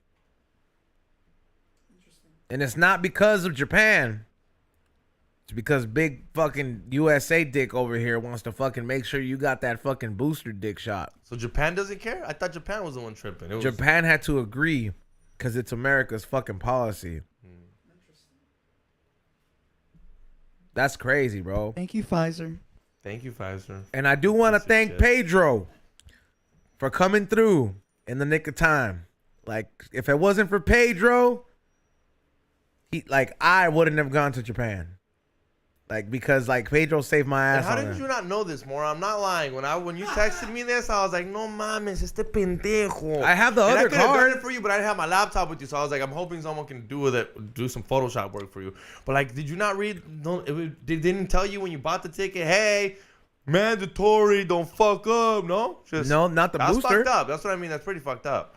And it's not because of Japan. It's because big fucking USA dick over here wants to fucking make sure you got that fucking booster dick shot. So Japan doesn't care? I thought Japan was the one tripping. It was, Japan had to agree because it's America's fucking policy. That's crazy, bro. Thank you, Pfizer. Thank you, Pfizer. And I do want to Piece of thank shit. Pedro for coming through in the nick of time. Like, if it wasn't for Pedro, I wouldn't have gone to Japan. Like, because Pedro saved my ass. And how on did it. you not know this, More? I'm not lying. When you texted me this, I was like, no mames, este pendejo. I have the And other I could have card. done it for you, but I didn't have my laptop with you, so I was like, I'm hoping someone can do some Photoshop work for you. But did you not read? They didn't tell you when you bought the ticket, hey, mandatory, don't fuck up, no? No, not the that's booster. fucked up. That's what I mean. That's pretty fucked up.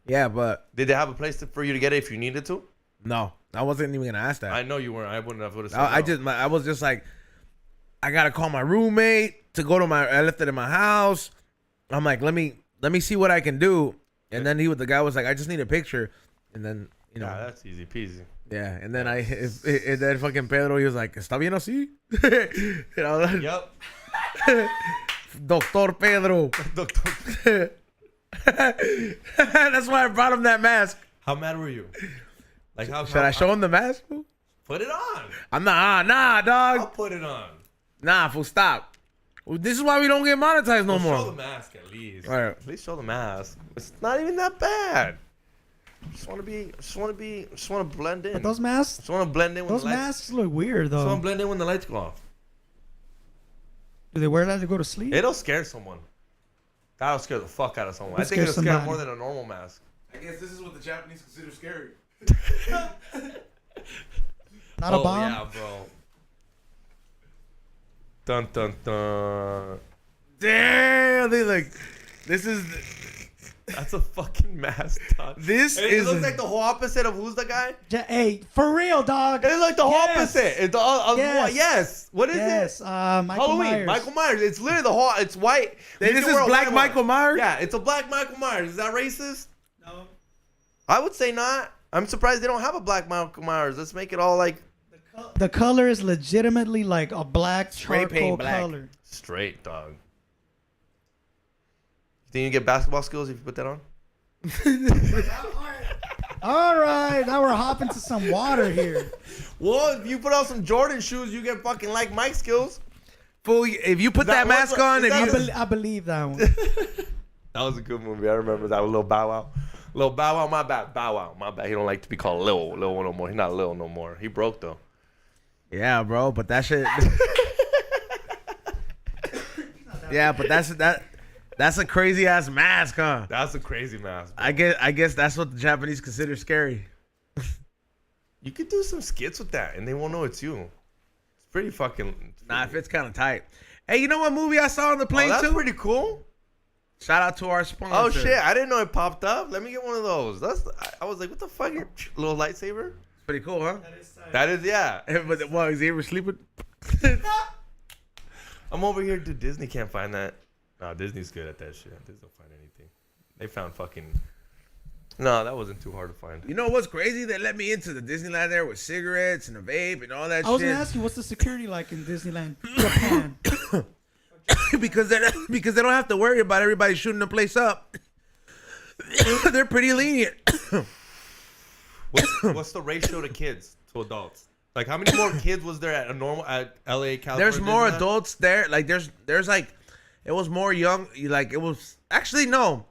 Yeah, but Did they have a place for you to get it if you needed to? no, I wasn't even gonna ask that. I know you weren't. I wouldn't have. Would have said I was just like, I gotta call my roommate to go to I left it in my house. I'm like, let me see what I can do. And then the guy was like, I just need a picture. And then Yeah, that's easy peasy. yeah. And then and then fucking Pedro, he was like, ¿Está bien así? You know, Yep. Doctor Pedro. That's why I brought him that mask. How mad were you? Like how Should I show him the mask? Fool? Put it on. I'm not. Nah, dog. I'll put it on. Nah, fool. Stop. Well, this is why we don't get monetized no more. Show the mask at least. All right. At least show the mask. It's not even that bad. Just want to blend in. But those masks, Just want to blend in with those the lights. masks look weird Just want though. to blend in when the lights go off. Do they wear that to go to sleep? It'll scare someone. That'll scare the fuck out of someone. I It'll think it'll scare scare somebody. more than a normal mask. I guess this is what the Japanese consider scary. Not a bomb. Yeah, bro. Dun dun dun. Damn. They like. This is. That's a fucking mask, dog. This It is. looks like the whole opposite of who's the guy? Hey, for real, dog. It looks like the whole Yes. opposite. It's Yes. yes. What is Yes, it? Michael Halloween. Myers. Michael Myers. It's literally the whole. It's white. Hey, You this can is wear a Black white Michael one. Myers? Yeah, it's a Black Michael Myers. Is that racist? No. I would say not. I'm surprised they don't have a Black Michael Myers. Let's make it all like The color is legitimately like a black Spray charcoal paint black. color. straight, dog. You think you get basketball skills if you put that on? All right, now we're hopping to some water here. Well, if you put on some Jordan shoes, you get fucking like Mike skills. Fool, if you put that that mask what- on, is if that you. I believe that one. That was a good movie. I remember that with Lil Bow Wow. Little Bow Wow, my bad. Bow Wow, my bad. He don't like to be called Lil no more. He's not Lil no more. He broke though. Yeah, bro, but that shit. Yeah, but that's a crazy ass mask, huh? That's a crazy mask. Bro. I guess that's what the Japanese consider scary. You could do some skits with that, and they won't know it's you. It's pretty fucking. Nah, it fits kind of tight. Hey, you know what movie I saw on the Oh, plane that's too? pretty cool. Shout out to our sponsor. Oh shit! I didn't know it popped up. Let me get one of those. I was like, what the fuck? Your little lightsaber? It's pretty cool, huh? That is, yeah. But what, is he ever sleeping? I'm over here. Dude, Disney can't find that. No, Disney's good at that shit. Disney don't find anything. They found fucking. No, that wasn't too hard to find. You know what's crazy? They let me into the Disneyland there with cigarettes and a vape and all that I was shit. gonna ask you, what's the security like in Disneyland, Japan? because they don't have to worry about everybody shooting the place up. They're pretty lenient. What's the ratio to kids to adults? Like, how many more kids was there at LA, California? There's more Disneyland? adults there. Like there's like, it was more young. Like it was actually no,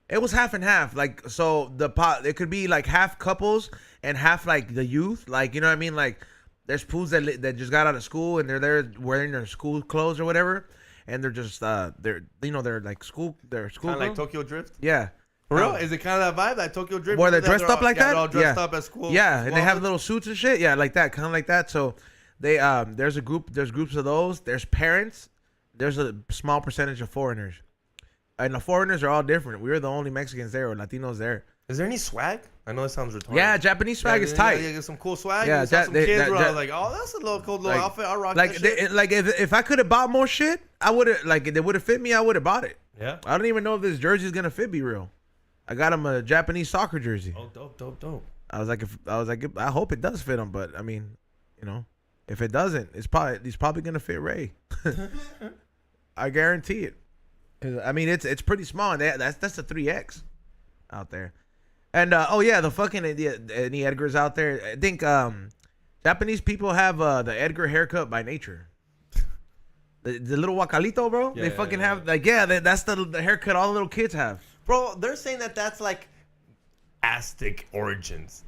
it was half and half. Like so it could be like half couples and half like the youth. Like you know what I mean? Like there's pools that just got out of school and they're there wearing their school clothes or whatever, and they're just they're like school Kind of like clothes. Tokyo Drift. Yeah. For real? Is it kind of that vibe, like Tokyo Drift? Where they're They're dressed up like yeah, that? They're all dressed Yeah. up at school. Yeah, and they have little suits and shit. Yeah, like that, kind of like that. So they there's groups of those. There's parents. There's a small percentage of foreigners, and the foreigners are all different. We were the only Mexicans there or Latinos there. Is there any swag? I know it sounds retarded. Yeah, Japanese swag is Yeah, tight. get some cool swag. Yeah, Yeah, some that- kids that- where I that- was like, oh, that's a little cool little Like- outfit. I'll rock Like that shit. like if I could have bought more shit, I would have like if it would have fit me. I would have bought it. Yeah. I don't even know if this jersey's gonna fit me real. I got him a Japanese soccer jersey. Oh, dope. I was like, I hope it does fit him, but I mean, you know, if it doesn't, he's probably gonna fit Ray. I guarantee it. 'Cause, I mean, it's pretty small. And that's a 3X out there. And oh yeah, the fucking any Edgars out there. I think Japanese people have the Edgar haircut by nature. The little guacalito, bro. Yeah, they fucking yeah. have like that's the haircut all the little kids have. Bro, they're saying that that's like Aztec origins.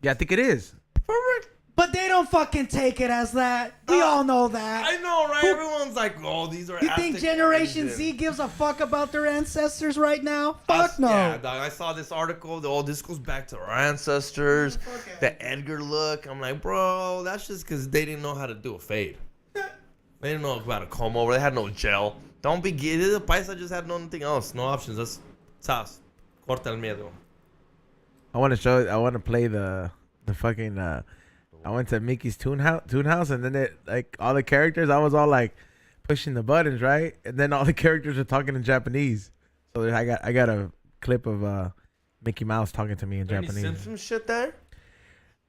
Yeah, I think it is. For real? But they don't fucking take it as that. We all know that. I know, right? Everyone's like, oh, these are You Aztec think Generation origins. Z gives a fuck about their ancestors right now? Fuck no. Yeah, dog. I saw this article. Oh, this goes back to our ancestors. The Edgar look. I'm like, bro, that's just because they didn't know how to do a fade. They didn't know how to comb over. They had no gel. Don't be giddy. The paisa just had nothing else. No options. That's sas. Corta el miedo. I want to play the fucking. I went to Mickey's Toon House, and then like all the characters, I was all like pushing the buttons, right? And then all the characters are talking in Japanese. So I got a clip of Mickey Mouse talking to me in Any Japanese. Simpsons shit there?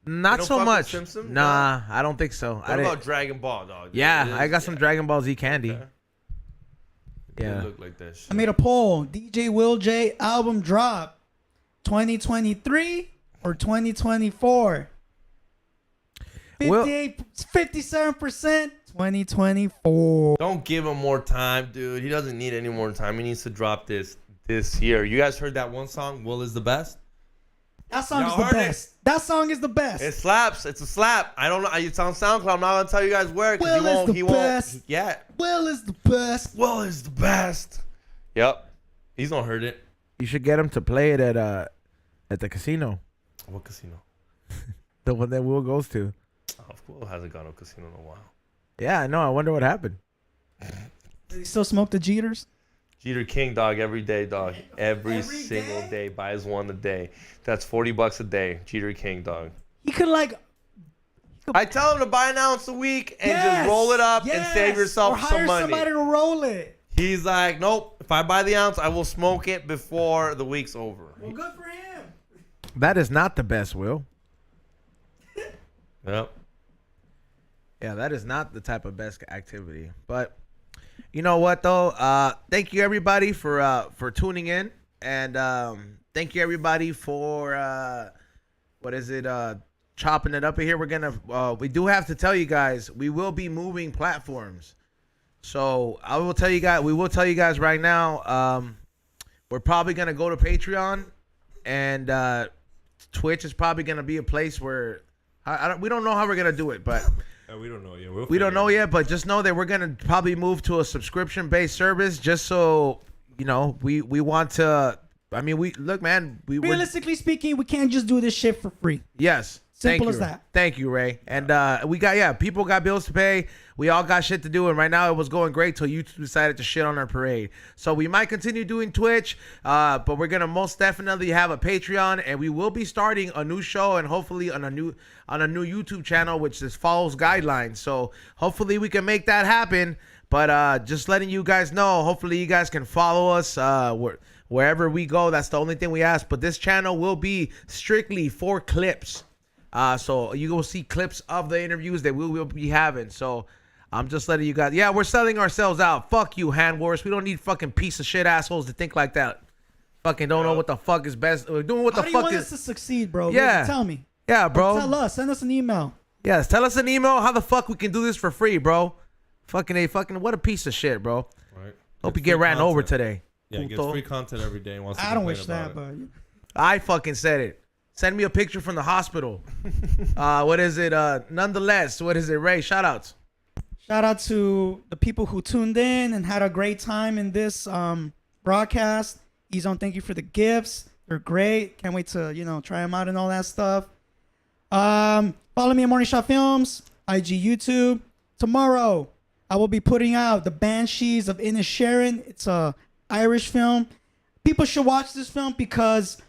Not don't so fuck with much. Simpsons? Nah, I don't think so. What about Dragon Ball, dog? Yeah, I got some Dragon Ball Z candy. Okay. Yeah. They look like that shit. I made a poll. DJ Will J album drop 2023 or 2024? 57%, 2024. Don't give him more time, dude. He doesn't need any more time. He needs to drop this year. You guys heard that one song, Will is the Best? That song Y'all is the heard best. That song is the best. It slaps. It's a slap. I don't know. It's on SoundCloud. I'm not gonna tell you guys where because he won't. Yeah. Will is the best. Will is the best. Yep. He's gonna heard it. You should get him to play it at the casino. What casino? The one that Will goes to. Oh, Will hasn't gone to a casino in a while. Yeah, I know. I wonder what happened. Does he still smoke the Jeters? Jeter King, dog, every day, dog. Every single day. Buys one a day. That's $40 a day. Jeter King, dog. He could I tell him to buy an ounce a week and just roll it up and save yourself some money. Or hire somebody to roll it. He's like, nope. If I buy the ounce, I will smoke it before the week's over. Well, good for him. That is not the best, Will. Yep. Yeah, that is not the type of best activity. But you know what though? Thank you everybody for tuning in, and thank you everybody for chopping it up in here. We're gonna we do have to tell you guys we will be moving platforms. So we will tell you guys right now. We're probably gonna go to Patreon, and Twitch is probably gonna be a place where we don't know how we're gonna do it, but. We don't know yet. We don't know yet, but just know that we're gonna probably move to a subscription-based service, just so you know. We want to. I mean, look, man. Realistically speaking, we can't just do this shit for free. Yes. Simple as that. Thank you, Ray. And people got bills to pay. We all got shit to do, and right now it was going great till YouTube decided to shit on our parade. So we might continue doing Twitch, but we're gonna most definitely have a Patreon, and we will be starting a new show and hopefully on a new YouTube channel, which is follows guidelines. So hopefully we can make that happen. But just letting you guys know, hopefully you guys can follow us wherever we go. That's the only thing we ask. But this channel will be strictly for clips. So you will see clips of the interviews that we will be having. So I'm just letting you guys. Yeah, we're selling ourselves out. Fuck you, hand wars. We don't need fucking piece of shit assholes to think like that. Fucking don't know what the fuck is best. Doing what How the do fuck you want is. us to succeed, bro? Yeah. Tell me. Yeah, bro. Tell us. Send us an email. Yes, tell us an email how the fuck we can do this for free, bro. Fucking what a piece of shit, bro. Right. Hope you get ran over today. Yeah, gets free content every day. I don't wish that, but I fucking said it. Send me a picture from the hospital. What is it? Nonetheless, what is it, Ray? Shout outs. Shout out to the people who tuned in and had a great time in this broadcast. Ezone, thank you for the gifts. They're great. Can't wait to, try them out and all that stuff. Follow me at Morning Shot Films, IG, YouTube. Tomorrow, I will be putting out The Banshees of Inisherin. It's a Irish film. People should watch this film because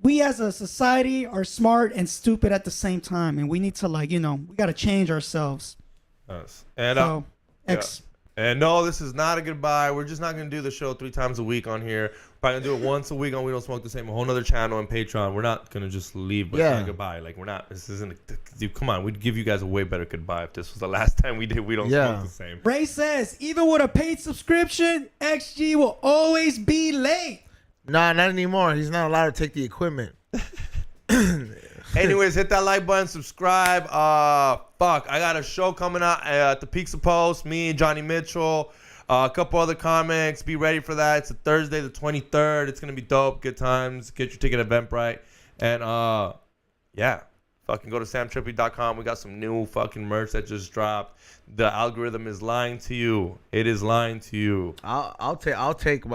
we as a society are smart and stupid at the same time, and we need to we got to change ourselves. Yes. And And no, this is not a goodbye. We're just not going to do the show 3 times a week on here. We're probably going to do it once a week on We Don't Smoke the Same, a whole other channel and Patreon. We're not going to just leave, but say goodbye. Like, we're not, this isn't, dude, come on. We'd give you guys a way better goodbye if this was the last time we did We Don't Smoke the Same. Ray says, even with a paid subscription, XG will always be late. Nah, not anymore. He's not allowed to take the equipment. Anyways, hit that like button, subscribe. I got a show coming out at the Peaks of Post. Me, Johnny Mitchell, a couple other comics. Be ready for that. It's a Thursday, the 23rd. It's gonna be dope. Good times. Get your ticket at Eventbrite. And fucking go to samtrippy.com. We got some new fucking merch that just dropped. The algorithm is lying to you. It is lying to you. I'll take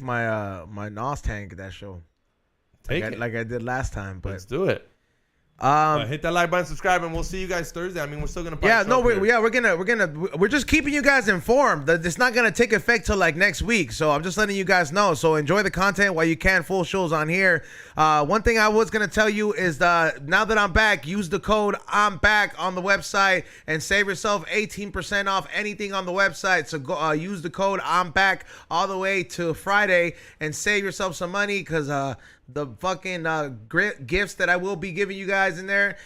my my NOS tank at that show. Like I did last time. But let's do it. Hit that like button, subscribe, and we'll see you guys Thursday. I mean, we're still gonna. We're just keeping you guys informed. It's not gonna take effect till like next week. So I'm just letting you guys know. So enjoy the content while you can. Full shows on here. One thing I was gonna tell you is now that I'm back, use the code I'm back on the website and save yourself 18% off anything on the website. So go use the code I'm back all the way to Friday and save yourself some money because the fucking gifts that I will be giving you guys in there,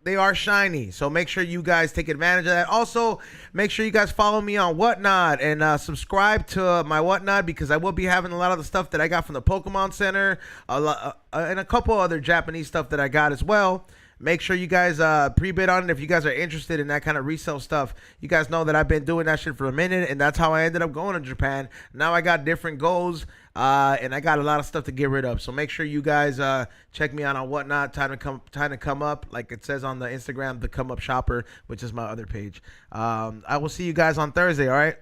they are shiny. So make sure you guys take advantage of that. Also, make sure you guys follow me on Whatnot and subscribe to my Whatnot because I will be having a lot of the stuff that I got from the Pokemon Center and a couple other Japanese stuff that I got as well. Make sure you guys pre-bid on it if you guys are interested in that kind of resale stuff. You guys know that I've been doing that shit for a minute, and that's how I ended up going to Japan. Now I got different goals, and I got a lot of stuff to get rid of. So make sure you guys check me out on Whatnot. Time to come up, like it says on the Instagram, the Come Up Shopper, which is my other page. I will see you guys on Thursday. All right.